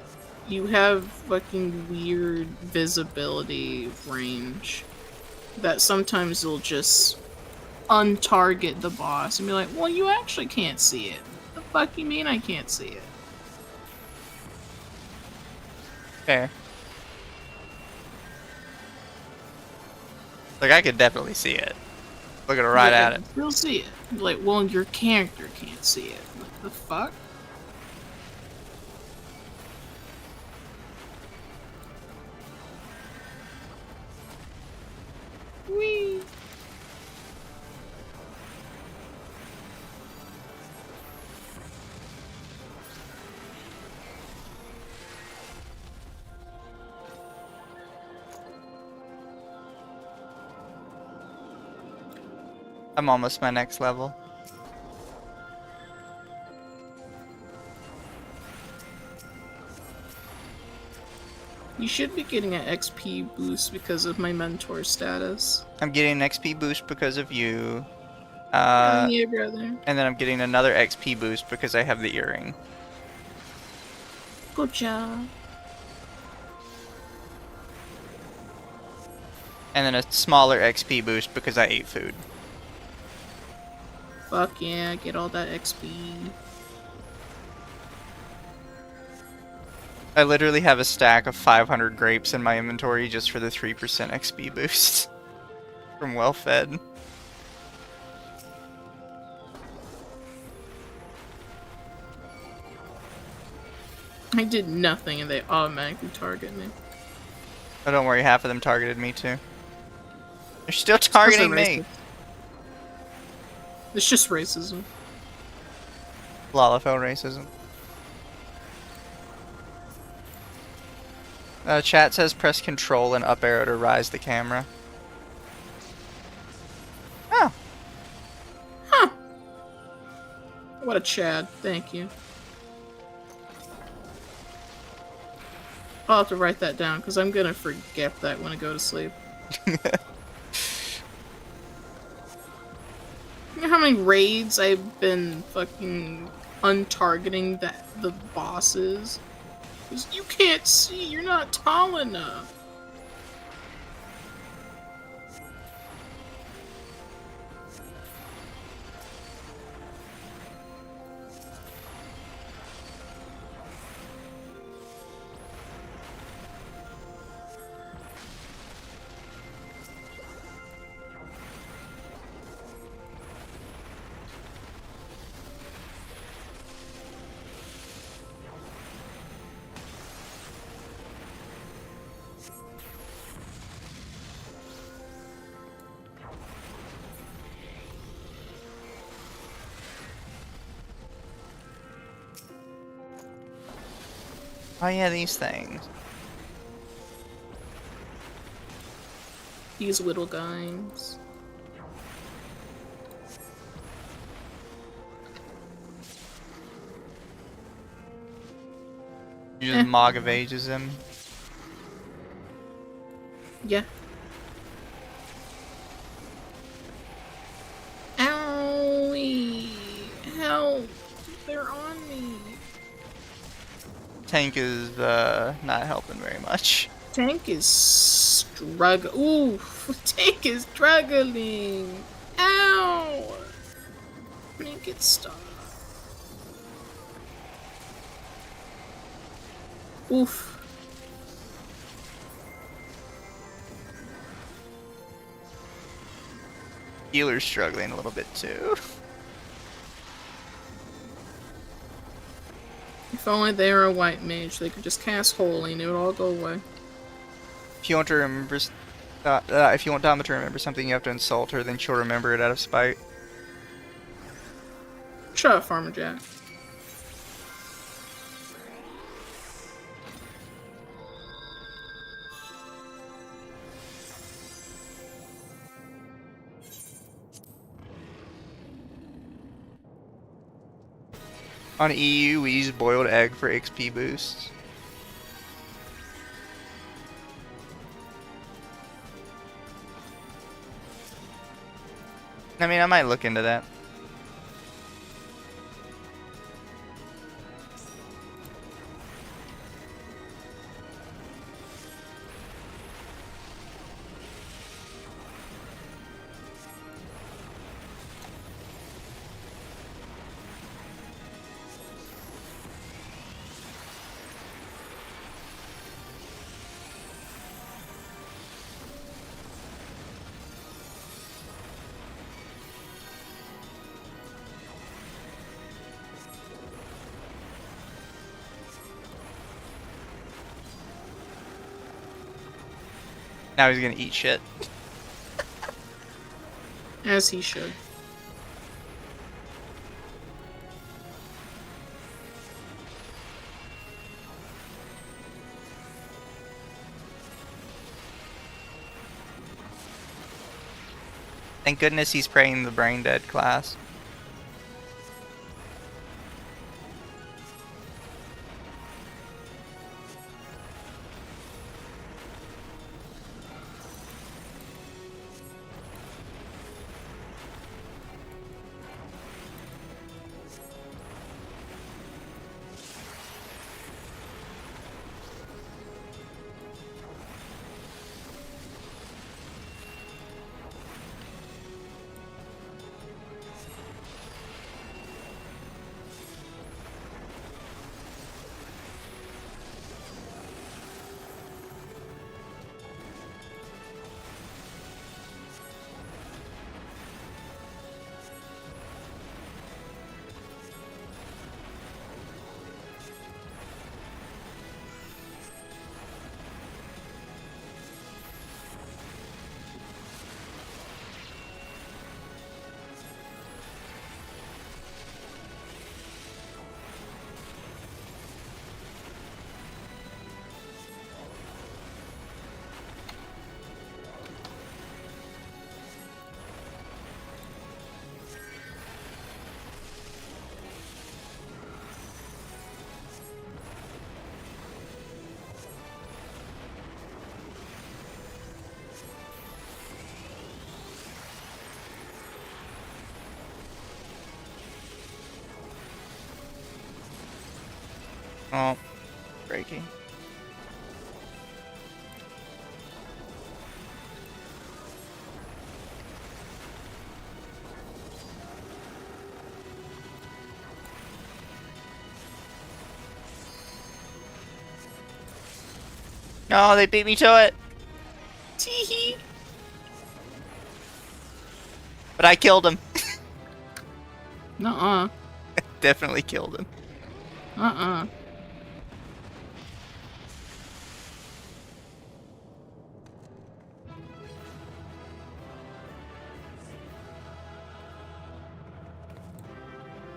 you have fucking weird visibility range. That sometimes you'll just untarget the boss and be like, well, you actually can't see it. What the fuck you mean I can't see it? Fair. Like, I could definitely see it. Looking right at it. You'll see it. Like, well, your character can't see it. What the fuck? Whee! I'm almost my next level. You should be getting an XP boost because of my mentor status. I'm getting an XP boost because of you. Yeah, brother. And then I'm getting another XP boost because I have the earring. Good job. And then a smaller XP boost because I ate food. Fuck yeah, get all that XP. I literally have a stack of 500 grapes in my inventory just for the 3% XP boost. From Well Fed. I did nothing and they automatically target me. Oh, don't worry, half of them targeted me too. They're still targeting me! It's just racism. Lalafell racism. Chat says press control and up arrow to rise the camera. Oh. Huh. What a Chad. Thank you. I'll have to write that down because I'm gonna forget that when I go to sleep. You know how many raids I've been fucking untargeting the bosses? 'Cause you can't see, you're not tall enough. Oh yeah, these things. These little guys. You just Mog of Ages him. Yeah. Owie! Help! They're on me. Tank is not helping very much. Tank is struggling. Ooh! Tank is struggling! Ow! Make it stop. Oof. Healer's struggling a little bit too. If only they were a white mage, they could just cast Holy and it would all go away. If you want to remember, if you want Dama to remember something, you have to insult her. Then she'll remember it out of spite. Shut up, Farmer Jack. On EU, we use boiled egg for XP boosts. I mean, I might look into that. Now he's gonna eat shit. As he should. Thank goodness he's praying the brain dead class. Oh, breaking. No, they beat me to it. Teehee. But I killed him. Nuh-uh. Definitely killed him. Uh-uh.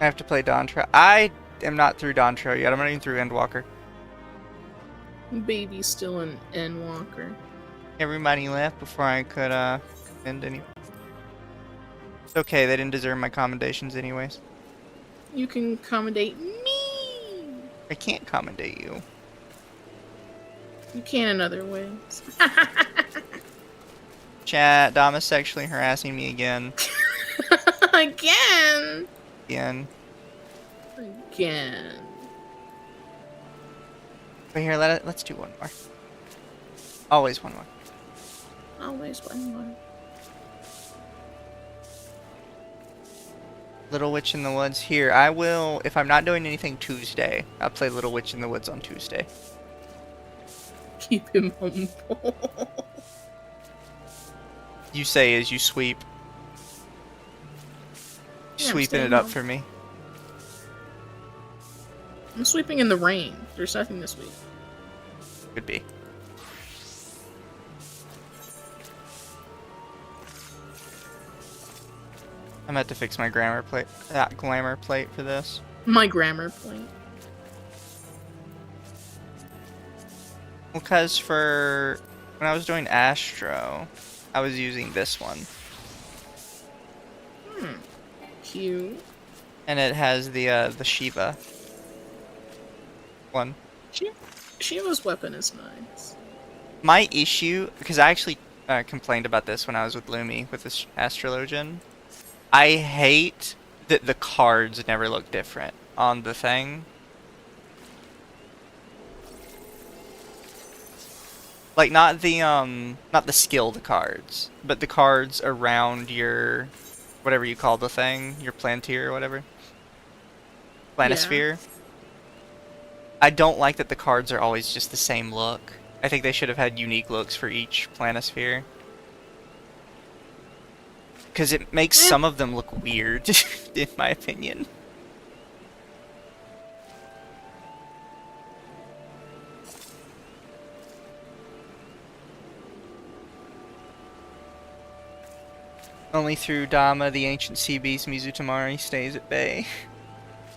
I have to play Dawn Trail. I am not through Dawn Trail yet. I'm not even through Endwalker. Baby's still an Endwalker. Everybody left before I could end any. It's okay, they didn't deserve my commendations anyways. You can accommodate me. I can't commendate you. You can in other ways. Chat, Dama's sexually harassing me again. Again. Again. Again. But here, let's do one more. Always one more. Always one more. Little Witch in the Woods. Here, I will, if I'm not doing anything Tuesday, I'll play Little Witch in the Woods on Tuesday. Keep him humble. You say as you sweep. Yeah, I'm Sweeping staying it up home. for me. I'm sweeping in the rain. There's nothing this week. Could be. I'm about to fix my glamour plate for this. My grammar point. Well, cause for when I was doing Astro, I was using this one, Cute. and it has the Shiva one. Shiva's weapon is nice. My issue, because I actually complained about this when I was with Lumi with this Astrologian, I hate that the cards never look different on the thing. Like not the skilled cards, but the cards around your whatever you call the thing, your plantier or whatever. Planisphere. I don't like that the cards are always just the same look. I think they should have had unique looks for each planisphere. Because it makes some of them look weird, in my opinion. Only through Dama, the ancient sea beast, Mizutamari stays at bay.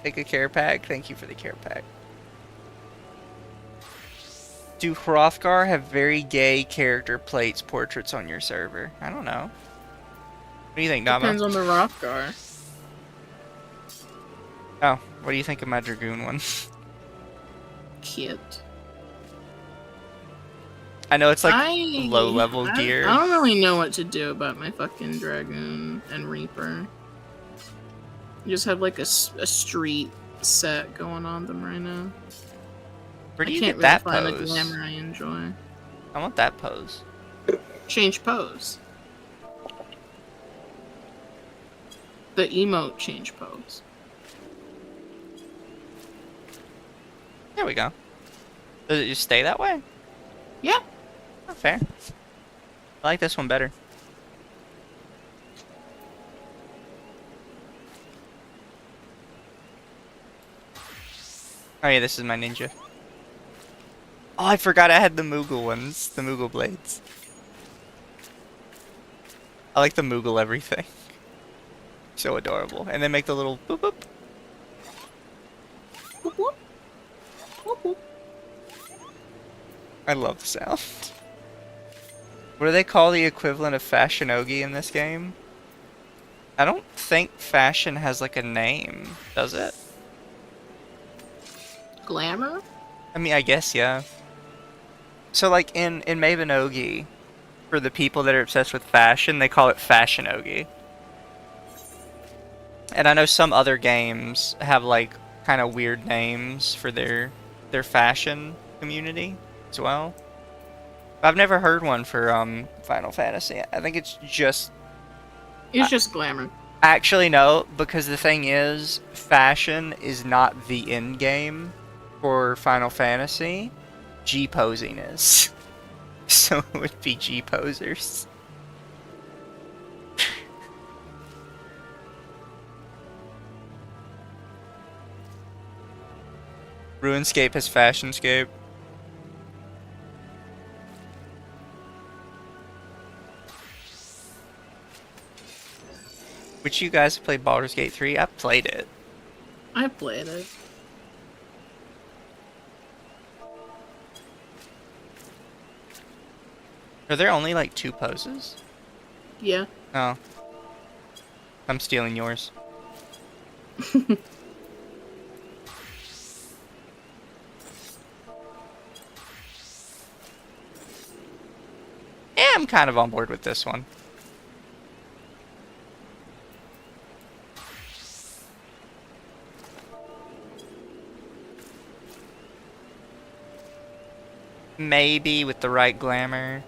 Take a care pack. Thank you for the care pack. Do Hrothgar have very gay character plates portraits on your server? I don't know. What do you think, Dama? Depends on the Rockgar. Oh, what do you think of my Dragoon one? Cute. I know it's like I- low-level I- gear. I don't really know what to do about my fucking Dragoon and Reaper. I just have like a street set going on them right now. Where do I you can't get that really find the pose? glamour I enjoy. I want that pose. Change pose. The emote change pose. There we go. Does it just stay that way? Yeah. Oh, fair. I like this one better. Oh yeah, this is my ninja. Oh, I forgot I had the Moogle ones. The Moogle blades. I like the Moogle everything. So adorable. And they make the little boop boop. Whoop, whoop. Whoop, whoop. I love the sound. What do they call the equivalent of Fashionogi in this game? I don't think Fashion has like a name, does it? Glamour? I mean, I guess, yeah. So like in Mabinogi, for the people that are obsessed with fashion, they call it Fashionogi. And I know some other games have like kind of weird names for their fashion community as well. But I've never heard one for Final Fantasy. I think it's just Just glamour. actually no, because the thing is, fashion is not the end game for Final Fantasy. G-posing is. So it would be G-posers. Runescape has Fashionscape. Which you guys have played Baldur's Gate 3? I've played it. I played it. Are there only like 2 poses? Yeah. Oh. I'm stealing yours. I'm kind of on board with this one. Maybe with the right glamour.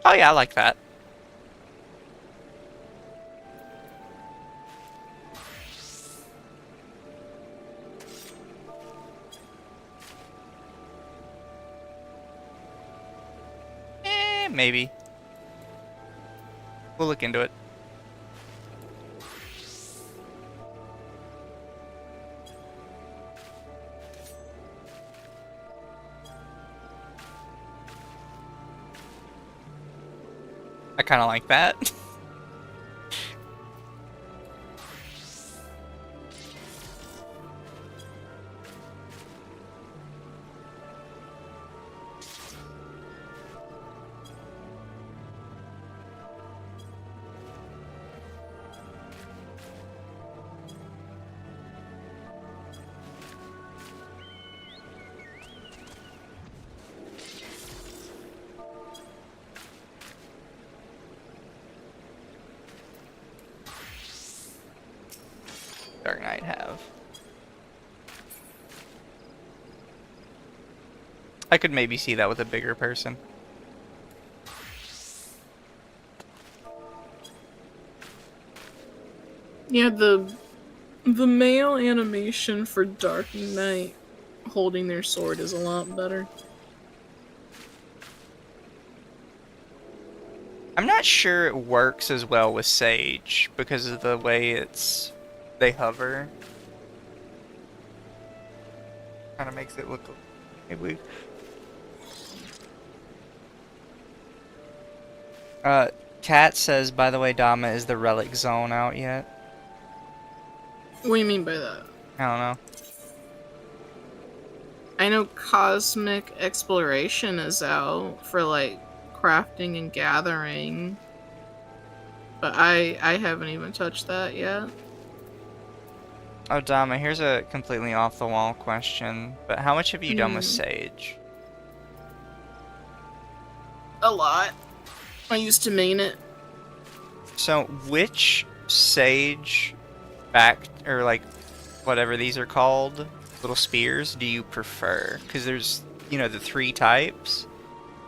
Oh yeah, I like that. Maybe. We'll look into it. I kind of like that. Dark Knight have. I could maybe see that with a bigger person. Yeah, the male animation for Dark Knight holding their sword is a lot better. I'm not sure it works as well with Sage because of the way they hover. Kind of makes it look maybe. Kat says, by the way, Dama, is the Relic Zone out yet? What do you mean by that? I don't know. I know Cosmic Exploration is out for like crafting and gathering, but I haven't even touched that yet. Oh, Dama, here's a completely off-the-wall question, but how much have you done with Sage? A lot. I used to main it. So, which Sage or like, whatever these are called, little spears, do you prefer? Because there's, the 3 types.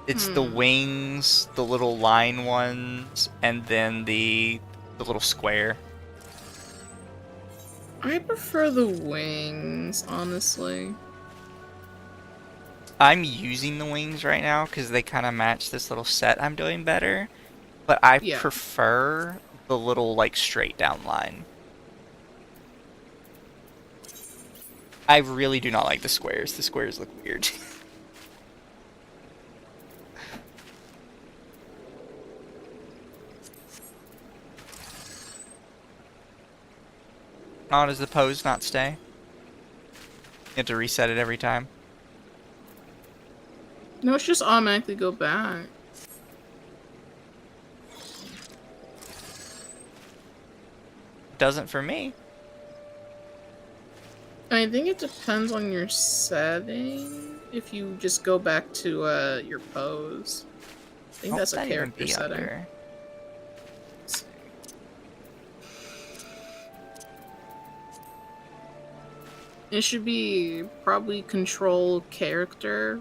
It's the wings, the little line ones, and then the little square. I prefer the wings, honestly. I'm using the wings right now because they kind of match this little set I'm doing better. But I prefer the little, like, straight down line. I really do not like the squares. The squares look weird. Oh, does the pose not stay? You have to reset it every time. No, it's just automatically go back. It doesn't for me. I think it depends on your setting. If you just go back to your pose. I think that's a character setting. Under? It should be probably control character,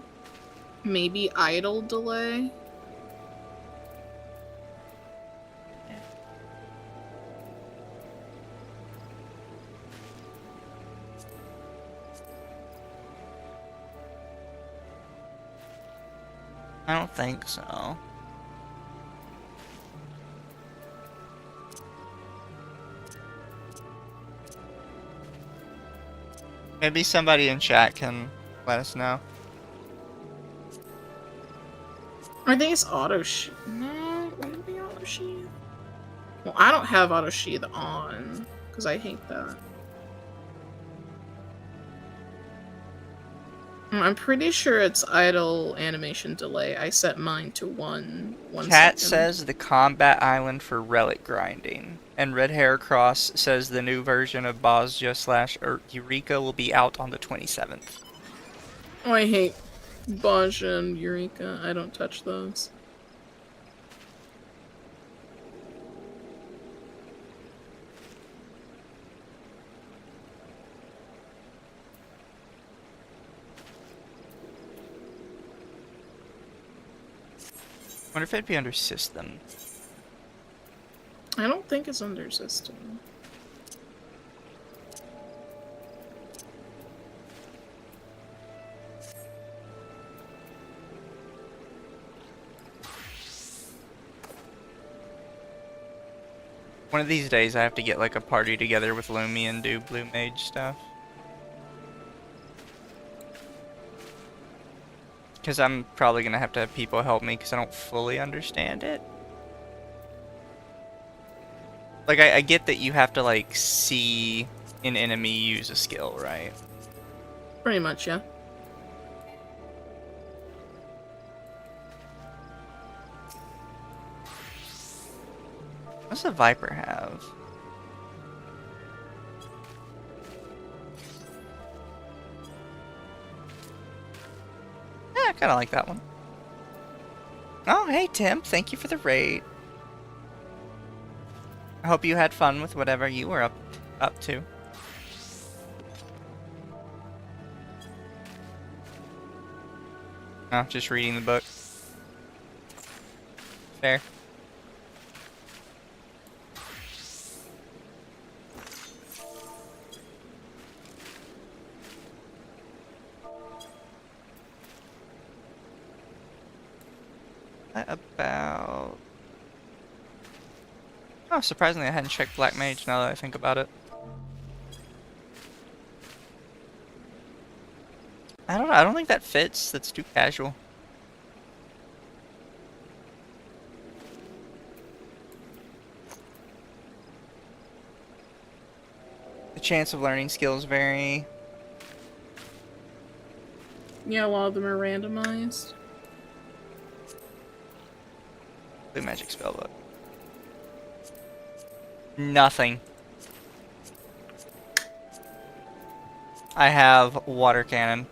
maybe idle delay. I don't think so. Maybe somebody in chat can let us know. I think it's auto sheath. No, would it be auto sheath? Well, I don't have auto sheath on because I hate that. I'm pretty sure it's idle animation delay. I set mine to one Cat second. says the combat island for relic grinding. And Red Hair Cross says the new version of Bozja / Eureka will be out on the 27th. Oh, I hate Bozja and Eureka. I don't touch those. Wonder if it'd be under system. I don't think it's under system. One of these days I have to get like a party together with Lumi and do Blue Mage stuff. Because I'm probably going to have people help me because I don't fully understand it. Like, I get that you have to, like, see an enemy use a skill, right? Pretty much, yeah. What's the Viper have? Yeah, I kind of like that one. Oh, hey, Tim. Thank you for the raid. I hope you had fun with whatever you were up to. Oh, just reading the book. Fair. About... Oh, surprisingly I hadn't checked Black Mage now that I think about it. I don't know, I don't think that fits. That's too casual. The chance of learning skills vary. Yeah, a lot of them are randomized. Blue Magic Spellbook. Nothing. I have Water Cannon.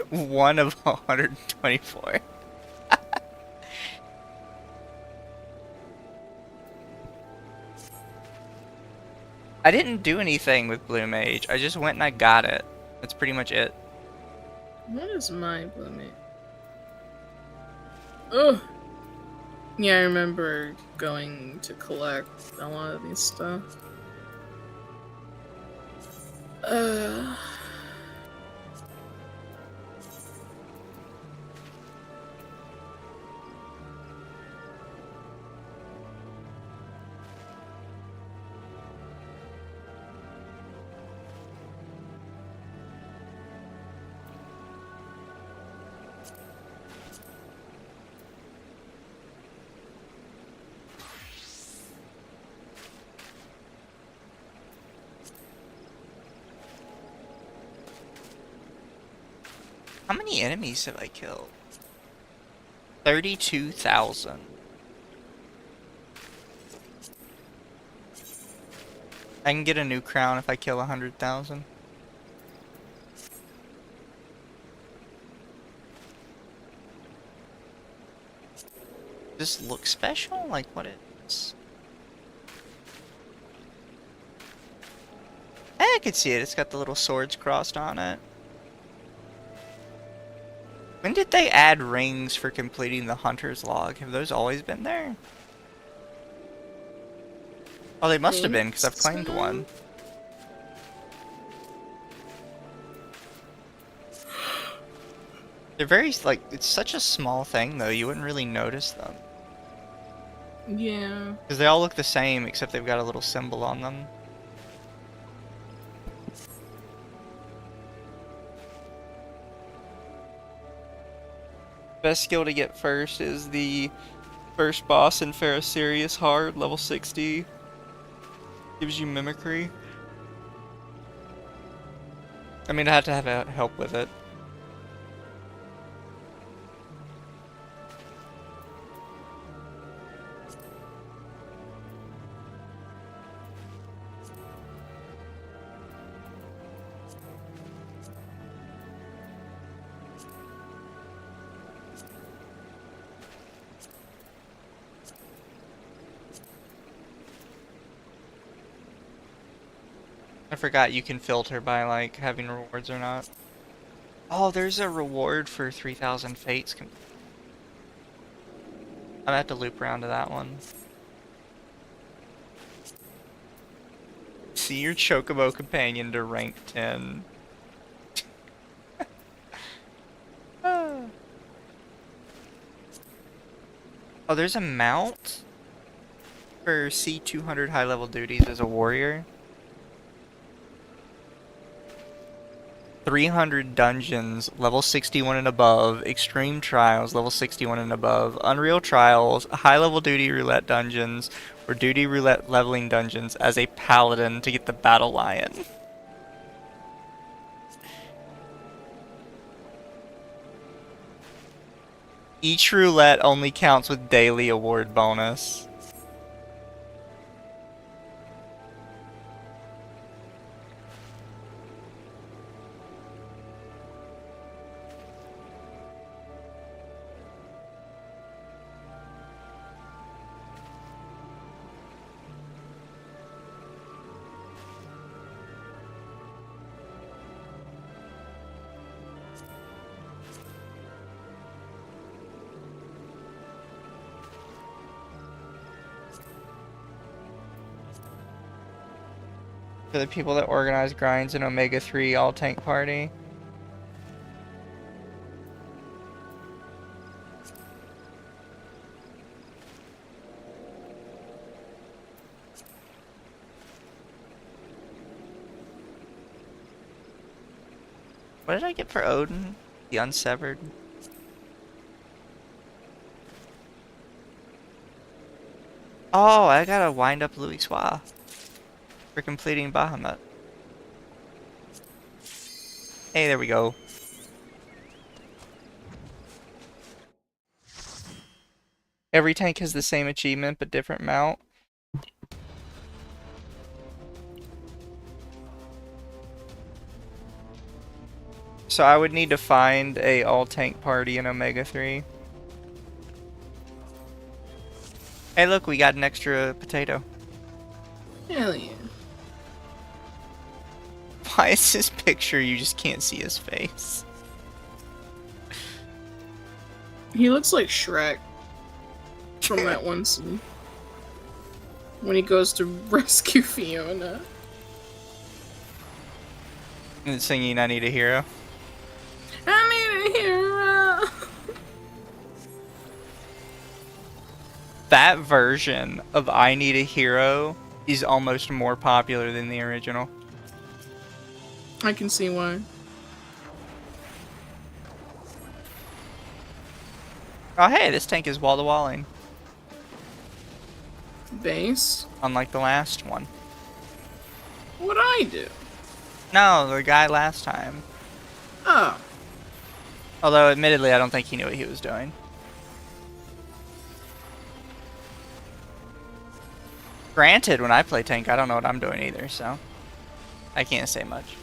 1 of 124. I didn't do anything with Blue Mage. I just went and I got it. That's pretty much it. What is my Blue Mage? Ugh. Yeah, I remember going to collect a lot of these stuff. How many enemies have I killed? 32,000. I can get a new crown if I kill 100,000. Does this look special? Like what is? I could see it. It's got the little swords crossed on it. When did they add rings for completing the hunter's log? Have those always been there? Oh, they must have been, because I've claimed one. They're very, like, it's such a small thing, though, you wouldn't really notice them. Yeah. Because they all look the same, except they've got a little symbol on them. Best skill to get first is the first boss in Ferrocerius Hard, level 60. Gives you mimicry. I mean, I had to have help with it. I forgot you can filter by, like, having rewards or not. Oh, there's a reward for 3,000 fates. I'm gonna have to loop around to that one. See your Chocobo companion to rank 10. Oh, there's a mount for C200 high level duties as a warrior. 300 dungeons, level 61 and above, extreme trials, level 61 and above, unreal trials, high level duty roulette dungeons, or duty roulette leveling dungeons as a paladin to get the battle lion. Each roulette only counts with daily award bonus. For the people that organize grinds in Omega 3 all tank party. What did I get for Odin? The Unsevered? Oh, I gotta wind up Louis Soir for completing Bahamut. Hey, there we go. Every tank has the same achievement but different mount. So I would need to find a all-tank party in Omega 3. Hey look, we got an extra potato. Hell yeah. Why is this picture you just can't see his face? He looks like Shrek from that one scene. When he goes to rescue Fiona. And singing I Need a Hero. I need a hero! That version of I Need a Hero is almost more popular than the original. I can see why. Oh hey, this tank is wall-to-walling. Base? Unlike the last one. What'd I do? No, the guy last time. Oh. Although, admittedly, I don't think he knew what he was doing. Granted, when I play tank, I don't know what I'm doing either, so I can't say much.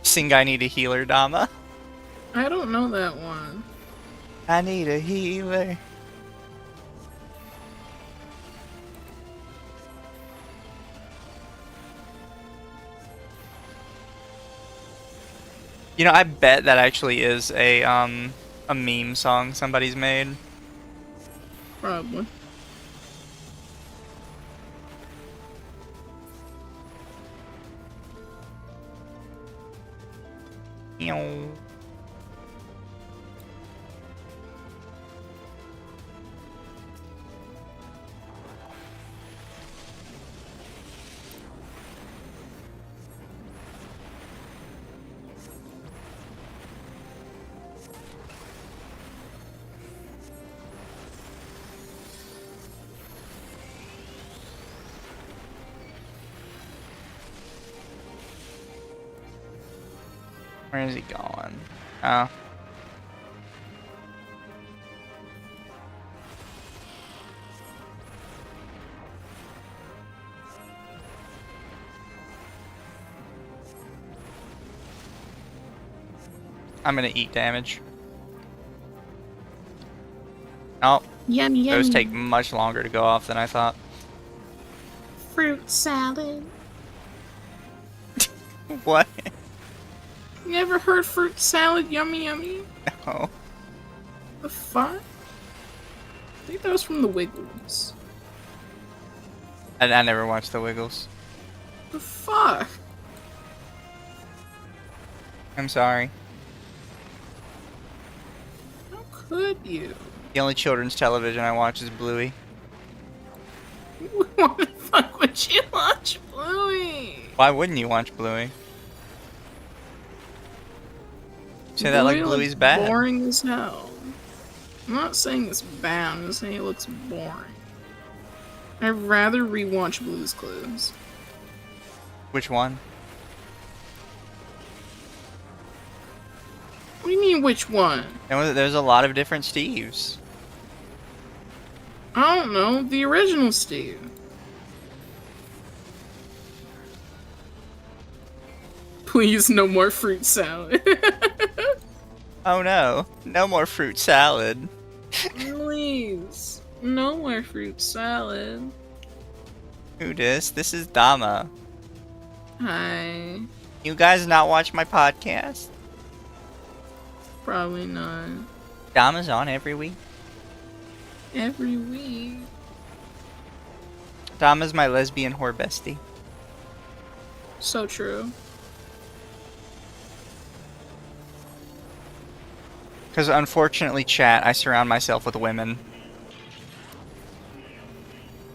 Sing I Need a Healer, Dama. I don't know that one. I need a healer. You know, I bet that actually is a meme song somebody's made. Probably. Ew. Where is he going? Oh. I'm gonna eat damage. Oh, Yummy, yummy. those take much longer to go off than I thought. Fruit salad. What? You ever heard fruit salad? Yummy, yummy. No. The fuck? I think that was from the Wiggles. I never watched The Wiggles. The fuck? I'm sorry. How could you? The only children's television I watch is Bluey. Why the fuck would you watch Bluey? Why wouldn't you watch Bluey? Say that like Bluey Bluey's looks bad. boring as hell. I'm not saying it's bad, I'm just saying it looks boring. I'd rather rewatch Blue's Clues. Which one? What do you mean, which one? There's a lot of different Steves. I don't know, the original Steve. Please, no more fruit salad. Oh no, no more fruit salad. Please, no more fruit salad. Who dis? This is Dama. Hi. You guys not watch my podcast? Probably not. Dama's on every week. Every week. Dama's my lesbian whore bestie. So true. Because unfortunately, chat, I surround myself with women.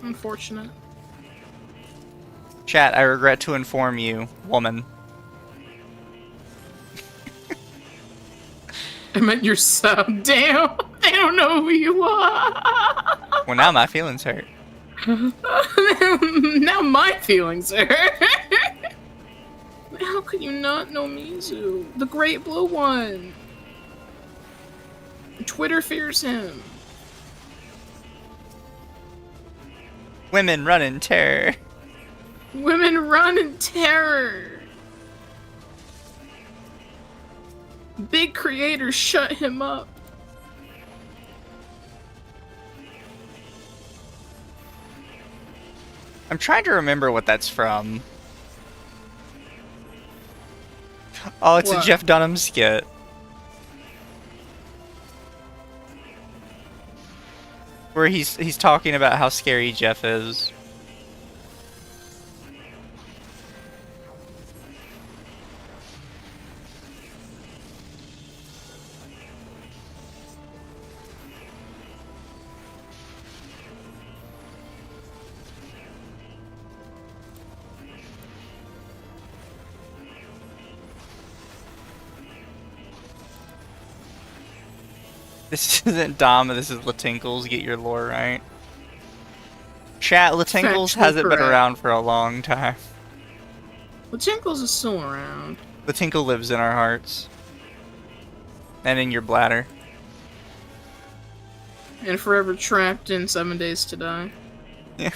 Unfortunate. Chat, I regret to inform you, woman. I meant yourself. Damn. They don't know who you are. Well, now my feelings hurt. Now my feelings hurt. How could you not know Mizu? The Great Blue One. Twitter fears him. Women run in terror. Women run in terror. Big creators shut him up. I'm trying to remember what that's from. Oh, it's What? a Jeff Dunham skit. Where he's talking about how scary Jeff is. This isn't Dama, this is Latinkles, get your lore right. Chat, Latinkles Factually hasn't been correct. around for a long time. Well, Tinkles is still around. Latinkle lives in our hearts. And in your bladder. And forever trapped in 7 Days to Die. Yeah.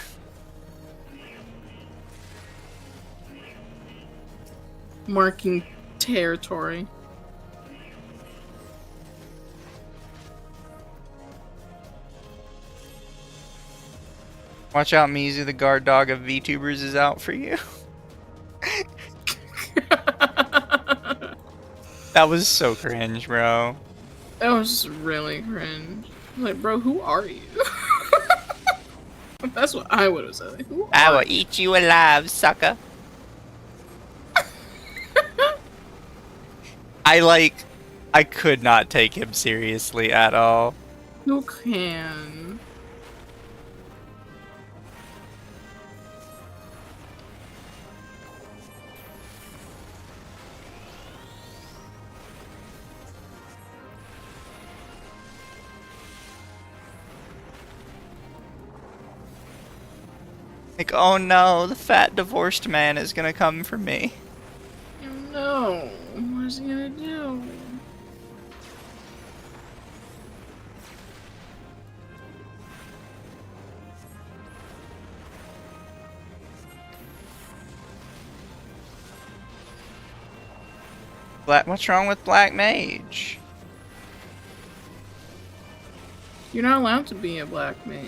Marking territory. Watch out, Mizu, the guard dog of VTubers is out for you. That was so cringe, bro. That was really cringe. Like, bro, who are you? That's what I would have said. Like, who I are will eat you alive, sucker. I could not take him seriously at all. Who can? Like, oh no, the fat divorced man is gonna come for me. No. What What's he gonna do? What's wrong with Black Mage? You're not allowed to be a black mage.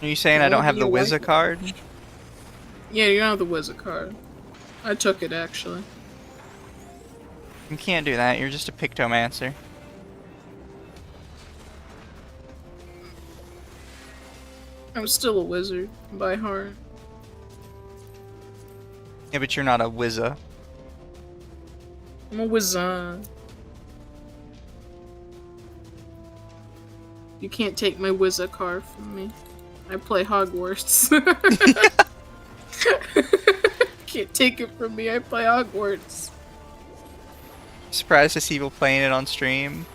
Are you saying You I don't won't have be the a white Wizard mage. card? Yeah, you don't have the wizard card. I took it actually. You can't do that. You're just a Pictomancer. I'm still a wizard by heart. Yeah, but you're not a Wizza. I'm a wizard. You can't take my wizard card from me. I play Hogwarts. Can't take it from me. I play Hogwarts. Surprised to see people playing it on stream.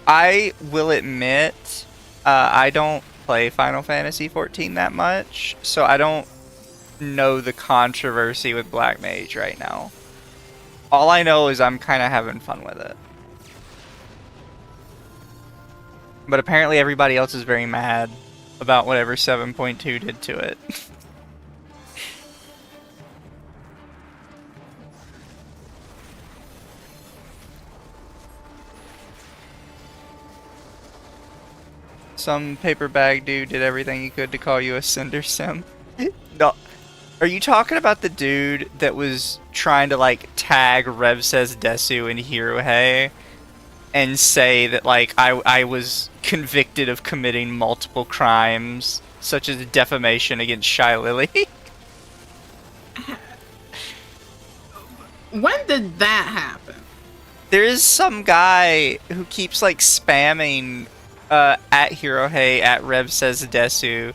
I will admit, I don't play Final Fantasy XIV that much, so I don't know the controversy with Black Mage right now. All I know is I'm kind of having fun with it. But apparently everybody else is very mad about whatever 7.2 did to it. Some paper bag dude did everything he could to call you a Cinder Sim. No. Are you talking about the dude that was trying to like tag Rev Says Desu in Hirohei and say that like I was convicted of committing multiple crimes such as defamation against Shy Lily? When did that happen? There is some guy who keeps like spamming at Hirohei at Rev Says Desu,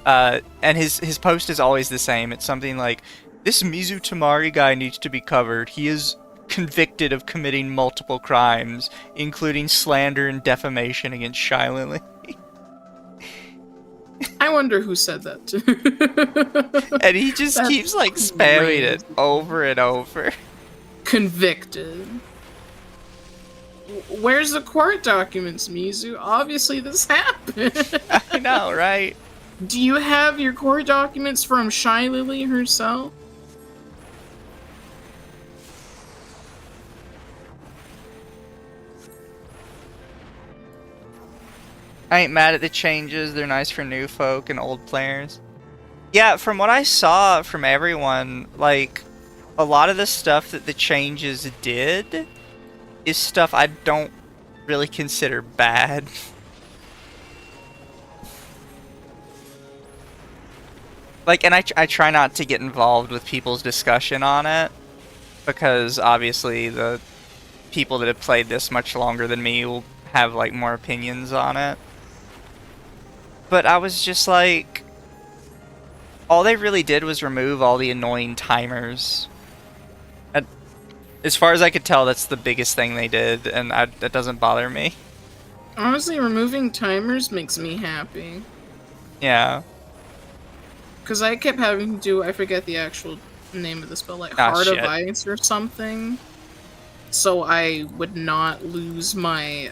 and his post is always the same. It's something like, "This Mizu Tamari guy needs to be covered. He is convicted of committing multiple crimes, including slander and defamation against Shy Lily." I wonder who said that to. And he just That's keeps like spamming it over and over. Convicted. Where's the court documents, Mizu? Obviously this happened. I know, right? Do you have your court documents from Shy Lily herself? I ain't mad at the changes. They're nice for new folk and old players. Yeah, from what I saw from everyone, like, a lot of the stuff that the changes did is stuff I don't really consider bad. Like, and I try not to get involved with people's discussion on it, because obviously the people that have played this much longer than me will have, like, more opinions on it. But I was just like, all they really did was remove all the annoying timers. As far as I could tell, that's the biggest thing they did, and that doesn't bother me. Honestly, removing timers makes me happy. Yeah. Because I kept having to do, I forget the actual name of the spell, like Heart of Ice or something. So I would not lose my,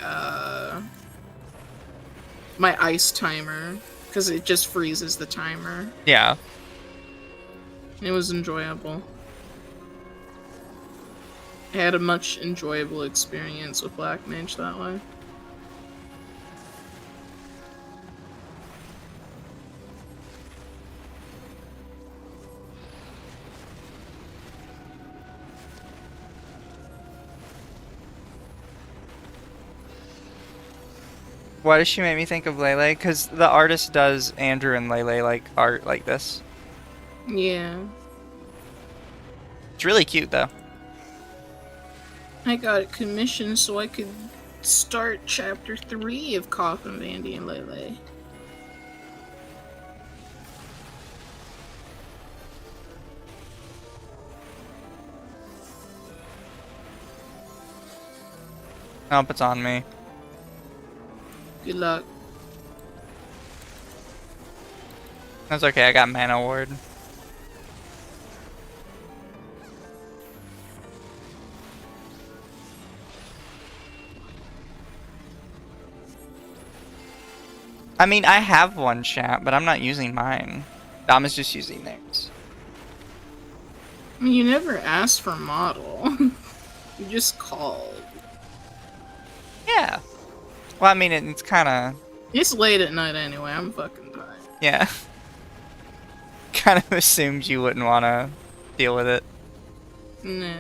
my ice timer. Because it just freezes the timer. Yeah. It was enjoyable. I had a much enjoyable experience with Black Mage that way. Why does she make me think of Lele? Because the artist does Andrew and Lele like art like this. Yeah. It's really cute though. I got it commissioned so I could start chapter 3 of Coffin, Vandy, and Lele. Nope, it's on me. Good luck. That's okay, I got Mana Ward. I mean, I have one chat, but I'm not using mine. Dama's just using theirs. I mean, you never asked for model. You just called. Yeah. Well, I mean, it's kind of... It's late at night anyway, I'm fucking tired. Yeah. Kind of assumed you wouldn't want to deal with it. Nah.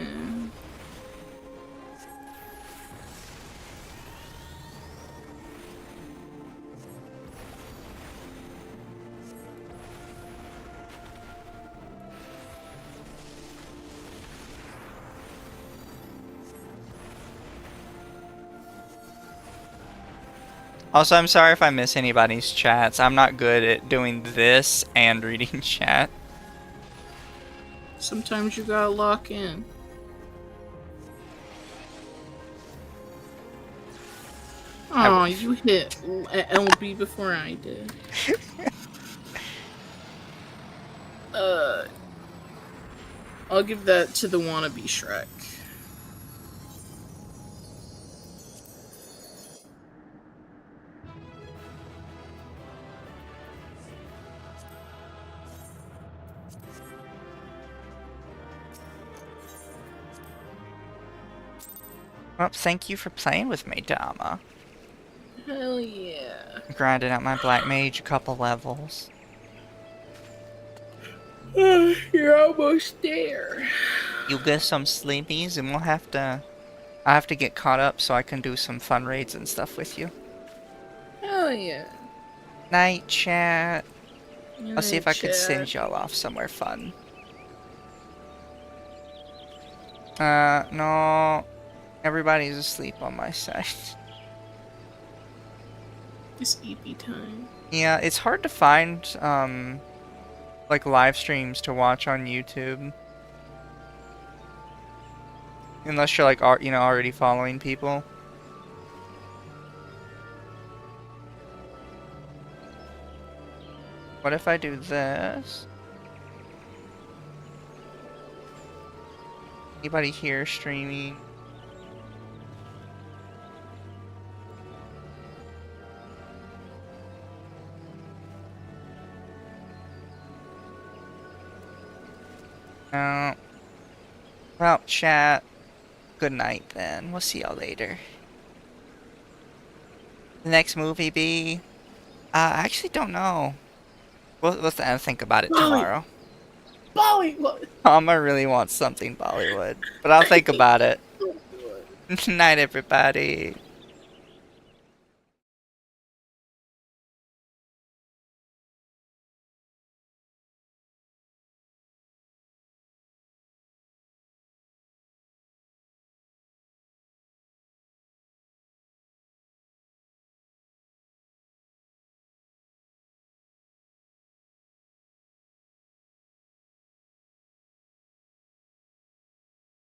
Also, I'm sorry if I miss anybody's chats. I'm not good at doing this and reading chat. Sometimes you gotta lock in. Oh, you hit LB before I did. I'll give that to the wannabe Shrek. Well, thank you for playing with me, Dama. Hell yeah. Grinding out my Black Mage a couple levels. You're almost there. You'll get some sleepies and I have to get caught up so I can do some fun raids and stuff with you. Hell yeah. Night chat. I'll see if I can send y'all off somewhere fun. No. Everybody's asleep on my side. It's EP time. Yeah, it's hard to find, like live streams to watch on YouTube. Unless you're like, already following people. What if I do this? Anybody here streaming? No. Well, chat. Good night then. We'll see y'all later. The next movie be? I actually don't know. We'll think about it tomorrow. Bollywood! Mama really wants something Bollywood, but I'll think about it. Night, everybody.